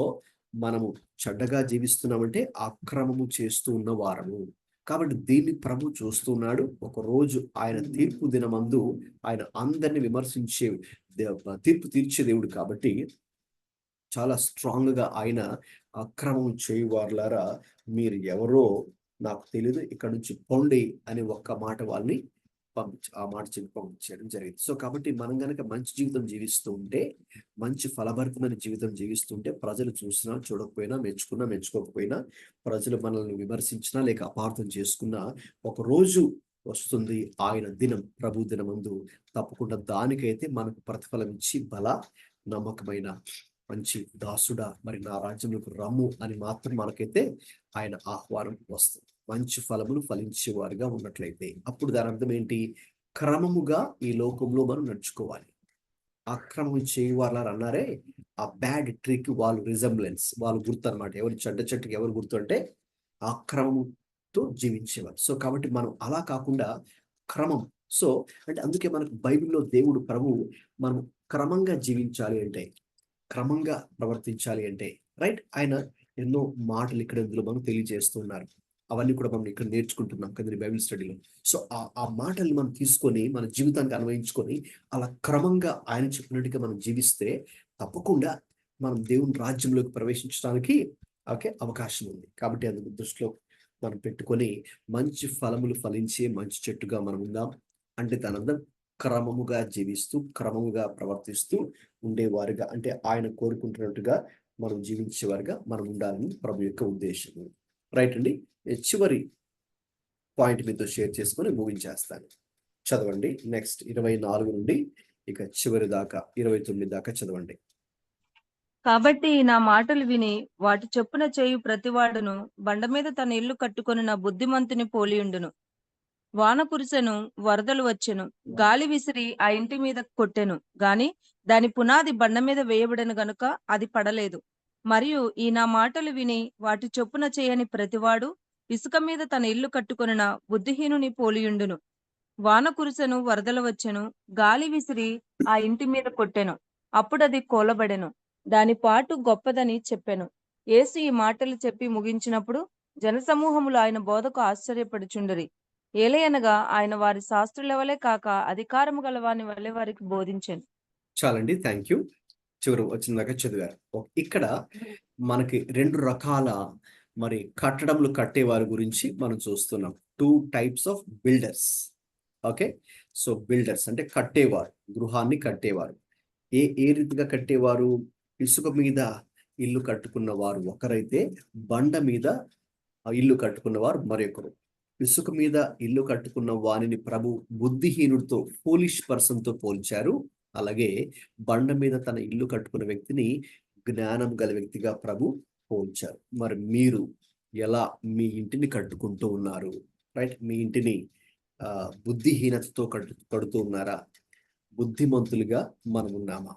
మనము చెడ్డగా జీవిస్తున్నామంటే అక్రమము చేస్తూ ఉన్న వారము. కాబట్టి దీన్ని ప్రభు చూస్తున్నాడు. ఒక రోజు ఆయన తీర్పు దినమందు ఆయన అందరిని విమర్శించే తీర్పు తీర్చే దేవుడు కాబట్టి చాలా స్ట్రాంగ్ గా ఆయన అక్రమం చేయువారులారా మీరు ఎవరో నాకు తెలియదు, ఇక్కడ నుంచి పొండి అని ఒక్క మాట వాళ్ళని ఆ మాట చెప్పి పంపించడం జరిగింది. సో కాబట్టి మనం గనక మంచి జీవితం జీవిస్తూ ఉంటే, మంచి ఫలభరితమైన జీవితం జీవిస్తుంటే, ప్రజలు చూసినా చూడకపోయినా, మెచ్చుకున్నా మెచ్చుకోకపోయినా, ప్రజలు మనల్ని విమర్శించినా లేక అపార్థం చేసుకున్నా, ఒక రోజు వస్తుంది ఆయన దినం, ప్రభు దినమందు. తప్పకుండా దానికైతే మనకు ప్రతిఫలం ఇచ్చి నమ్మకమైన మంచి దాసుడా మరి నా రాజ్యంలోకి రమ్ము అని మాత్రం మనకైతే ఆయన ఆహ్వానం వస్తుంది. మంచి ఫలములు ఫలించేవారుగా ఉన్నట్లయితే అప్పుడు దాని అర్థం ఏంటి? క్రమముగా ఈ లోకంలో మనం నడుచుకోవాలి. అక్రమం చేయవారు అన్నారే, ఆ బ్యాడ్ ట్రీకి వాళ్ళు రిజంబ్లెన్స్, వాళ్ళు గుర్తు అనమాట. ఎవరు చెట్టుకి ఎవరు గుర్తు అంటే అక్రమంతో జీవించేవారు. సో కాబట్టి మనం అలా కాకుండా క్రమం. సో అంటే అందుకే మనకు బైబిల్లో దేవుడు ప్రభు మనం క్రమంగా జీవించాలి అంటే, క్రమంగా ప్రవర్తించాలి అంటే, రైట్, ఆయన ఎన్నో మాటలు ఇక్కడ ఇందులో మనం తెలియజేస్తున్నారు. అవన్నీ కూడా మనం ఇక్కడ నేర్చుకుంటున్నాం కదండి బైబిల్ స్టడీలో. సో ఆ మాటల్ని మనం తీసుకొని మన జీవితానికి అన్వయించుకొని అలా క్రమంగా ఆయన చెప్పినట్టుగా మనం జీవిస్తే తప్పకుండా మనం దేవుని రాజ్యంలోకి ప్రవేశించడానికి అవకాశం ఉంది. కాబట్టి అందుకు దృష్టిలో మనం పెట్టుకొని మంచి ఫలములు ఫలించే మంచి చెట్టుగా మనం ఉందాం. అంటే దానందరం క్రమముగా జీవిస్తూ, క్రమముగా ప్రవర్తిస్తూ ఉండేవారుగా, అంటే ఆయన కోరుకుంటున్నట్టుగా మనం జీవించేవారుగా మనం ఉండాలని ప్రభు యొక్క ఉద్దేశం. రైట్ అండి. చివరి పాయింట్ మీతో షేర్ చేసుకొని ముగించేస్తాను. చదవండి. నెక్స్ట్ 24 నుండి ఇక చివరి దాకా 29 దాకా చదవండి. కాబట్టి నా మాటలు విని వాటి చొప్పున చేయు ప్రతివాడును బండ మీద తన ఇల్లు కట్టుకొని నా బుద్ధిమంతుని పోలియుండును. వాన కురిసెను, వరదలు వచ్చెను, గాలి విసిరి ఆ ఇంటి మీద కొట్టెను, గాని దాని పునాది బండ మీద వేయబడెను గనుక అది పడలేదు. మరియు ఈ నా మాటలు విని వాటి చొప్పున చేయని ప్రతివాడు ఇసుక మీద తన ఇల్లు కట్టుకొనిన బుద్ధిహీనుని పోలియుండును. వాన కురిసెను, వరదలు వచ్చెను, గాలి విసిరి ఆ ఇంటి మీద కొట్టెను, అప్పుడది కూలబడెను. దాని పాటు గొప్పదని చెప్పెను. యేసు ఈ మాటలు చెప్పి ముగించినప్పుడు జనసమూహములు ఆయన బోధకు ఆశ్చర్యపడుచుండిరి. ఏలయనగా ఆయన వారి శాస్త్రులెవలే కాక అధికారము గలవాని వలె వారికి బోధించెను. చాలండి, థ్యాంక్ యూ. చివరి వచ్చిన దాకా చదివారు. ఇక్కడ మనకి 2 రకాల మరి కట్టడములు కట్టేవారి గురించి మనం చూస్తున్నాం. 2 types of builders. Okay, so builders అంటే కట్టేవారు, గృహాన్ని కట్టేవారు. ఏ రీతిగా కట్టేవారు? ఇసుక మీద ఇల్లు కట్టుకున్న వారు ఒకరైతే, బండ మీద ఇల్లు కట్టుకున్నవారు మరొకరు. ఇసుక మీద ఇల్లు కట్టుకున్న వారిని ప్రభు బుద్ధిహీనుడితో, ఫూలిష్ పర్సన్తో పోల్చారు. అలాగే బండ మీద తన ఇల్లు కట్టుకున్న వ్యక్తిని జ్ఞానం గల వ్యక్తిగా ప్రభు పోల్చారు. మరి మీరు ఎలా మీ ఇంటిని కట్టుకుంటూ ఉన్నారు? రైట్, మీ ఇంటిని బుద్ధిహీనతతో కడుతూ ఉన్నారా? బుద్ధిమంతులుగా మనం ఉన్నామా?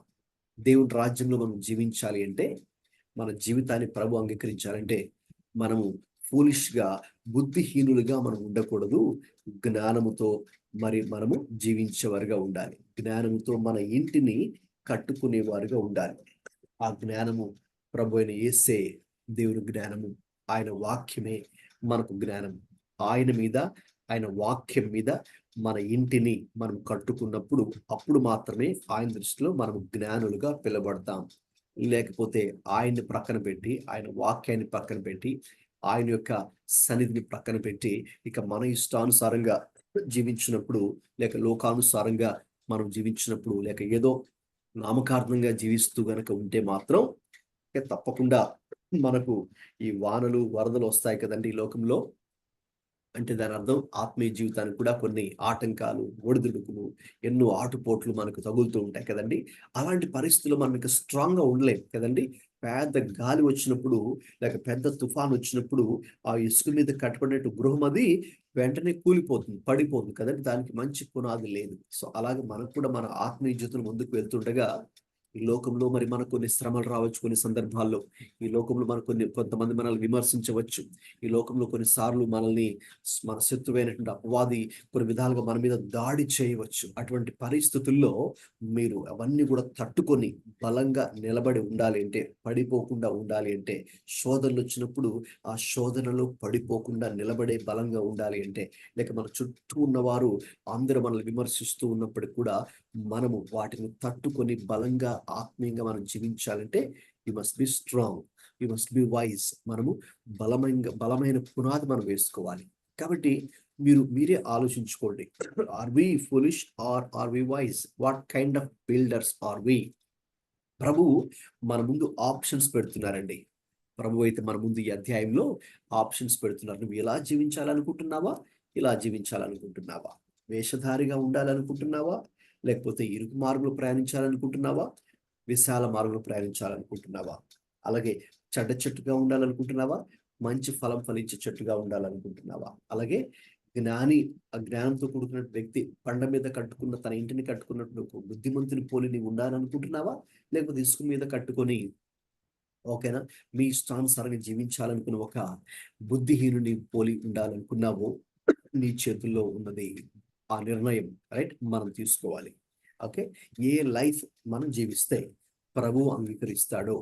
దేవుని రాజ్యంలో మనం జీవించాలి అంటే, మన జీవితాన్ని ప్రభు అంగీకరించాలంటే మనము ఫూలిష్గా, బుద్ధిహీనులుగా మనం ఉండకూడదు. జ్ఞానముతో మరి మనము జీవించేవారుగా ఉండాలి. జ్ఞానముతో మన ఇంటిని కట్టుకునేవారుగా ఉండాలి. ఆ జ్ఞానము ప్రభు అయిన యేసే దేవుని జ్ఞానము. ఆయన వాక్యమే మనకు జ్ఞానం. ఆయన వాక్యం మీద మన ఇంటిని మనం కట్టుకున్నప్పుడు అప్పుడు మాత్రమే ఆయన దృష్టిలో మనం జ్ఞానులుగా పిలబడతాం. లేకపోతే ఆయన్ని ప్రక్కన పెట్టి, ఆయన వాక్యాన్ని పక్కన పెట్టి, ఆయన యొక్క సన్నిధిని పక్కన పెట్టి ఇక మన ఇష్టానుసారంగా జీవించినప్పుడు, లేక లోకానుసారంగా మనం జీవించినప్పుడు, లేక ఏదో నామకార్థంగా జీవిస్తూ గనక ఉంటే మాత్రం తప్పకుండా మనకు ఈ వానలు వరదలు వస్తాయి కదండి ఈ లోకంలో. అంటే దాని అర్థం ఆత్మీయ జీవితానికి కూడా కొన్ని ఆటంకాలు, ఒడిదుడుకులు, ఎన్నో ఆటుపోట్లు మనకు తగులుతూ ఉంటాయి కదండి. అలాంటి పరిస్థితుల్లో మనం ఇంకా స్ట్రాంగ్ గా ఉండలేం కదండి. పెద్ద గాలి వచ్చినప్పుడు, లేక పెద్ద తుఫాన్ వచ్చినప్పుడు ఆ ఇసుక మీద కట్టబడినట్టు గృహం అది వెంటనే కూలిపోతుంది, పడిపోతుంది కదండి. దానికి మంచి పునాది లేదు. సో అలాగే మనకు కూడా మన ఆత్మీయ జీవితం ముందుకు వెళ్తుండగా ఈ లోకంలో మరి మనకు కొన్ని శ్రమలు రావచ్చు, కొన్ని సందర్భాల్లో ఈ లోకంలో మనకు కొంతమంది మనల్ని విమర్శించవచ్చు. ఈ లోకంలో కొన్నిసార్లు మనల్ని మన శత్రువైనటువంటి అపవాది కొన్ని విధాలుగా మన మీద దాడి చేయవచ్చు. అటువంటి పరిస్థితుల్లో మీరు అవన్నీ కూడా తట్టుకొని బలంగా నిలబడి ఉండాలి అంటే, పడిపోకుండా ఉండాలి అంటే, శోధనలు వచ్చినప్పుడు ఆ శోధనలో పడిపోకుండా నిలబడే బలంగా ఉండాలి అంటే, లేక మన చుట్టూ ఉన్నవారు అందరూ మనల్ని విమర్శిస్తూ ఉన్నప్పటికీ కూడా మనము వాటిని తట్టుకొని బలంగా ఆత్మీయంగా మనం జీవించాలంటే you must be strong, you must be wise. మనము బలమైన పునాది మనం వేసుకోవాలి. కాబట్టి మీరే ఆలోచించుకోండి, are we foolish are we wise? What kind of builders are we? ప్రభు మన ముందు ఆప్షన్స్ పెడుతున్నారండి. ప్రభు అయితే మన ముందు ఈ అధ్యాయంలో ఆప్షన్స్ పెడుతున్నారు. నువ్వు ఎలా జీవించాలనుకుంటున్నావా? ఇలా జీవించాలనుకుంటున్నావా? వేషధారిగా ఉండాలనుకుంటున్నావా? లేకపోతే ఇరుకు మార్గంలో ప్రయాణించాలనుకుంటున్నావా? విశాల మార్గంలో ప్రయాణించాలనుకుంటున్నావా? అలాగే చెడ్డ చెట్టుగా ఉండాలనుకుంటున్నావా? మంచి ఫలం ఫలించే చెట్టుగా ఉండాలనుకుంటున్నావా? అలాగే జ్ఞానంతో కూడుకున్న వ్యక్తి పండ మీద కట్టుకున్న తన ఇంటిని కట్టుకున్నట్టు బుద్ధిమంతుని పోలి నీవు ఉండాలనుకుంటున్నావా? లేకపోతే ఇసుక మీద కట్టుకొని ఓకేనా మీ ఇష్టానుసారంగా జీవించాలనుకున్న ఒక బుద్ధిహీనుని పోలి ఉండాలనుకున్నావో నీ చేతుల్లో ఉన్నది ఆ నిర్ణయం, రైట్? మనం తీసుకోవాలి. ఓకే, ఏ లైఫ్ మనం జీవిస్తే ప్రభు అంగీకరిస్తాడో,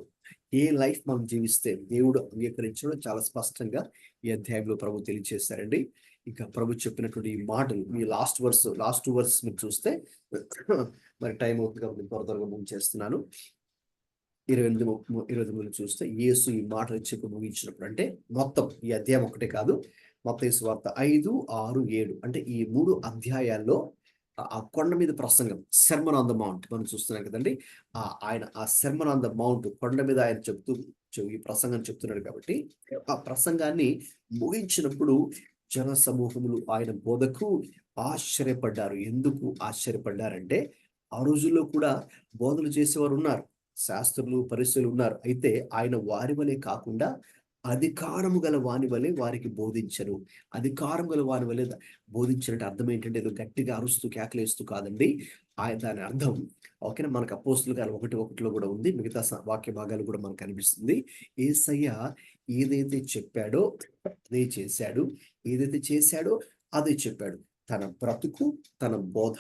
ఏ లైఫ్ మనం జీవిస్తే దేవుడు అంగీకరించడం చాలా స్పష్టంగా ఈ అధ్యాయంలో ప్రభు తెలియజేశారండి. ఇంకా ప్రభు చెప్పినటువంటి ఈ మాటలు, ఈ లాస్ట్ టూ వర్స్ మీరు చూస్తే మరి టైం అవుతుంది కాబట్టి త్వరగా ముగించేస్తున్నాను. 28 చూస్తే యేసు ఈ మాటలు చెప్పి ముగించినప్పుడు, అంటే మొత్తం ఈ అధ్యాయం ఒకటే కాదు, మత్తయి సువార్త 5, 6, 7 అంటే ఈ 3 అధ్యాయాల్లో ఆ కొండ మీద ప్రసంగం, సెర్మన్ ఆన్ ద మౌంట్ మనం చూస్తున్నాం కదండి. ఆయన ఆ సెర్మన్ ఆన్ ద మౌంట్ కొండ మీద ఆయన ఈ ప్రసంగం చెప్తున్నాడు. కాబట్టి ఆ ప్రసంగాన్ని ముగించినప్పుడు జన సమూహములు ఆయన బోధకు ఆశ్చర్యపడ్డారు. ఎందుకు ఆశ్చర్యపడ్డారంటే, ఆ రోజుల్లో కూడా బోధలు చేసేవారు ఉన్నారు, శాస్త్రులు పరిశీలు ఉన్నారు. అయితే ఆయన వారి వలె కాకుండా అధికారము గల వాని వలె వారికి బోధించరు. అధికారం గల వాని వలె బోధించినట్టు అర్థం ఏంటంటే ఏదో గట్టిగా అరుస్తూ కేకలేస్తూ కాదండి. దాని అర్థం ఓకేనా, మనకు అపోస్తుల గారు 1:1 కూడా ఉంది, మిగతా వాక్య భాగాలు కూడా మనకు కనిపిస్తుంది. యేసయ్య ఏదైతే చెప్పాడో అదే చేశాడు, ఏదైతే చేశాడో అదే చెప్పాడు. తన బ్రతుకు, తన బోధ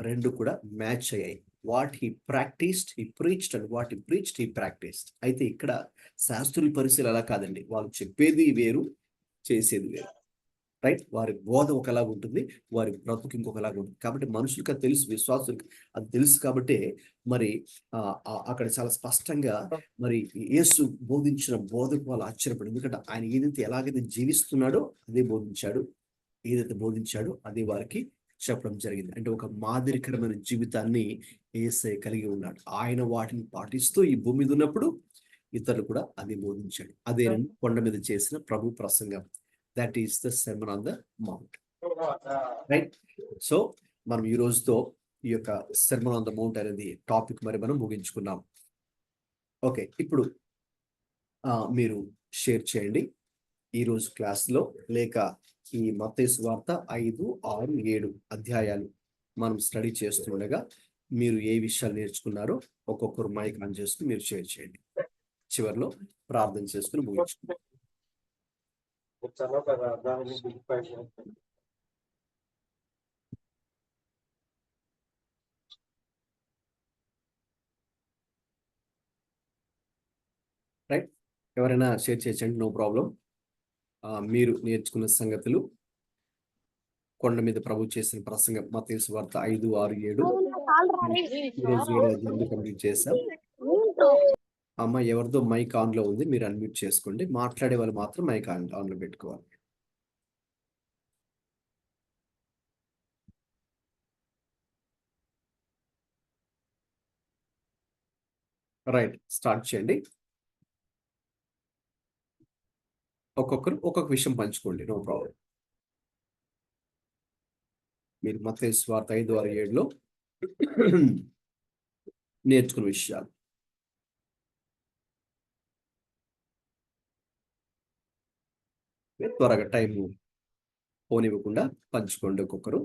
రెండు కూడా మ్యాచ్ అయ్యాయి. What he practised he preached, and what he preached he practised. అయితే ఇక్కడ శాస్త్రుల పరిశీలన అలా కాదండి. వాళ్ళు చెప్పేది వేరు, చేసేది వేరు, రైట్? వారి బోధ ఒకలాగా ఉంటుంది, వారి బ్రతుకు ఇంకొకలాగా ఉంటుంది. కాబట్టి మనుషులకు అది తెలుసు, విశ్వాసులకు అది తెలుసు. కాబట్టి మరి అక్కడ చాలా స్పష్టంగా మరి యేసు బోధించిన బోధకు వాళ్ళు ఆశ్చర్యపడి, ఎందుకంటే ఆయన ఎలాగైతే జీవిస్తున్నాడో అదే బోధించాడు, ఏదైతే బోధించాడో అదే వారికి చెప్పడం జరిగింది. అంటే ఒక మాదిరికరమైన జీవితాన్ని యేసయ్య కలిగి ఉన్నాడు. ఆయన వాటిని పాటిస్తూ ఈ భూమి మీద ఉన్నప్పుడు ఇతరులు కూడా అది బోధించాడు. అదేనండి కొండ మీద చేసిన ప్రభు ప్రసంగం. That is the sermon on the mount, right? So మనం ఈ రోజుతో ఈ యొక్క సెర్మన్ ఆన్ ద మౌంట్ అనేది టాపిక్ మరి మనం ముగించుకున్నాం. ఓకే, ఇప్పుడు మీరు షేర్ చేయండి ఈ రోజు క్లాస్లో, లేక ఈ మత్తయి సువార్త 5, 6, 7 అధ్యాయాలు మనం స్టడీ చేస్తుండగా మీరు ఏ విషయాలు నేర్చుకున్నారో ఒక్కొక్కరు మైక్ ఆన్ చేసుకుని మీరు షేర్ చేయండి. చివరిలో ప్రార్థన చేసుకుని ముగించుకుందాం. రైట్, ఎవరైనా షేర్ చేయొచ్చండి, నో ప్రాబ్లం. మీరు నేర్చుకున్న సంగతులు, కొండ మీద ప్రభు చేసిన ప్రసంగం మత్తయి సువార్త 5, 6, 7 ఈరోజు 7 అధ్యాయాలు కంప్లీట్ చేసాం. అమ్మ ఎవరిదో మైక్ ఆన్ లో ఉంది, మీరు అన్మ్యూట్ చేసుకోండి. మాట్లాడే వాళ్ళు మాత్రం మైక్ ఆన్ లో పెట్టుకోవాలి. రైట్, స్టార్ట్ చేయండి. ఒక్కొక్కరు ఒక్కొక్క విషయం పంచుకోండి, నో ప్రాబ్లం. మీరు మత్తయి సువార్త 5, 6, 7లో నేర్చుకున్న విషయాలు. త్వరగా టైం పోనివ్వకుండా పంచుకోండి ఒక్కొక్కరు.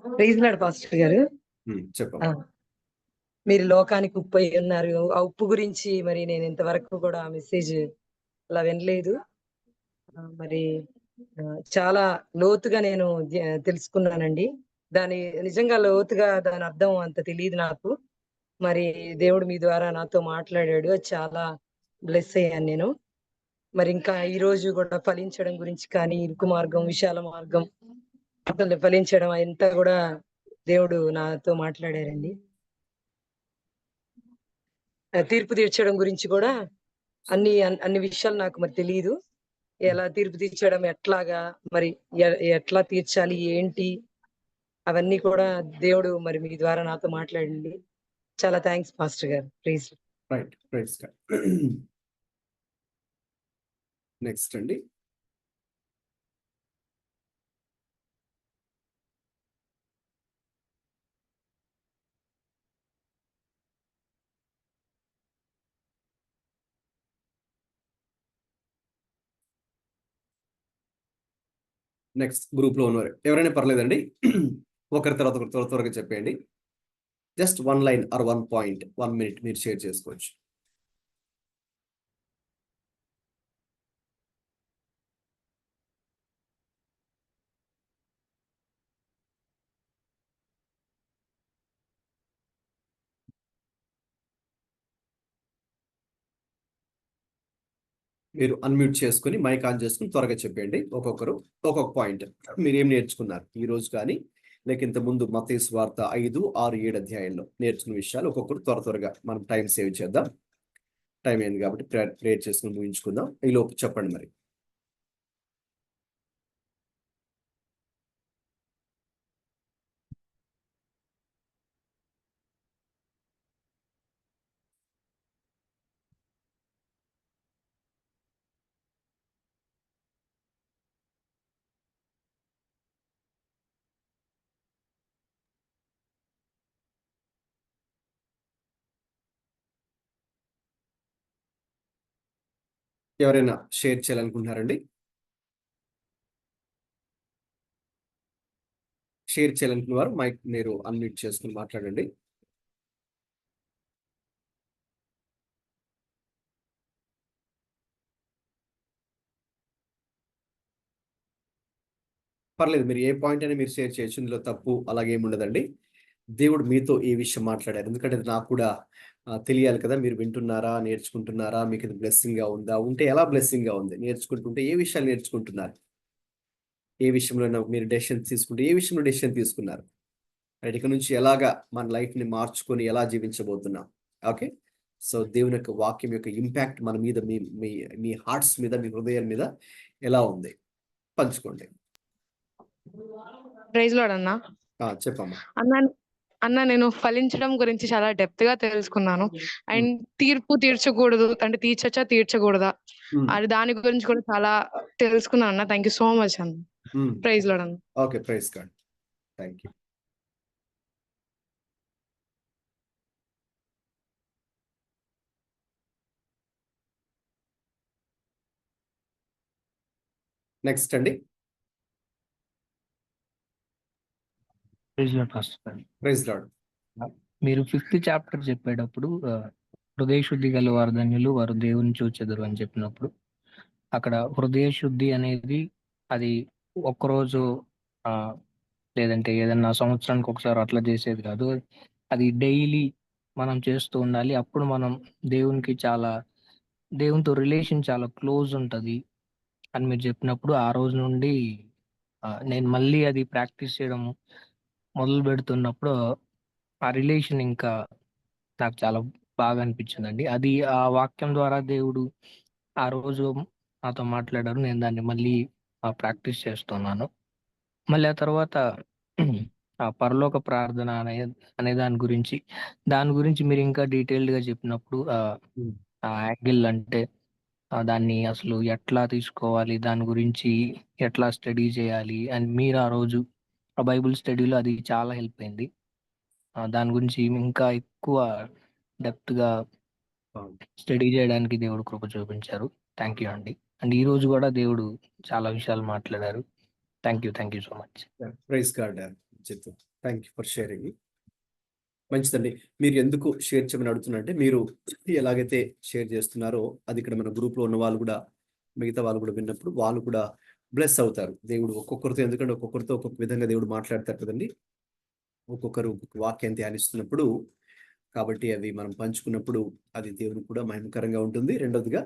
ప్రైజ్లాడు పాస్టర్ గారు. చెప్పమ్మా. మీరు లోకానికి ఉప్పు అయి ఉన్నారు. ఆ ఉప్పు గురించి మరి నేను ఇంతవరకు కూడా ఆ మెసేజ్ అలా వినలేదు. మరి చాలా లోతుగా నేను తెలుసుకున్నానండి. దాని నిజంగా లోతుగా దాని అర్థం అంత తెలియదు నాకు. మరి దేవుడు మీ ద్వారా నాతో మాట్లాడాడు. అది చాలా బ్లెస్ అయ్యాను నేను. మరి ఇంకా ఈ రోజు కూడా ఫలించడం గురించి కానీ, ఇరుకు మార్గం, విశాల మార్గం, అతన్ని ఫలించడం అంతా కూడా దేవుడు నాతో మాట్లాడారండి. తీర్పు తీర్చడం గురించి కూడా అన్ని విషయాలు నాకు మరి తెలియదు. ఎలా తీర్పు తీర్చడం, ఎట్లాగా, మరి ఎట్లా తీర్చాలి, ఏంటి, అవన్నీ కూడా దేవుడు మరి మీ ద్వారా నాతో మాట్లాడండి. చాలా థ్యాంక్స్ పాస్టర్ గారు. Please. Right, praise God. Next అండి. నెక్స్ట్ గ్రూప్ లో ఉన్నారు ఎవరైనా పర్లేదండి. ఒకరి తర్వాత ఒకరు త్వరగా చెప్పేయండి. Just 1 line or 1 point 1 minute మీరు షేర్ చేసుకోవచ్చు. మీరు అన్మ్యూట్ చేసుకుని మైక్ ఆన్ చేసుకుని త్వరగా చెప్పండి. ఒక్కొక్కరు ఒక్కొక్క పాయింట్ మీరు ఏం నేర్చుకున్నారు ఈ రోజు కానీ, లేక ఇంత ముందు మత్తయి సువార్త 5, 6, 7 అధ్యాయంలో నేర్చుకున్న విషయాలు ఒక్కొక్కరు త్వరగా మనం టైం సేవ్ చేద్దాం. టైం అయింది కాబట్టి ప్రేయర్ చేసుకుని ముగించుకుందాం. ఈ లోపు చెప్పండి మరి. ఎవరైనా షేర్ చేయాలనుకుంటున్నారండి? షేర్ చేయాలనుకున్న వారు మైక్ మీరు అన్మ్యూట్ చేసుకుని మాట్లాడండి. పర్లేదు, మీరు ఏ పాయింట్ అయినా మీరు షేర్ చేయొచ్చు. ఇందులో తప్పు అలాగేమి ఉండదండి. దేవుడు మీతో ఏ విషయం మాట్లాడారు, ఎందుకంటే నాకు కూడా తెలియాలి కదా. మీరు వింటున్నారా, నేర్చుకుంటున్నారా, మీకు ఇది బ్లెస్సింగ్ గా ఉందా, ఉంటే ఎలా బ్లెస్సింగ్ గా ఉంది, నేర్చుకుంటుంటే ఏ విషయాలు నేర్చుకుంటున్నారు, ఏ విషయంలో మీరు డెసిషన్ తీసుకుంటే ఏ విషయంలో డెసిషన్ తీసుకున్నారు, ఇక నుంచి ఎలాగా మన లైఫ్ ని మార్చుకొని ఎలా జీవించబోతున్నాం. ఓకే, సో దేవుని యొక్క వాక్యం యొక్క ఇంపాక్ట్ మన మీద, మీ హార్ట్స్ మీద, మీ హృదయం మీద ఎలా ఉంది పంచుకోండి. ప్రైజ్ లార్డ్ అన్నా. చెప్పమ్మా. అన్న నేను ఫలించడం గురించి చాలా డెప్త్ గా తెలుసుకున్నాను. అండ్ తీర్పు తీర్చకూడదు అంటే తీర్చచ్చా తీర్చకూడదా అది దాని గురించి కూడా చాలా తెలుసుకున్నాను అన్న. థ్యాంక్ యూ సో మచ్ అన్న. ప్రైజ్ లార్డ్ అన్న. Okay, praise God. Thank you. Next అండి. Praise Lord. మీరు 5th చాప్టర్ చెప్పేటప్పుడు హృదయ శుద్ధి గల వారు ధన్యులు, వారు దేవుని చూచెదరు అని చెప్పినప్పుడు, అక్కడ హృదయ శుద్ధి అనేది అది ఒక్కరోజు లేదంటే ఏదన్నా సంవత్సరానికి ఒకసారి అట్లా చేసేది కాదు. అది డైలీ మనం చేస్తూ ఉండాలి. అప్పుడు మనం దేవునితో రిలేషన్ చాలా క్లోజ్ ఉంటుంది అని మీరు చెప్పినప్పుడు, ఆ రోజు నుండి నేను మళ్ళీ అది ప్రాక్టీస్ చేయడం మొదలు పెడుతున్నప్పుడు ఆ రిలేషన్ ఇంకా నాకు చాలా బాగా అనిపించిందండి. అది ఆ వాక్యం ద్వారా దేవుడు ఆ రోజు నాతో మాట్లాడారు. నేను దాన్ని మళ్ళీ ప్రాక్టీస్ చేస్తున్నాను. మళ్ళీ ఆ తర్వాత ఆ పరలోక ప్రార్థన అనే దాని గురించి మీరు ఇంకా డీటెయిల్డ్ గా చెప్పినప్పుడు ఆ యాంగిల్ అంటే దాన్ని అసలు ఎట్లా తీసుకోవాలి, దాని గురించి ఎట్లా స్టడీ చేయాలి అని మీరు ఆ రోజు ఆ బైబుల్ స్టడీలో అది చాలా హెల్ప్ అయింది. దాని గురించి ఇంకా ఎక్కువ డెప్త్ గా స్టడీ చేయడానికి దేవుడు కృప చూపించారు. థ్యాంక్ యూ అండి. అండ్ ఈ రోజు కూడా దేవుడు చాలా విషయాలు మాట్లాడారు. Thank you so much. Praise God. Thank you for sharing. మంచిదండి. మీరు ఎందుకు షేర్ చేయమని అడుగుతున్నారంటే, మీరు ఎలాగైతే షేర్ చేస్తున్నారో అది ఇక్కడ మన గ్రూప్లో ఉన్న వాళ్ళు కూడా, మిగతా వాళ్ళు కూడా విన్నప్పుడు వాళ్ళు కూడా బ్లెస్ అవుతారు. దేవుడు ఒక్కొక్కరితో, ఎందుకంటే ఒక్కొక్కరితో ఒక్కొక్క విధంగా దేవుడు మాట్లాడతారు కదండి. ఒక్కొక్కరు ఒక్కొక్క వాక్యాన్ని ధ్యానిస్తున్నప్పుడు, కాబట్టి అవి మనం పంచుకున్నప్పుడు అది దేవునికి కూడా మహిమకరంగా ఉంటుంది. రెండోదిగా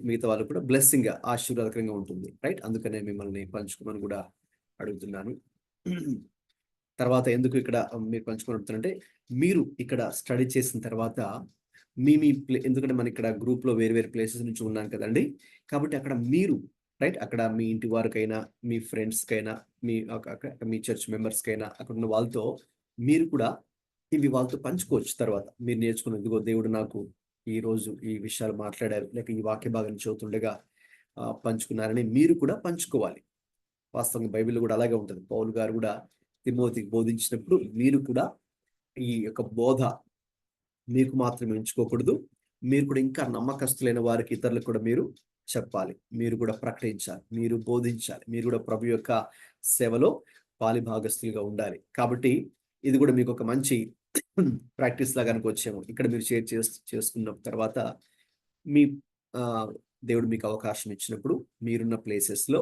మిగతా వాళ్ళు కూడా బ్లెస్సింగ్ గా, ఆశీర్వాదకరంగా ఉంటుంది. రైట్, అందుకనే మిమ్మల్ని పంచుకోమని కూడా అడుగుతున్నాను. తర్వాత ఎందుకు ఇక్కడ మీరు పంచుకొని అడుగుతారంటే, మీరు ఇక్కడ స్టడీ చేసిన తర్వాత మీ ఎందుకంటే మన ఇక్కడ గ్రూప్ లో వేరు వేరు ప్లేసెస్ నుంచి ఉన్నాం కదండి. కాబట్టి అక్కడ మీరు రైట్, అక్కడ మీ ఇంటి వారికైనా, మీ ఫ్రెండ్స్ కైనా, మీ చర్చ్ మెంబర్స్ కైనా, అక్కడ ఉన్న వాళ్ళతో మీరు కూడా ఇవి వాళ్ళతో పంచుకోవచ్చు. తర్వాత మీరు నేర్చుకున్న, ఇదిగో దేవుడు నాకు ఈ రోజు ఈ విషయాలు మాట్లాడారు, లేక ఈ వాక్య భాగాన్ని చదువుతుండగా పంచుకున్నారని మీరు కూడా పంచుకోవాలి. వాస్తవంగా బైబిల్ కూడా అలాగే ఉంటుంది. పౌలు గారు కూడా తిమోతికి బోధించినప్పుడు మీరు కూడా ఈ యొక్క బోధ మీకు మాత్రమే ఉంచుకోకూడదు, మీరు కూడా ఇంకా నమ్మకస్తులైన వారికి, ఇతరులకు కూడా మీరు చెప్పాలి, మీరు కూడా ప్రకటించాలి, మీరు బోధించాలి, మీరు కూడా ప్రభు యొక్క సేవలో పాలిభాగస్తులుగా ఉండాలి. కాబట్టి ఇది కూడా మీకు ఒక మంచి ప్రాక్టీస్ లాగా వచ్చాము. ఇక్కడ మీరు షేర్ చేసుకున్న తర్వాత మీ దేవుడు మీకు అవకాశం ఇచ్చినప్పుడు మీరున్న ప్లేసెస్లో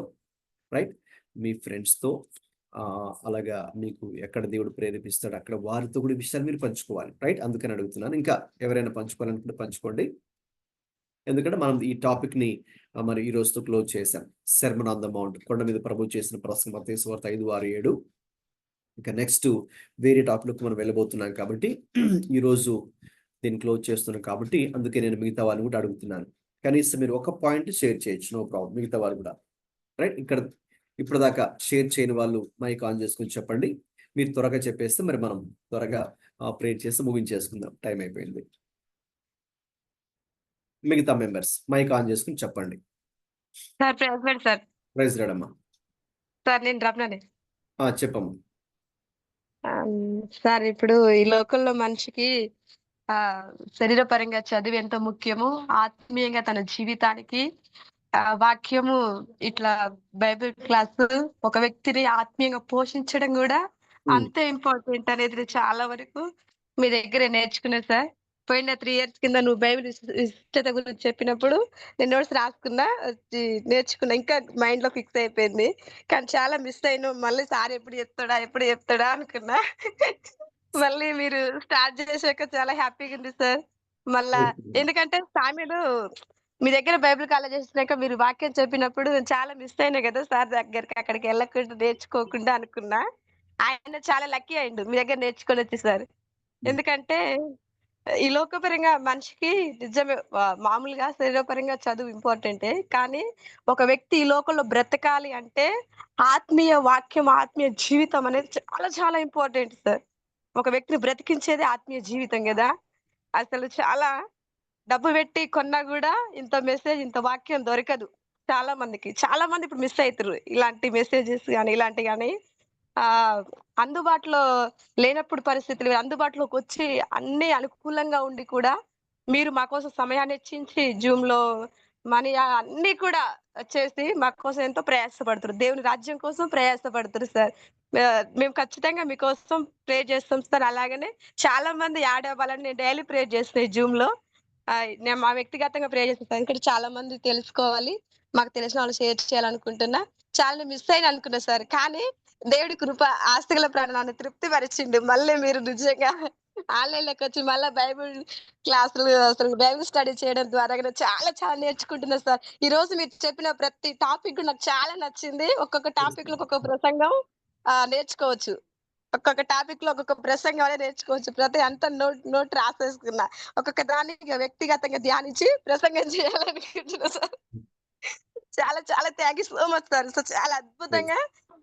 రైట్, మీ ఫ్రెండ్స్తో అలాగా మీకు ఎక్కడ దేవుడు ప్రేరేపిస్తాడు అక్కడ వారితో కూడా విషయాలు మీరు పంచుకోవాలి. రైట్, అందుకని అడుగుతున్నాను. ఇంకా ఎవరైనా పంచుకోవాలనుకుంటే పంచుకోండి. ఎందుకంటే మనం ఈ టాపిక్ ని మరి ఈ రోజుతో క్లోజ్ చేశాం. సెర్మన్ ఆన్ ద మౌంట్, కొండ మీద ప్రభు చేసిన ప్రసంగం, మత్తయి సువార్త 5:6-7. ఇంకా నెక్స్ట్ వేరే టాపిక్ మనం వెళ్ళబోతున్నాం కాబట్టి ఈరోజు దీన్ని క్లోజ్ చేస్తున్నాం. కాబట్టి అందుకే నేను మిగతా వాళ్ళని కూడా అడుగుతున్నాను, కనీసం మీరు ఒక పాయింట్ షేర్ చేయొచ్చు, నో ప్రాబ్లం. మిగతా వాళ్ళు కూడా రైట్, ఇక్కడ ఇప్పుడు దాకా షేర్ చేయని వాళ్ళు మైక్ ఆన్ చేసుకుని చెప్పండి. మీరు త్వరగా చెప్పేస్తే మరి మనం త్వరగా ప్రేర్ చేసి ముగించేసుకుందాం, టైం అయిపోయింది. మిగతా మెంబర్స్ మైక్ ఆన్ చేసుకుని చెప్పండి. Sir president sir. ప్రైజ్ రాడమ్మా. సార్ నేను రమణని. చెప్పమ్మా. సార్ ఇప్పుడు ఈ లోకంలో మనిషికి శరీరపరంగా చదువు ఎంత ముఖ్యమో, ఆత్మీయంగా తన జీవితానికి వాక్యము, ఇట్లా బైబిల్ క్లాస్ ఒక వ్యక్తిని ఆత్మీయంగా పోషించడం కూడా అంతే ఇంపార్టెంట్ అనేది చాలా వరకు మీ దగ్గర నేర్చుకున్నా సార్. పోయిన 3 years కింద నువ్వు బైబిల్ విశిష్టత గురించి చెప్పినప్పుడు నేను నోట్స్ రాసుకున్నా, నేర్చుకున్నా, ఇంకా మైండ్ లో ఫిక్స్ అయిపోయింది. కానీ చాలా మిస్ అయినా, మళ్ళీ సార్ ఎప్పుడు చెప్తాడా అనుకున్నా. మళ్ళీ మీరు స్టార్ట్ చేశాక చాలా హ్యాపీగా ఉంది సార్. మళ్ళా ఎందుకంటే సామెలు మీ దగ్గర బైబిల్ కాలేజ్ చేసినాక మీరు వాక్యం చెప్పినప్పుడు చాలా మిస్ అయినా కదా సార్ దగ్గరికి, అక్కడికి వెళ్ళకుండా నేర్చుకోకుండా అనుకున్నా. ఆయన చాలా లక్కీ అయిండు మీ దగ్గర నేర్చుకొని వచ్చి సార్. ఎందుకంటే ఈ లోకపరంగా మనిషికి నిజమే మామూలుగా శరీరపరంగా చదువు ఇంపార్టెంటే, కానీ ఒక వ్యక్తి ఈ లోకంలో బ్రతకాలి అంటే ఆత్మీయ వాక్యం, ఆత్మీయ జీవితం అనేది చాలా చాలా ఇంపార్టెంట్ సార్. ఒక వ్యక్తిని బ్రతికించేది ఆత్మీయ జీవితం కదా. అసలు చాలా డబ్బు పెట్టి కొన్నా కూడా ఇంత మెసేజ్, ఇంత వాక్యం దొరకదు చాలా మందికి. చాలా మంది ఇప్పుడు మిస్ అవుతారు ఇలాంటి మెసేజెస్ కానీ, ఇలాంటి కానీ అందుబాటులో లేనప్పుడు పరిస్థితులు అందుబాటులోకి వచ్చి అన్ని అనుకూలంగా ఉండి కూడా మీరు మా కోసం సమయాన్ని ఇచ్చించి జూమ్ లో మనీ అన్ని కూడా చేసి మా కోసం ఎంతో ప్రయాసపడుతున్నారు. దేవుని రాజ్యం కోసం ప్రయాసపడుతున్నారు సార్. మేము ఖచ్చితంగా మీకోసం ప్రే చేస్తాం సార్. అలాగనే చాలా మంది యాడ్ అవ్వాలని నేను డైలీ ప్రే చేస్తాను జూమ్ లో. నేను మా వ్యక్తిగతంగా ప్రే చేస్తాను. ఇక్కడ చాలా మంది తెలుసుకోవాలి, మాకు తెలిసిన వాళ్ళు షేర్ చేయాలనుకుంటున్నా. చాలా మిస్ అయిన అనుకున్నా సార్, కానీ దేవుడి కృప ఆస్తిగల ప్రాణాన్ని తృప్తి పరిచిండు. మళ్ళీ మీరు నిజంగా ఆన్లైన్ లోకి వచ్చి మళ్ళీ బైబిల్ క్లాసులు, అసలు బైబిల్ స్టడీ చేయడం ద్వారా చాలా చాలా నేర్చుకుంటున్నా సార్. ఈ రోజు మీరు చెప్పిన ప్రతి టాపిక్ నాకు చాలా నచ్చింది. ఒక్కొక్క టాపిక్ లో ఒక్కొక్క ప్రసంగం నేర్చుకోవచ్చు, ఒక్కొక్క టాపిక్ లో ఒక్కొక్క ప్రసంగం అనేది నేర్చుకోవచ్చు. ప్రతి అంతా నోట్ రాసేసుకున్నా. ఒక్కొక్క దాన్ని వ్యక్తిగతంగా ధ్యానించి ప్రసంగం చేయాలనుకుంటున్నా సార్. చాలా చాలా thank you so much sir. So చాలా అద్భుతంగా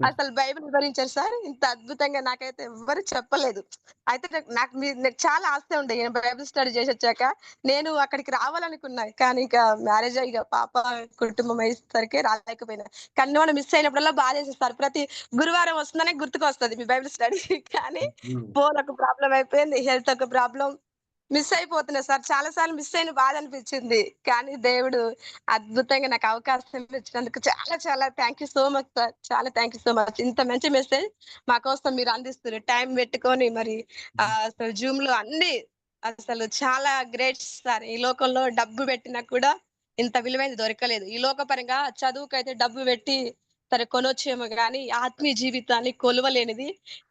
అసలు బైబిల్ వివరించారు సార్. ఇంత అద్భుతంగా నాకైతే ఎవ్వరు చెప్పలేదు. అయితే నాకు చాలా ఆశ ఉండే బైబిల్ స్టడీ చేసి వచ్చాక. నేను అక్కడికి రావాలనుకున్నా, కానీ ఇక మ్యారేజ్ ఇక పాప కుటుంబం అయ్యేసరికి రాలేకపోయినా. కానీ మనం మిస్ అయినప్పుడల్లా బాధ చేసేస్తారు. ప్రతి గురువారం వస్తుందనే గుర్తుకు వస్తుంది మీ బైబిల్ స్టడీ. కానీ ఫోన్ ఒక ప్రాబ్లం అయిపోయింది, హెల్త్ ఒక ప్రాబ్లం, మిస్ అయిపోతున్నా సార్. చాలా సార్లు మిస్ అయిన బాధ అనిపించింది. కానీ దేవుడు అద్భుతంగా నాకు అవకాశం ఇచ్చినందుకు చాలా చాలా thank you so much sir. చాలా థ్యాంక్ యూ సో మచ్. ఇంత మంచి మెసేజ్ మా కోసం మీరు అందిస్తున్నారు. టైం పెట్టుకొని మరి అసలు జూమ్‌లో అన్ని అసలు చాలా గ్రేట్ సార్. ఈ లోకంలో డబ్బు పెట్టినా కూడా ఇంత విలువైనది దొరకలేదు. ఈ లోకపరంగా చదువుకైతే డబ్బు పెట్టి సరే కొనొచ్చేమో గానీ ఆత్మీయ జీవితాన్ని కొలవలేనిది.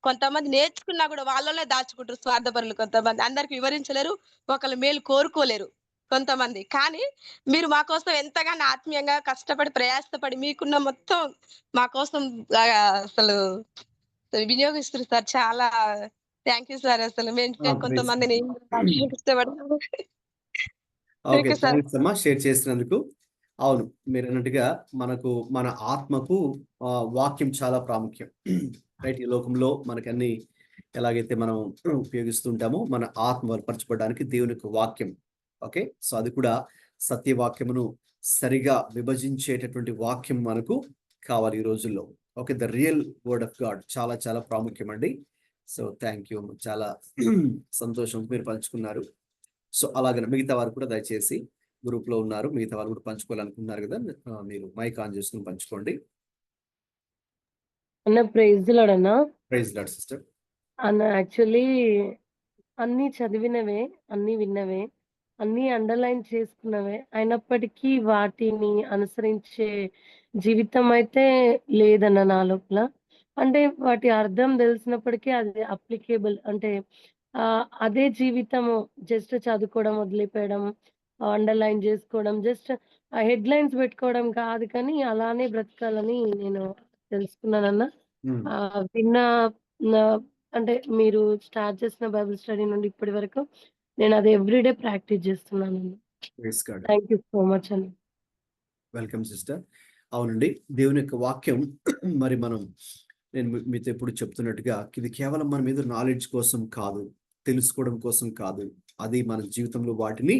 కొంతమంది నేర్చుకున్నా కూడా వాళ్ళలోనే దాచుకుంటారు స్వార్థపరులు కొంతమంది. అందరికి వివరించలేరు. ఒకళ్ళ మేలు కోరుకోలేరు కొంతమంది. కానీ మీరు మా కోసం ఎంతగానో ఆత్మీయంగా కష్టపడి, ప్రయాసపడి మీకున్న మొత్తం మా కోసం అసలు వినియోగిస్తుర్రు సార్. చాలా థ్యాంక్ యూ సార్. అసలు మేము ప్రైజ్ కొంతమందిని ఇష్టపడతాము. Okay, thank you sir. Thanks అమ్మా షేర్ చేసినందుకు. అవును, మీరు అన్నట్టుగా మనకు మన ఆత్మకు వాక్యం చాలా ప్రాముఖ్యం. రైట్, ఈ లోకంలో మనకన్నీ ఎలాగైతే మనం ఉపయోగిస్తుంటామో మన ఆత్మ బలపరచబడడానికి దేవుని యొక్క వాక్యం. ఓకే, సో అది కూడా సత్యవాక్యమును సరిగా విభజించేటటువంటి వాక్యం మనకు కావాలి ఈ రోజుల్లో. Okay, the real word of God చాలా చాలా ప్రాముఖ్యం అండి. సో థ్యాంక్ యూ, చాలా సంతోషం మీరు పంచుకున్నారు. సో అలాగే మిగతా వారు కూడా దయచేసి గ్రూప్ లో ఉన్నారు, మిగతా వాళ్ళు కూడా పంచుకోవాలనుకున్నారు కదా, మీరు మైక్ ఆన్ చేసుకుని పంచుకోండి. అన్న ప్రైజ్ లార్డ్ అన్న. Praise Lord sister. అన్న యాక్చువల్లీ అన్ని చదివినవే, అన్ని విన్నవే, అన్ని అండర్లైన్ చేసుకున్నవే, అయినప్పటికీ వాటిని అనుసరించే జీవితం అయితే లేదన్న నా లోపల. అంటే వాటి అర్థం తెలిసినప్పటికీ అది అప్లికేబుల్ అంటే అదే జీవితము జస్ట్ చదువుకోవడం వదిలిపోయడం, అండర్లైన్ చేసుకోవడం, జస్ట్ హెడ్లైన్స్ పెట్టుకోవడం కాదు, కానీ అలానే బ్రతకాలని నేను తెలుసుకున్నానన్న. విన్న అంటే మీరు స్టార్ట్ చేసిన బైబిల్ స్టడీ నుండి ఇప్పటి వరకు నేను అది ఎవ్రీడే ప్రాక్టీస్ చేస్తున్నాను. థ్యాంక్ యూ సో మచ్ అండి. Welcome sister. అవునండి, దేవుని యొక్క వాక్యం మరి నేను మీతో ఎప్పుడు చెప్తున్నట్టుగా ఇది కేవలం మన మీద నాలెడ్జ్ కోసం కాదు, తెలుసుకోవడం కోసం కాదు, అది మన జీవితంలో వాటిని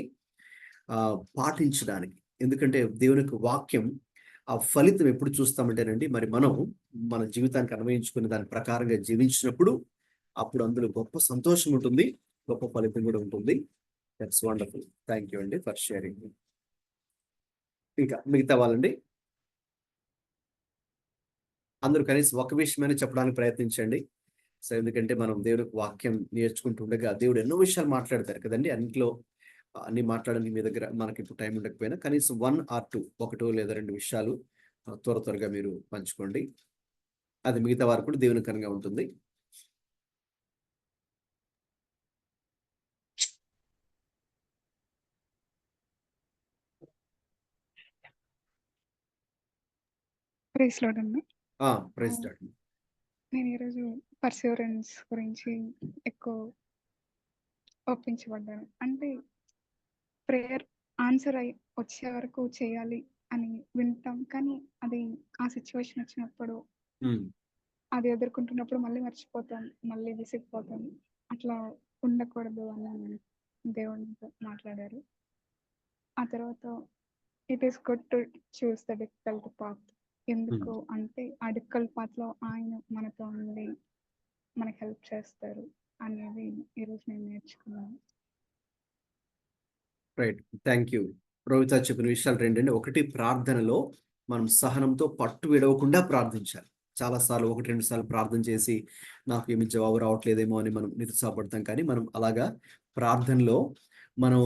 పాటించడానికి. ఎందుకంటే దేవుని యొక్క వాక్యం ఆ ఫలితం ఎప్పుడు చూస్తామంటేనండి, మరి మనం మన జీవితానికి అన్వయించుకునే దాని ప్రకారంగా జీవించినప్పుడు అప్పుడు అందులో గొప్ప సంతోషం ఉంటుంది, గొప్ప ఫలితం కూడా ఉంటుంది. That's wonderful. థ్యాంక్ యూ అండి ఫర్ షేరింగ్. ఇంకా మిగతా వాళ్ళండి అందరూ కనీసం ఒక విషయమైనా చెప్పడానికి ప్రయత్నించండి. సో ఎందుకంటే మనం దేవుడి వాక్యం నేర్చుకుంటూ ఉండగా దేవుడు ఎన్నో విషయాలు మాట్లాడతారు కదండి. అన్నింటిలో అన్ని మాట్లాడడానికి మీ దగ్గర మనకి ఇప్పుడు టైం ఉండకపోయినా కనీసం 1 or 2, ఒకటో లేదా 2 విషయాలు త్వరగా మీరు పంచుకోండి. అది మిగతా వారు కూడా దేవునికరంగా ఉంటుంది. ప్రైజ్ లార్డ్ అన్న. Praise Lord. నేను ఈరోజు పర్సివరెన్స్ గురించి ఎక్కువ ఒప్పించబడ్డాను. అంటే ప్రేయర్ ఆన్సర్ అయి వచ్చే వరకు చేయాలి అని వింటాం, కానీ అది ఆ సిచ్యువేషన్ వచ్చినప్పుడు అది ఎదుర్కొంటున్నప్పుడు మళ్ళీ మర్చిపోతాం, మళ్ళీ విసిగిపోతాం. అట్లా ఉండకూడదు అని దేవునితో మాట్లాడారు. ఆ తర్వాత it is good to choose the difficult path. ఎందుకు అంటే ఆ డిఫికల్ట్ పాత్లో ఆయన మనతో ఉండి మనకి హెల్ప్ చేస్తారు అనేది ఈరోజు నేను నేర్చుకున్నాను. Right, thank you. రోహిత చెప్పిన విషయాలు రెండండి. ఒకటి, ప్రార్థనలో మనం సహనంతో పట్టు విడవకుండా ప్రార్థించాలి. చాలాసార్లు 1-2 సార్లు ప్రార్థన చేసి నాకు ఏమి జవాబు రావట్లేదేమో అని మనం నిరుత్సాహపడతాం, కానీ మనం అలాగా ప్రార్థనలో మనం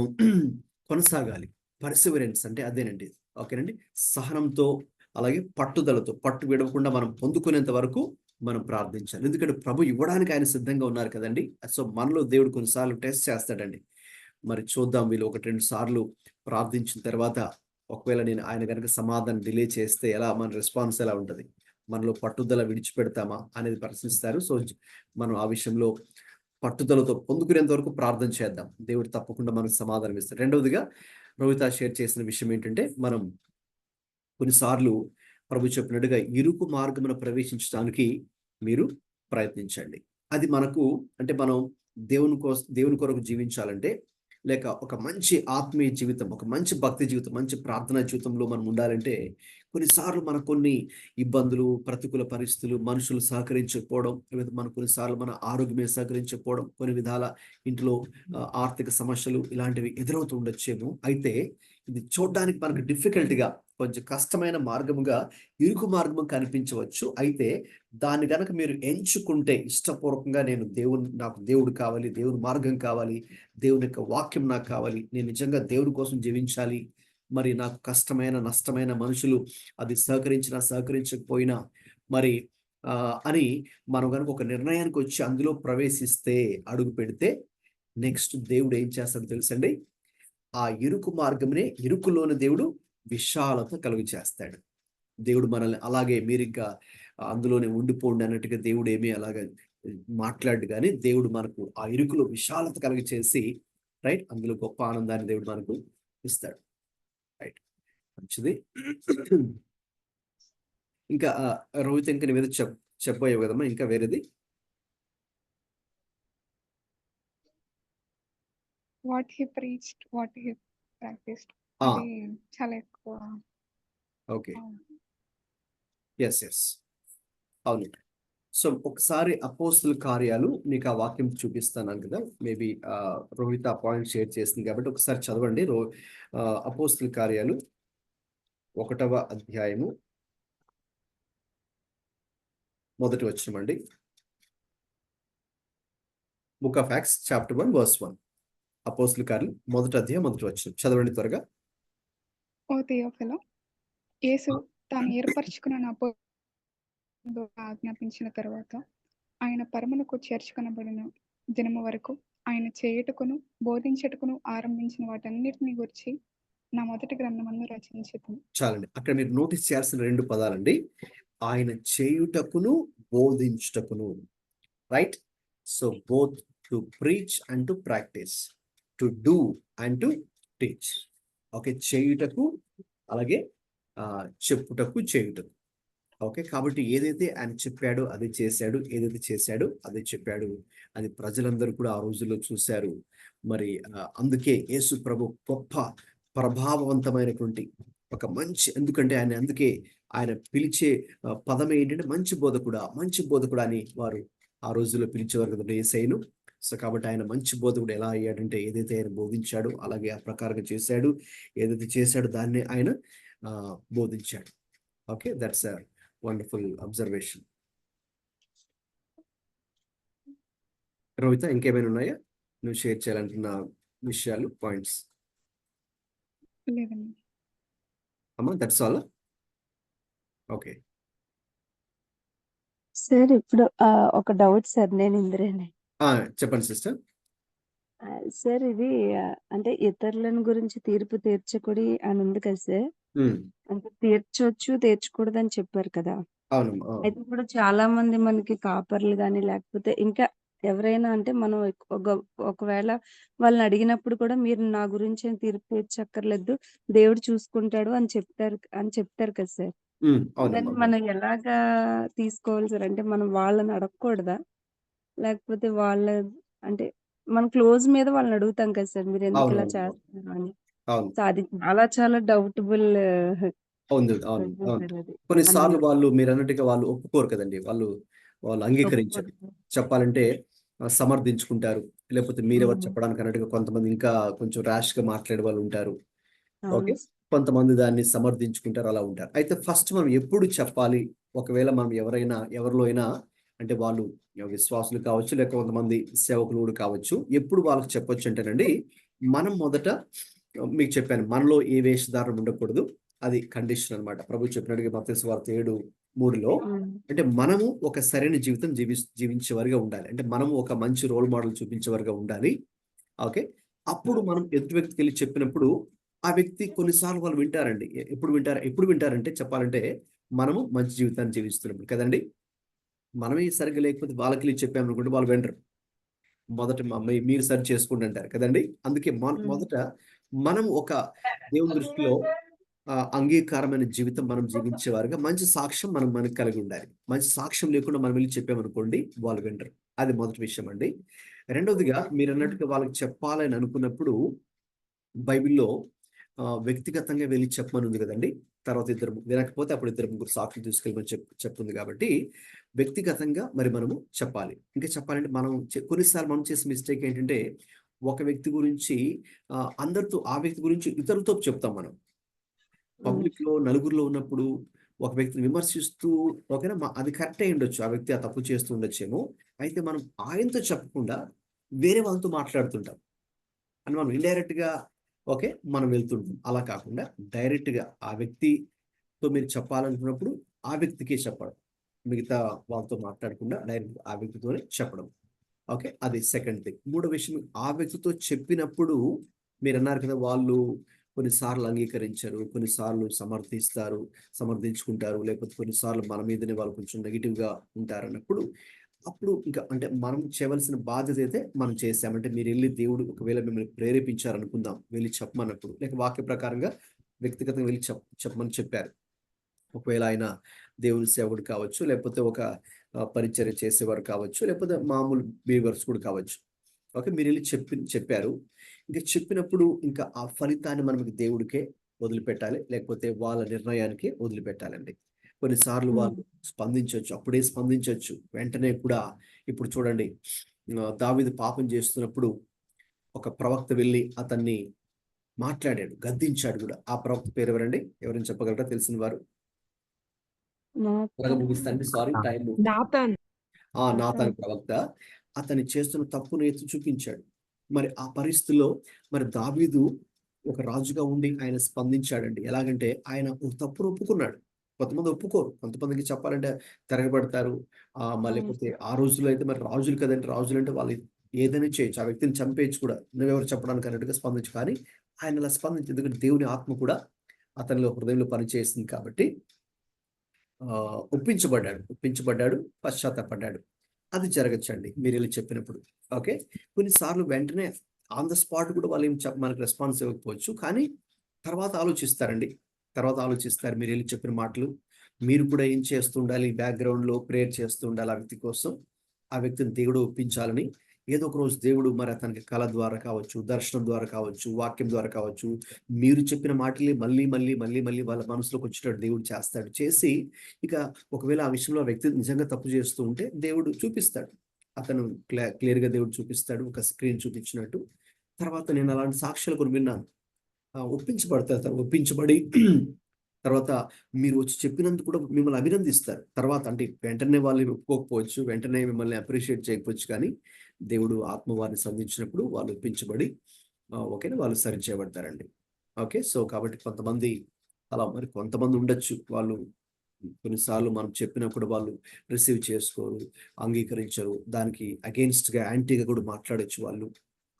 కొనసాగాలి. పర్సివరెన్స్ అంటే అదేనండి. ఓకేనండి, సహనంతో అలాగే పట్టుదలతో పట్టు విడవకుండా మనం పొందుకునేంత వరకు మనం ప్రార్థించాలి. ఎందుకంటే ప్రభు ఇవ్వడానికి ఆయన సిద్ధంగా ఉన్నారు కదండి. సో మనలో దేవుడు కొన్నిసార్లు టెస్ట్ చేస్తాడండి. మరి చూద్దాం, వీళ్ళు 1-2 సార్లు ప్రార్థించిన తర్వాత ఒకవేళ నేను ఆయన కనుక సమాధానం డిలే చేస్తే మన రెస్పాన్స్ ఎలా ఉంటుంది, మనలో పట్టుదల విడిచిపెడతామా అనేది ప్రశ్నిస్తారు. సో మనం ఆ విషయంలో పట్టుదలతో పొందుకునేంత వరకు ప్రార్థన చేద్దాం, దేవుడు తప్పకుండా మనకు సమాధానం ఇస్తాడు. రెండవదిగా రోహిత షేర్ చేసిన విషయం ఏంటంటే, మనం కొన్నిసార్లు ప్రభు చెప్పినట్టుగా ఇరుకు మార్గమున ప్రవేశించడానికి మీరు ప్రయత్నించండి. అది మనకు అంటే మనం దేవుని కొరకు జీవించాలంటే, లేక ఒక మంచి ఆత్మీయ జీవితం, ఒక మంచి భక్తి జీవితం, మంచి ప్రార్థనా జీవితంలో మనం ఉండాలంటే కొన్నిసార్లు మనకు కొన్ని ఇబ్బందులు, ప్రతికూల పరిస్థితులు, మనుషులు సహకరించకపోవడం, లేదా మన కొన్నిసార్లు మన ఆరోగ్యమే సహకరించకపోవడం, కొన్ని విధాల ఇంట్లో ఆర్థిక సమస్యలు ఇలాంటివి ఎదురవుతూ ఉండొచ్చేమో. అయితే ఇది చూడడానికి మనకు డిఫికల్ట్గా, కొంచెం కష్టమైన మార్గముగా, ఇరుకు మార్గం కనిపించవచ్చు. అయితే దాన్ని కనుక మీరు ఎంచుకుంటే ఇష్టపూర్వకంగా, నాకు దేవుడు కావాలి, దేవుని మార్గం కావాలి, దేవుని యొక్క వాక్యం నాకు కావాలి, నేను నిజంగా దేవుడి కోసం జీవించాలి, మరి నాకు కష్టమైన నష్టమైన మనుషులు అది సహకరించినా సహకరించకపోయినా మరి అని మనం కనుక ఒక నిర్ణయానికి వచ్చి అందులో ప్రవేశిస్తే, అడుగు పెడితే, నెక్స్ట్ దేవుడు ఏం చేస్తాడో తెలుసండి, ఆ ఇరుకు మార్గంనే, ఇరుకులోని దేవుడు విశాలత కలుగు చేస్తాడు. దేవుడు మనల్ని అలాగే మీరు ఇంకా అందులోనే ఉండిపోండి అన్నట్టుగా దేవుడు ఏమీ అలాగే మాట్లాడు, కానీ దేవుడు మనకు ఆ ఇరుకులో విశాలత కలుగు చేసి, రైట్, అందులో గొప్ప ఆనందాన్ని దేవుడు మనకు ఇస్తాడు. రైట్, మంచిది. ఇంకా రోహిత్, ఇంకా నువ్వేదో చెప్పబోయావు కదమ్మా, ఇంకా వేరేది? What he preached, what he practised, అది చాలా ఎక్కువ. ఓకే, ఎస్ అవును. సో ఒకసారి అపోస్తుల కార్యాలు మీకు ఆ వాక్యం చూపిస్తాను కదా, మేబీ రోహిత్ ఆ పాయింట్ షేర్ చేసింది కాబట్టి ఒకసారి చదవండి. అపోస్తుల కార్యాలు 1వ అధ్యాయము 1వ వచనం అండి. Book of acts chapter 1 verse 1. అపోస్తుల కార్యాలు 1వ అధ్యాయం 1వ వచనం చదవండి త్వరగా. ఓ థియోఫిలో, యేసు తాను ఏర్పరచుకున్న అపోస్తలులను ఆజ్ఞాపించిన తరువాత ఆయన పరమునకు చేర్చుకొనబడిన దినము వరకు ఆయన చేయుటకును బోధించుటకును ఆరంభించిన వాటన్నిటిని గురించి నా మొదటి గ్రంథమందు రచించుతాను. చాలండి, అక్కడ మీరు నోటీస్ చేయాల్సిన 2 పదాలండి, ఆయన చేయుటకును బోధించుటకును. Right, so both to preach and to practise, to do and to teach. Okay, చేయుటకు అలాగే చెప్పుటకు చేయుటకు. ఓకే, కాబట్టి ఏదైతే ఆయన చెప్పాడో అది చేశాడు, ఏదైతే చేశాడో అదే చెప్పాడు. అది ప్రజలందరూ కూడా ఆ రోజుల్లో చూశారు. మరి అందుకే యేసు ప్రభు గొప్ప ప్రభావవంతమైనటువంటి ఒక మంచి, ఎందుకంటే అందుకే ఆయన పిలిచే పదం ఏంటంటే మంచి బోధకుడా అని వారు ఆ రోజుల్లో పిలిచేవారు కదండి యేసయ్యను. సో కాబట్టి ఆయన మంచి బోధకుడు ఎలా అయ్యాడంటే, ఏదైతే ఆయన బోధించాడో అలాగే ఆ ప్రకారంగా చేశాడు, ఏదైతే చేశాడో దాన్ని ఆయన బోధించాడు. Okay, that's a wonderful observation. Rohitha, ఇంకేమైనా ఉన్నాయా నువ్వు షేర్ చేయాలంటున్న విషయాలు, పాయింట్స్? లేదండి అమ్మా, దట్స్ ఆల్. ఓకే సార్, ఇప్పుడు ఒక డౌట్ సార్, నేను ఇంద్రేనే. చెప్పండి సిస్టర్. సార్, ఇది అంటే ఇతరులను గురించి తీర్పు తీర్చకూడి అని ఉంది కదా సార్. అంటే తీర్చొచ్చు, తీర్చకూడదు అని చెప్పారు కదా. అవునమ్మా. అయితే ఇప్పుడు చాలా మంది మనకి కాపర్లు కానీ, లేకపోతే ఇంకా ఎవరైనా, అంటే మనం ఒకవేళ వాళ్ళని అడిగినప్పుడు కూడా మీరు నా గురించి ఏం తీర్పు తీర్చక్కర్లేదు, దేవుడు చూసుకుంటాడు అని చెప్తారు కదా సార్. దాన్ని మనం ఎలాగా తీసుకోవాలి సార్? అంటే మనం వాళ్ళని అడగకూడదా, లేకపోతే అంటే మన క్లోజ్ మీద వాళ్ళని అడుగుతాం కదా సార్, మీరు ఎందుకు ఇలా చేస్తున్నారు అని. సో అది చాలా డౌటబుల్. కొన్నిసార్లు వాళ్ళు మీరు అన్నట్టుగా వాళ్ళు ఒప్పుకోరు కదండి, వాళ్ళు అంగీకరించారు. చెప్పాలంటే సమర్థించుకుంటారు, లేకపోతే మీరెవరు చెప్పడానికి అన్నట్టుగా కొంతమంది ఇంకా కొంచెం ర్యాష్ గా మాట్లాడే వాళ్ళు ఉంటారు. ఓకే, కొంతమంది దాన్ని సమర్థించుకుంటారు, అలా ఉంటారు. అయితే ఫస్ట్ మనం ఎప్పుడు చెప్పాలి, ఒకవేళ మనం ఎవరిలో అయినా, అంటే వాళ్ళు విశ్వాసులు కావచ్చు, లేక కొంతమంది సేవకులు కూడా కావచ్చు, ఎప్పుడు వాళ్ళకి చెప్పొచ్చు అంటేనండి, మనం మొదట మీకు చెప్పాను, మనలో ఏ వేషధారణ ఉండకూడదు, అది కండిషన్ అనమాట. ప్రభు చెప్పినట్టుగా మత్తయి సువార్త 7:3లో, అంటే మనము ఒక సరైన జీవితం జీవించేవారిగా ఉండాలి, అంటే మనము ఒక మంచి రోల్ మోడల్ చూపించేవారిగా ఉండాలి. ఓకే, అప్పుడు మనం ఎదుటి వ్యక్తికి వెళ్ళి చెప్పినప్పుడు ఆ వ్యక్తి కొన్నిసార్లు వాళ్ళు వింటారండి. ఎప్పుడు వింటారంటే చెప్పాలంటే మనము మంచి జీవితాన్ని జీవిస్తున్నప్పుడు కదండి. మనమే సరిగ్గా లేకపోతే వాళ్ళకి వెళ్ళి చెప్పామనుకుంటే వాళ్ళు వినరు. మొదట మీరు సరి చేసుకోండి అంటారు కదండి. అందుకే మొదట మనం ఒక దేవుని దృష్టిలో అంగీకారమైన జీవితం మనం జీవించేవారుగా మంచి సాక్ష్యం మనకు కలిగి ఉండాలి. మంచి సాక్ష్యం లేకుండా మనం వెళ్ళి చెప్పామనుకోండి వాళ్ళు వినరు. అది మొదటి విషయం అండి. రెండవదిగా మీరు అన్నట్టుగా వాళ్ళకి చెప్పాలని అనుకున్నప్పుడు బైబిల్లో వ్యక్తిగతంగా వెళ్ళి చెప్పమని ఉంది కదండి. తర్వాత ఇద్దరు వినకపోతే అప్పుడు ఇద్దరు ముగ్గురు సాక్షులు తీసుకెళ్ళమని చెప్తుంది కాబట్టి వ్యక్తిగతంగా మరి మనము చెప్పాలి. ఇంకా చెప్పాలంటే మనం కొన్నిసార్లు మనం చేసే మిస్టేక్ ఏంటంటే ఒక వ్యక్తి గురించి అందరితో ఆ వ్యక్తి గురించి ఇతరులతో చెప్తాం మనం. పబ్లిక్ లో నలుగురిలో ఉన్నప్పుడు ఒక వ్యక్తిని విమర్శిస్తూ ఓకేనా, అది కరెక్ట్ అయి ఉండొచ్చు, ఆ వ్యక్తి ఆ తప్పు చేస్తూ ఉండొచ్చేమో. అయితే మనం ఆయనతో చెప్పకుండా వేరే వాళ్ళతో మాట్లాడుతుంటాం అని మనం ఇండైరెక్ట్ గా ఓకే మనం వెళ్తుంటాం. అలా కాకుండా డైరెక్ట్ గా ఆ వ్యక్తితో మీరు చెప్పాలనుకున్నప్పుడు ఆ వ్యక్తికే చెప్పడం, మిగతా వాళ్ళతో మాట్లాడకుండా డైరెక్ట్ ఆ వ్యక్తితోనే చెప్పడం. ఓకే, అది సెకండ్ థింగ్. మూడో విషయం, ఆ వ్యక్తితో చెప్పినప్పుడు మీరు అన్నారు కదా వాళ్ళు కొన్నిసార్లు అంగీకరించరు, కొన్నిసార్లు సమర్థించుకుంటారు, లేకపోతే కొన్నిసార్లు మన మీదనే వాళ్ళు కొంచెం నెగిటివ్ గా ఉంటారు అన్నప్పుడు అప్పుడు ఇంకా అంటే మనం చేయవలసిన బాధ్యత అయితే మనం చేసామంటే మీరు వెళ్ళి దేవుడు ఒకవేళ మిమ్మల్ని ప్రేరేపించారనుకుందాం వెళ్ళి చెప్పమన్నప్పుడు, లేక వాక్య ప్రకారంగా వ్యక్తిగతంగా వెళ్ళి చెప్పమని చెప్పారు. ఒకవేళ ఆయన దేవుని సేవకుడు కావచ్చు, లేకపోతే ఒక పరిచర్య చేసేవారు కావచ్చు, లేకపోతే మామూలు బిలీవర్స్ కూడా కావచ్చు. ఓకే, మీరు వెళ్ళి చెప్పారు. ఇంకా చెప్పినప్పుడు ఇంకా ఆ ఫలితాన్ని మనం దేవుడికే వదిలిపెట్టాలి, లేకపోతే వాళ్ళ నిర్ణయానికి వదిలిపెట్టాలండి. కొన్నిసార్లు వాళ్ళు స్పందించవచ్చు, అప్పుడే స్పందించవచ్చు, వెంటనే కూడా. ఇప్పుడు చూడండి, దావీదు పాపం చేస్తున్నప్పుడు ఒక ప్రవక్త వెళ్ళి అతన్ని మాట్లాడాడు, గద్దించాడు కూడా. ఆ ప్రవక్త పేరు ఎవరండి? ఎవరైనా చెప్పగలరా తెలిసిన వారు? త్వరగా ముగిస్తానండి, సారీ టైం. నాతాన్. నాతాను ప్రవక్త అతన్ని చేస్తున్న తప్పును ఎత్తి చూపించాడు. మరి ఆ పరిస్థితుల్లో మరి దావీదు ఒక రాజుగా ఉండి ఆయన స్పందించాడండి. ఎలాగంటే ఆయన ఒక తప్పును ఒప్పుకున్నాడు. కొంతమంది ఒప్పుకోరు, కొంతమందికి చెప్పాలంటే తిరగబడతారు. లేకపోతే ఆ రోజుల్లో అయితే మరి రాజులు కదండి, రాజులు అంటే వాళ్ళు ఏదైనా చేయొచ్చు, ఆ వ్యక్తిని చంపేయచ్చు కూడా, నువ్వెవరు చెప్పడానికి అన్నట్టుగా స్పందించు. కానీ ఆయన అలా స్పందించి, ఎందుకంటే దేవుని ఆత్మ కూడా అతనిలో హృదయంలో పనిచేస్తుంది కాబట్టి ఒప్పించబడ్డాడు, పశ్చాత్తాపడ్డాడు. అది జరగచ్చండి మీరు వెళ్ళి చెప్పినప్పుడు. ఓకే, కొన్నిసార్లు వెంటనే ఆన్ ద స్పాట్ కూడా వాళ్ళు మనకు రెస్పాన్స్ ఇవ్వకపోవచ్చు, కానీ తర్వాత ఆలోచిస్తారండి. మీరు వెళ్ళి చెప్పిన మాటలు మీరు కూడా ఏం చేస్తూ ఉండాలి, బ్యాక్గ్రౌండ్లో ప్రేయర్ చేస్తూ ఉండాలి ఆ వ్యక్తి కోసం. ఆ వ్యక్తిని దేవుడు ఒప్పించాలని ఏదో ఒక రోజు దేవుడు మరి అతనికి కళ ద్వారా కావచ్చు, దర్శనం ద్వారా కావచ్చు, వాక్యం ద్వారా కావచ్చు, మీరు చెప్పిన మాటలే మళ్ళీ మళ్ళీ మళ్ళీ మళ్ళీ వాళ్ళ మనసులోకి వచ్చేటట్టు దేవుడు చేస్తాడు. చేసి ఇక ఒకవేళ ఆ విషయంలో ఆ వ్యక్తి నిజంగా తప్పు చేస్తూ ఉంటే దేవుడు చూపిస్తాడు. అతను క్లియర్గా దేవుడు చూపిస్తాడు, ఒక స్క్రీన్ చూపించినట్టు. తర్వాత నేను అలాంటి సాక్ష్యాలు కొన్ని విన్నాను. ఒప్పించబడతారు, ఒప్పించబడి తర్వాత మీరు వచ్చి చెప్పినందుకు కూడా మిమ్మల్ని అభినందిస్తారు. తర్వాత అంటే వెంటనే వాళ్ళు ఒప్పుకోకపోవచ్చు, వెంటనే మిమ్మల్ని అప్రిషియేట్ చేయకపోవచ్చు, కానీ దేవుడు ఆత్మవారిని సంధించినప్పుడు వాళ్ళు ఒప్పించబడి ఓకేనా, వాళ్ళు సరి చేయబడతారండి. ఓకే, సో కాబట్టి కొంతమంది అలా, మరి కొంతమంది ఉండొచ్చు వాళ్ళు కొన్నిసార్లు మనం చెప్పినప్పుడు వాళ్ళు రిసీవ్ చేసుకోరు, అంగీకరించరు, దానికి అగెయిన్స్ట్గా యాంటీగా కూడా మాట్లాడొచ్చు వాళ్ళు.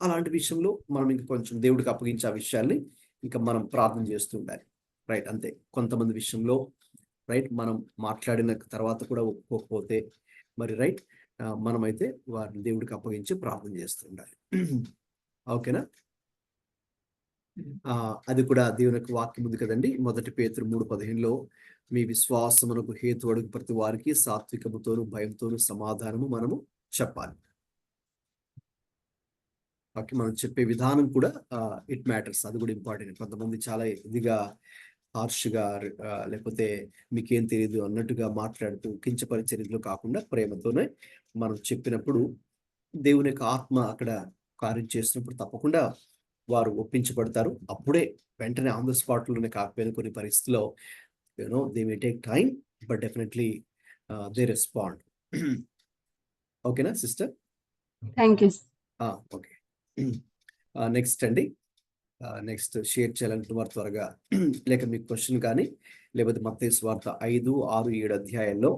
అలాంటి విషయంలో మనం ఇంకా కొంచెం దేవుడికి అప్పగించే ఆ విషయాల్ని ఇంకా మనం ప్రార్థన చేస్తూ ఉండాలి. రైట్, అంతే. కొంతమంది విషయంలో రైట్ మనం మాట్లాడిన తర్వాత కూడా ఒప్పుకోకపోతే మరి రైట్ మనమైతే వారిని దేవుడికి అప్పగించి ప్రార్థన చేస్తూ ఉండాలి. ఓకేనా? అది కూడా దేవుని యొక్క వాక్యం ఉంది కదండి, 1 పేతురు 3:15లో మీ విశ్వాసమునకు హేతు అడుగు ప్రతి వారికి సాత్వికముతోను భయంతోను సమాధానము మనము చెప్పాలి. ఓకే, మనం చెప్పే విధానం కూడా ఇట్ మ్యాటర్స్, అది కూడా ఇంపార్టెంట్. కొంతమంది చాలా ఇదిగా హార్ష్గా లేకపోతే మీకేం తెలియదు అన్నట్టుగా మాట్లాడుతూ కించపరిచే రీతిలో కాకుండా ప్రేమతోనే మనం చెప్పినప్పుడు దేవుని యొక్క ఆత్మ అక్కడ కార్యం చేసినప్పుడు తప్పకుండా వారు ఒప్పించబడతారు. అప్పుడే వెంటనే ఆన్ ద స్పాట్లోనే కాకపోయినా కొన్ని పరిస్థితుల్లో they may take time, but definitely they respond. ఓకేనా sister? Thank you. Okay, next అండి. నెక్స్ట్ షేర్ చేయాలంటే వారు త్వరగా లేక మీకు క్వశ్చన్ కానీ, లేకపోతే మత్తయి సువార్త 5, 6, 7 అధ్యాయాల్లో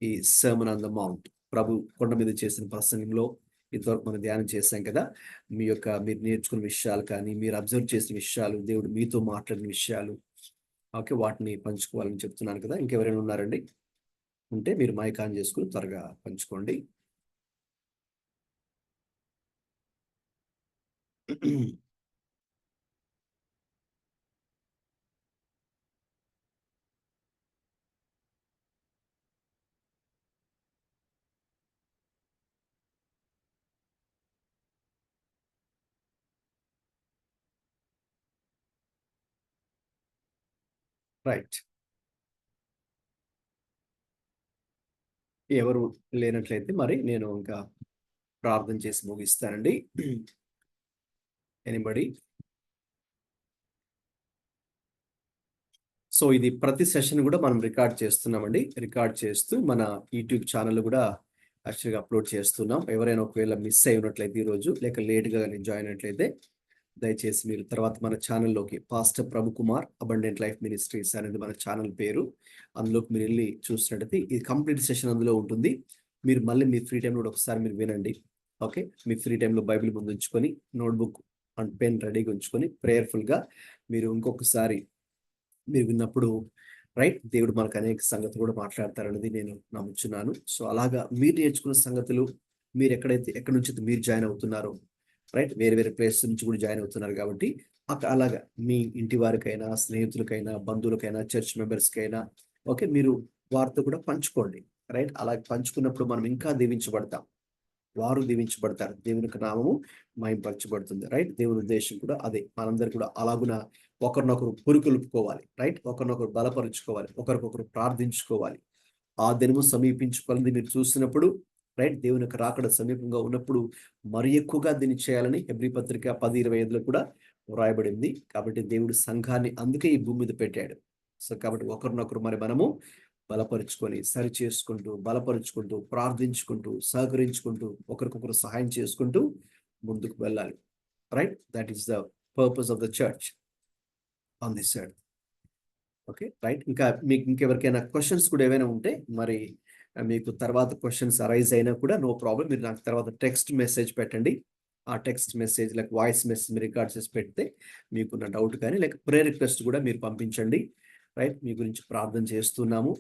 ఈ సర్మన్ ఆన్ ద మౌంట్, ప్రభు కొండ మీద చేసిన ప్రసంగంలో ఇంతవరకు మనం ధ్యానం చేశాం కదా. మీరు నేర్చుకున్న విషయాలు కానీ, మీరు అబ్జర్వ్ చేసిన విషయాలు, దేవుడు మీతో మాట్లాడిన విషయాలు, ఓకే, వాటిని పంచుకోవాలని చెప్తున్నాను కదా. ఇంకెవరైనా ఉన్నారండి? ఉంటే మీరు మైక్ ఆన్ చేసుకుని త్వరగా పంచుకోండి. రైట్. ఎవరు లేనట్లయితే మరి నేను ఇంకా ప్రార్థన చేసి ముగిస్తానండి. ఎనీబడి? సో ఇది ప్రతి సెషన్ కూడా మనం రికార్డ్ చేస్తున్నామండి. రికార్డ్ చేస్తూ మన యూట్యూబ్ ఛానల్ కూడా యాక్చువల్గా అప్లోడ్ చేస్తున్నాం. ఎవరైనా ఒకవేళ మిస్ అయి ఉన్నట్లయితే ఈరోజు లేక లేట్గా జాయిన్ అయినట్లయితే దయచేసి మీరు తర్వాత మన ఛానల్లోకి పాస్టర్ ప్రభు కుమార్ అబండెంట్ లైఫ్ మినిస్ట్రీస్ అనేది మన ఛానల్ పేరు. అందులోకి మీరు వెళ్ళి చూసినట్టయితే ఇది కంప్లీట్ సెషన్ అందులో ఉంటుంది. మీరు మళ్ళీ మీ ఫ్రీ టైంలో కూడా ఒకసారి మీరు వినండి. ఓకే, మీ ఫ్రీ టైంలో బైబిల్ ముందు ఉంచుకొని నోట్బుక్ అండ్ పెన్ రెడీగా ఉంచుకొని ప్రేయర్ఫుల్గా మీరు ఇంకొకసారి మీరు విన్నప్పుడు రైట్ దేవుడు మనకు అనేక సంగతులు కూడా మాట్లాడతారనేది నేను నమ్ముచున్నాను. సో అలాగా మీరు నేర్చుకున్న సంగతులు మీరు ఎక్కడి నుంచి మీరు జాయిన్ అవుతున్నారో రైట్, వేరే వేరే ప్లేస్ నుంచి కూడా జాయిన్ అవుతున్నారు కాబట్టి అలాగా మీ ఇంటి వారికైనా, స్నేహితులకైనా, బంధువులకైనా, చర్చ్ మెంబర్స్కైనా ఓకే మీరు వారితో కూడా పంచుకోండి. రైట్, అలా పంచుకున్నప్పుడు మనం ఇంకా దీవించబడతాం, వారు దీవించబడతారు, దేవుని యొక్క నామము మహింపరచబడుతుంది. రైట్, దేవుని ఉద్దేశం కూడా అదే. మనందరూ కూడా అలాగున ఒకరినొకరు పురుకొల్పుకోవాలి. రైట్, ఒకరినొకరు బలపరుచుకోవాలి, ఒకరికొకరు ప్రార్థించుకోవాలి. ఆ దినము సమీపించుకోవాలని మీరు చూసినప్పుడు రైట్, దేవుని యొక్క రాకడ సమీపంగా ఉన్నప్పుడు మరి ఎక్కువగా దీన్ని చేయాలని హెబ్రీ పత్రిక 10:25 కూడా వ్రాయబడింది. కాబట్టి దేవుడు సంఘాన్ని అందుకే ఈ భూమి మీద పెట్టాడు. సో కాబట్టి ఒకరినొకరు మరి మనము బలపరుచుకొని, సరి చేసుకుంటూ, బలపరుచుకుంటూ, ప్రార్థించుకుంటూ, సహకరించుకుంటూ, ఒకరికొకరు సహాయం చేసుకుంటూ ముందుకు వెళ్ళాలి. Right, that is the purpose of the church on this side. Okay right, ఇంకా మీకు ఇంకెవరికైనా క్వశ్చన్స్ కూడా ఏవైనా ఉంటే మరి మీకు తర్వాత క్వశ్చన్స్ అరైజ్ అయినా కూడా నో ప్రాబ్లం, మీరు నాకు తర్వాత టెక్స్ట్ మెసేజ్ పెట్టండి. ఆ text message like voice message మీరు రికార్డ్ చేసి పెడితే మీకున్న డౌట్ కానీ లేక ప్రేయర్ రిక్వెస్ట్ కూడా మీరు పంపించండి. రైట్, మీ గురించి ప్రార్థన చేస్తున్నాము.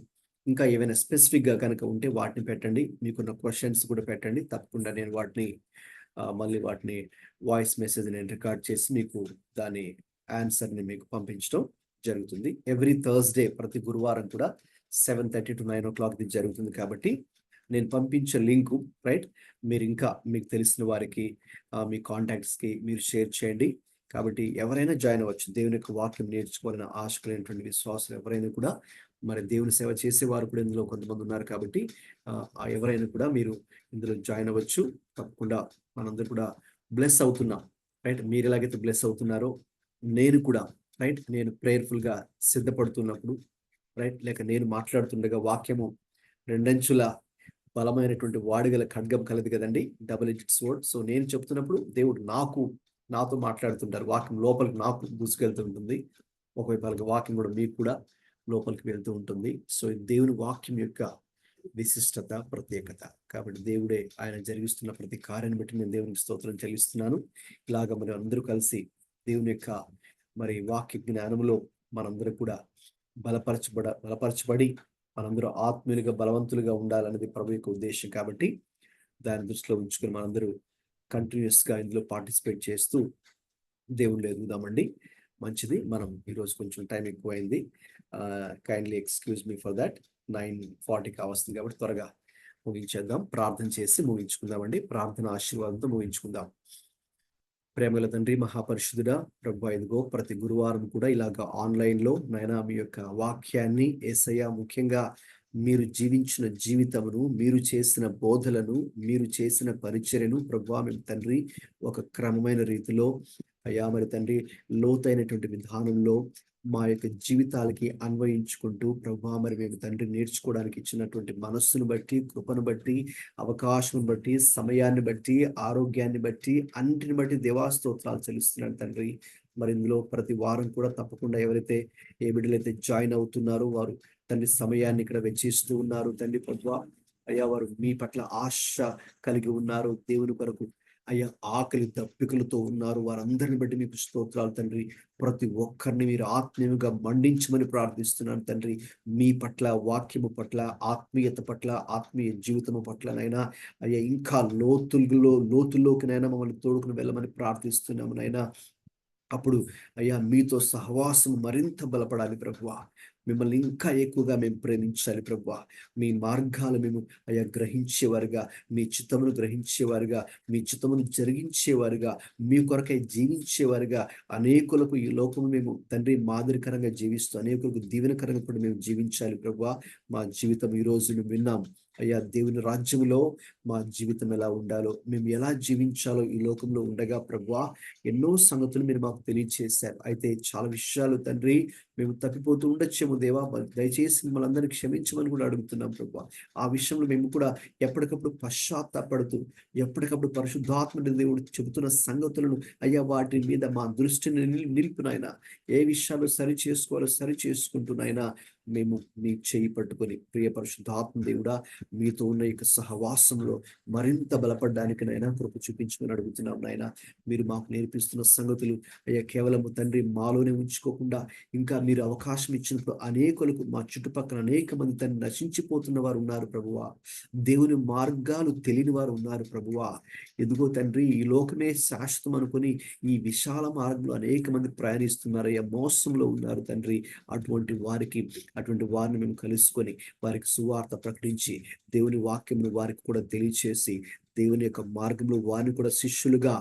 ఇంకా ఏమైనా స్పెసిఫిక్గా కనుక ఉంటే వాటిని పెట్టండి. మీకున్న క్వశ్చన్స్ కూడా పెట్టండి. తప్పకుండా నేను వాటిని మళ్ళీ వాటిని వాయిస్ మెసేజ్ నేను రికార్డ్ చేసి మీకు దాని ఆన్సర్ని మీకు పంపించడం జరుగుతుంది. ఎవ్రీ థర్స్డే ప్రతి గురువారం కూడా 7:30 to 9 o'clock ఇది జరుగుతుంది. కాబట్టి నేను పంపించే లింకు రైట్ మీరు ఇంకా మీకు తెలిసిన వారికి మీ కాంటాక్ట్స్కి మీరు షేర్ చేయండి. కాబట్టి ఎవరైనా జాయిన్ అవ్వచ్చు. దేవుని యొక్క వాక్యం నేర్చుకోవాలని ఆశ కలిగినటువంటి విశ్వాసులు ఎవరైనా కూడా మరి దేవుని సేవ చేసేవారు కూడా ఇందులో కొంతమంది ఉన్నారు. కాబట్టి ఎవరైనా కూడా మీరు ఇందులో జాయిన్ అవ్వచ్చు. తప్పకుండా మనందరూ కూడా బ్లెస్ అవుతున్నాం. రైట్, మీరు ఎలాగైతే బ్లెస్ అవుతున్నారో నేను కూడా రైట్, నేను ప్రేయర్ఫుల్గా సిద్ధపడుతున్నప్పుడు రైట్, లేక నేను మాట్లాడుతుండగా వాక్యము రెండంచుల బలమైనటువంటి వాడిగల ఖడ్గం కలది కదండి, డబుల్ ఎడ్జ్డ్ స్వర్డ్. సో నేను చెప్తున్నప్పుడు దేవుడు నాతో మాట్లాడుతుంటారు. వాక్యం లోపలికి నాకు దూసుకెళ్తూ ఉంటుంది. ఒకవైపు వాక్యం కూడా మీకు కూడా లోపలికి వెళ్తూ ఉంటుంది. సో దేవుని వాక్యం యొక్క విశిష్టత, ప్రత్యేకత. కాబట్టి దేవుడే ఆయన జరిగిస్తున్న ప్రతి కార్యాన్ని బట్టి నేను దేవునికి స్తోత్రం చెల్లిస్తున్నాను. ఇలాగ మరి అందరూ కలిసి దేవుని యొక్క మరి వాక్య జ్ఞానంలో మనందరూ కూడా బలపరచబడి మనందరూ ఆత్మీయులుగా బలవంతులుగా ఉండాలనేది ప్రభు యొక్క ఉద్దేశం. కాబట్టి దాని దృష్టిలో ఉంచుకొని మనందరూ కంటిన్యూస్గా ఇందులో పార్టిసిపేట్ చేస్తూ దేవుళ్ళు ఎదుగుదామండి. మంచిది. మనం ఈరోజు కొంచెం టైం ఎక్కువైంది. Kindly excuse me for that. 9:40 కావస్తుంది కాబట్టి త్వరగా ముగించేద్దాం. ప్రార్థన చేసి ముగించుకుందామండి. ప్రార్థన ఆశీర్వాదంతో ముగించుకుందాం. ప్రేమల తండ్రి, మహాపరిశుద్ధుడా ప్రభు, ఇదిగో ప్రతి గురువారం కూడా ఇలాగ ఆన్లైన్లో నైనా మీ యొక్క వాక్యాన్ని యేసయ్య ముఖ్యంగా మీరు జీవించిన జీవితమును, మీరు చేసిన బోధలను, మీరు చేసిన పరిచర్యను ప్రభువా మేము తండ్రి ఒక క్రమమైన రీతిలో అయ్యా మరి తండ్రి లోతైనటువంటి విధానంలో మా యొక్క జీవితాలకి అన్వయించుకుంటూ ప్రభువా మరి మేము తండ్రి నేర్చుకోవడానికి ఇచ్చినటువంటి మనస్సును బట్టి, కృపను బట్టి, అవకాశం బట్టి, సమయాన్ని బట్టి, ఆరోగ్యాన్ని బట్టి, అన్నిటిని బట్టి దేవాస్తోత్రాలు చెల్లిస్తున్నాను తండ్రి. మరి ఇందులో ప్రతి వారం కూడా తప్పకుండా ఎవరైతే ఏ బిడ్డలైతే జాయిన్ అవుతున్నారో వారు తండ్రి సమయాన్ని ఇక్కడ వెచ్చిస్తూ ఉన్నారు తండ్రి ప్రభువా. అయ్యా వారు మీ పట్ల ఆశ కలిగి ఉన్నారు, దేవుని కొరకు అయ్యా ఆకలి దప్పికలతో ఉన్నారు. వారందరిని బట్టి మీకు స్తోత్రాలు తండ్రి. ప్రతి ఒక్కరిని మీరు ఆత్మీయంగా మండించమని ప్రార్థిస్తున్నాను తండ్రి. మీ పట్ల, వాక్యము పట్ల, ఆత్మీయత పట్ల, ఆత్మీయ జీవితము పట్లనైనా అయ్యా ఇంకా లోతుల్లోకినైనా మమ్మల్ని తోడుకుని వెళ్ళమని ప్రార్థిస్తున్నాము నైనా. అప్పుడు అయ్యా మీతో సహవాసం మరింత బలపడాలి ప్రభువా. మిమ్మల్ని ఇంకా ఎక్కువగా మేము ప్రేమించాలి ప్రభువా. మీ మార్గాలు మేము అయ్యా గ్రహించేవారుగా, మీ చిత్తమును గ్రహించేవారుగా, మీ చిత్తమును జరిగించేవారుగా, మీ కొరకై జీవించేవారుగా, అనేకులకు ఈ లోకము మేము తండ్రి మాదిరికరంగా జీవిస్తూ అనేకులకు దీవెనకరంగా కూడా మేము జీవించాలి ప్రభువా. మా జీవితం ఈ రోజు మేము విన్నాం అయ్యా. దేవుని రాజ్యంలో మా జీవితం ఎలా ఉండాలో, మేము ఎలా జీవించాలో ఈ లోకంలో ఉండగా ప్రభువా ఎన్నో సంగతులు మీరు మాకు తెలియచేశారు. అయితే చాలా విషయాలు తండ్రి మేము తప్పిపోతూ ఉండొచ్చేమో దేవా, దయచేసి మిమ్మల్ని అందరినీ క్షమించమని కూడా అడుగుతున్నాం ప్రభువా. ఆ విషయంలో మేము కూడా ఎప్పటికప్పుడు పశ్చాత్తాపడుతూ, ఎప్పటికప్పుడు పరిశుద్ధాత్మ దేవుడు చెబుతున్న సంగతులను అయ్యా వాటి మీద మా దృష్టిని నిలిపినాయన. ఏ విషయాలు సరి చేసుకోవాలో సరి చేసుకుంటున్నాయినా మేము మీ చేయి పట్టుకొని ప్రియ పరిశుద్ధాత్మ దేవుడా మీతో ఉన్న ఈ సహవాసంలో మరింత బలపడడానికినైనా కృప చూపించమని అడుగుతున్నాం నాయన. మీరు మాకు నేర్పిస్తున్న సంగతులు అయ్యా కేవలం తండ్రి మాలోనే ఉంచుకోకుండా ఇంకా మీరు అవకాశం ఇచ్చినప్పుడు అనేకులకు మా చుట్టుపక్కల అనేక మంది తండ్రి నశించిపోతున్న వారు ఉన్నారు ప్రభువా. దేవుని మార్గాలు తెలియని వారు ఉన్నారు ప్రభువా. ఎదుగో తండ్రి ఈ లోకమే శాశ్వతం అనుకుని ఈ విశాల మార్గంలో అనేక మంది ప్రయాణిస్తున్నారు అయ్యా, మోసంలో ఉన్నారు తండ్రి. అటువంటి వారిని మేము కలుసుకొని వారికి సువార్త ప్రకటించి దేవుని వాక్యమును వారికి కూడా తెలియచేసి దేవుని యొక్క మార్గంలో వారిని కూడా శిష్యులుగా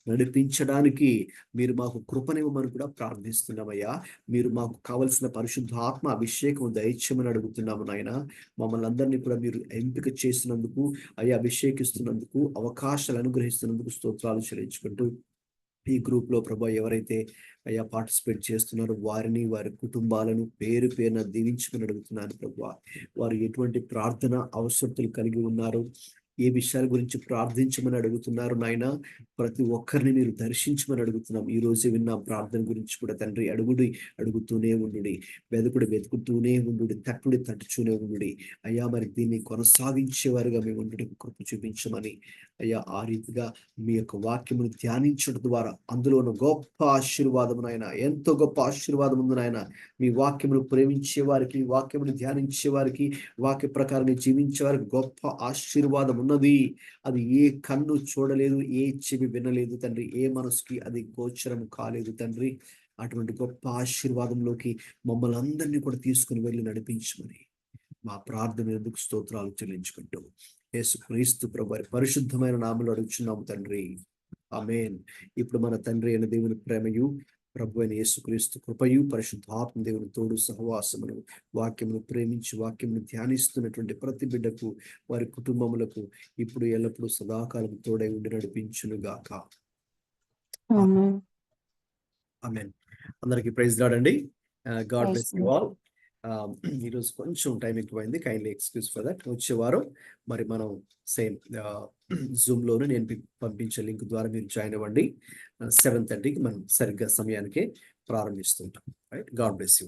నడిపించడానికి మీరు మాకు కృపనివ్వమని కూడా ప్రార్థిస్తున్నామయ్యా. మీరు మాకు కావలసిన పరిశుద్ధాత్మ అభిషేకం దయచేయమని అడుగుతున్నాము నాయన. మమ్మల్ని అందరినీ కూడా మీరు ఎంపిక చేసినందుకు అయ్యా, అభిషేకిస్తున్నందుకు, అవకాశాలు అనుగ్రహిస్తున్నందుకు స్తోత్రాలు చెల్లించుకుంటూ ఈ గ్రూప్ లో ప్రభా ఎవరైతే అయ్యా పార్టిసిపేట్ చేస్తున్నారో వారిని, వారి కుటుంబాలను పేరు పేరున దీవించమని అడుగుతున్నాను ప్రభా. వారు ఎటువంటి ప్రార్థన అవసరతలు కలిగి ఉన్నారు, ఏ విషయాల గురించి ప్రార్థించమని అడుగుతున్నారు నాయన, ప్రతి ఒక్కరిని మీరు దర్శించమని అడుగుతున్నాం. ఈ రోజు విన్న ప్రార్థన గురించి కూడా తండ్రి అడుగుతూనే ఉండు, వెతుకుతూనే ఉండు, తట్టుతూనే ఉండు అయ్యా. మరి దీన్ని కొనసాగించేవారుగా మేము ఉండడం కృప చూపించమని అయ్యా. ఆ రీతిగా మీ యొక్క వాక్యమును ధ్యానించడం ద్వారా అందులో ఉన్న గొప్ప ఆశీర్వాదం నాయన, ఎంతో గొప్ప ఆశీర్వాదం ఉంది నాయన. మీ వాక్యమును ప్రేమించే వారికి, వాక్యమును ధ్యానించే వారికి, వాక్య ప్రకారం జీవించే వారికి గొప్ప ఆశీర్వాదం ఉన్నది. అది ఏ కన్ను చూడలేదు, ఏ చెవి వినలేదు తండ్రి, ఏ మనసుకి అది గోచరం కాలేదు తండ్రి. అటువంటి గొప్ప ఆశీర్వాదంలోకి మమ్మల్ని అందరినీ కూడా తీసుకుని వెళ్ళి నడిపించమని మా ప్రార్థన ఎందుకు స్తోత్రాలు చెల్లించుకుంటూ యేసుక్రీస్తు ప్రభువారి పరిశుద్ధమైన నామములో అడుగుచున్నాము తండ్రి, ఆమేన్. ఇప్పుడు మన తండ్రి అయిన దేవుని ప్రేమయు, ప్రభు అయిన యేసుక్రీస్తు కృపయు, పరిశుద్ధాత్మ దేవుని తోడు సహవాసమును, వాక్యమును ప్రేమించి వాక్యమును ధ్యానిస్తున్నటువంటి ప్రతి బిడ్డకు, వారి కుటుంబములకు ఇప్పుడు ఎల్లప్పుడూ సదాకాలం తోడై ఉండి నడిపించును గాక. ఆమేన్. ఆమేన్. అందరికీ ప్రైజ్ లార్డ్ అండి. God bless you all. ఈరోజు కొంచెం టైం ఎక్కువైంది, కైండ్లీ ఎక్స్క్యూజ్ ఫర్ దట్. వచ్చే వారం మరి మనం సేమ్ జూమ్ లోను నేను పంపించే లింక్ ద్వారా మీరు జాయిన్ అవ్వండి. 7:30కి మనం సరిగ్గా సమయానికి ప్రారంభిస్తుంటాం. రైట్. God bless you.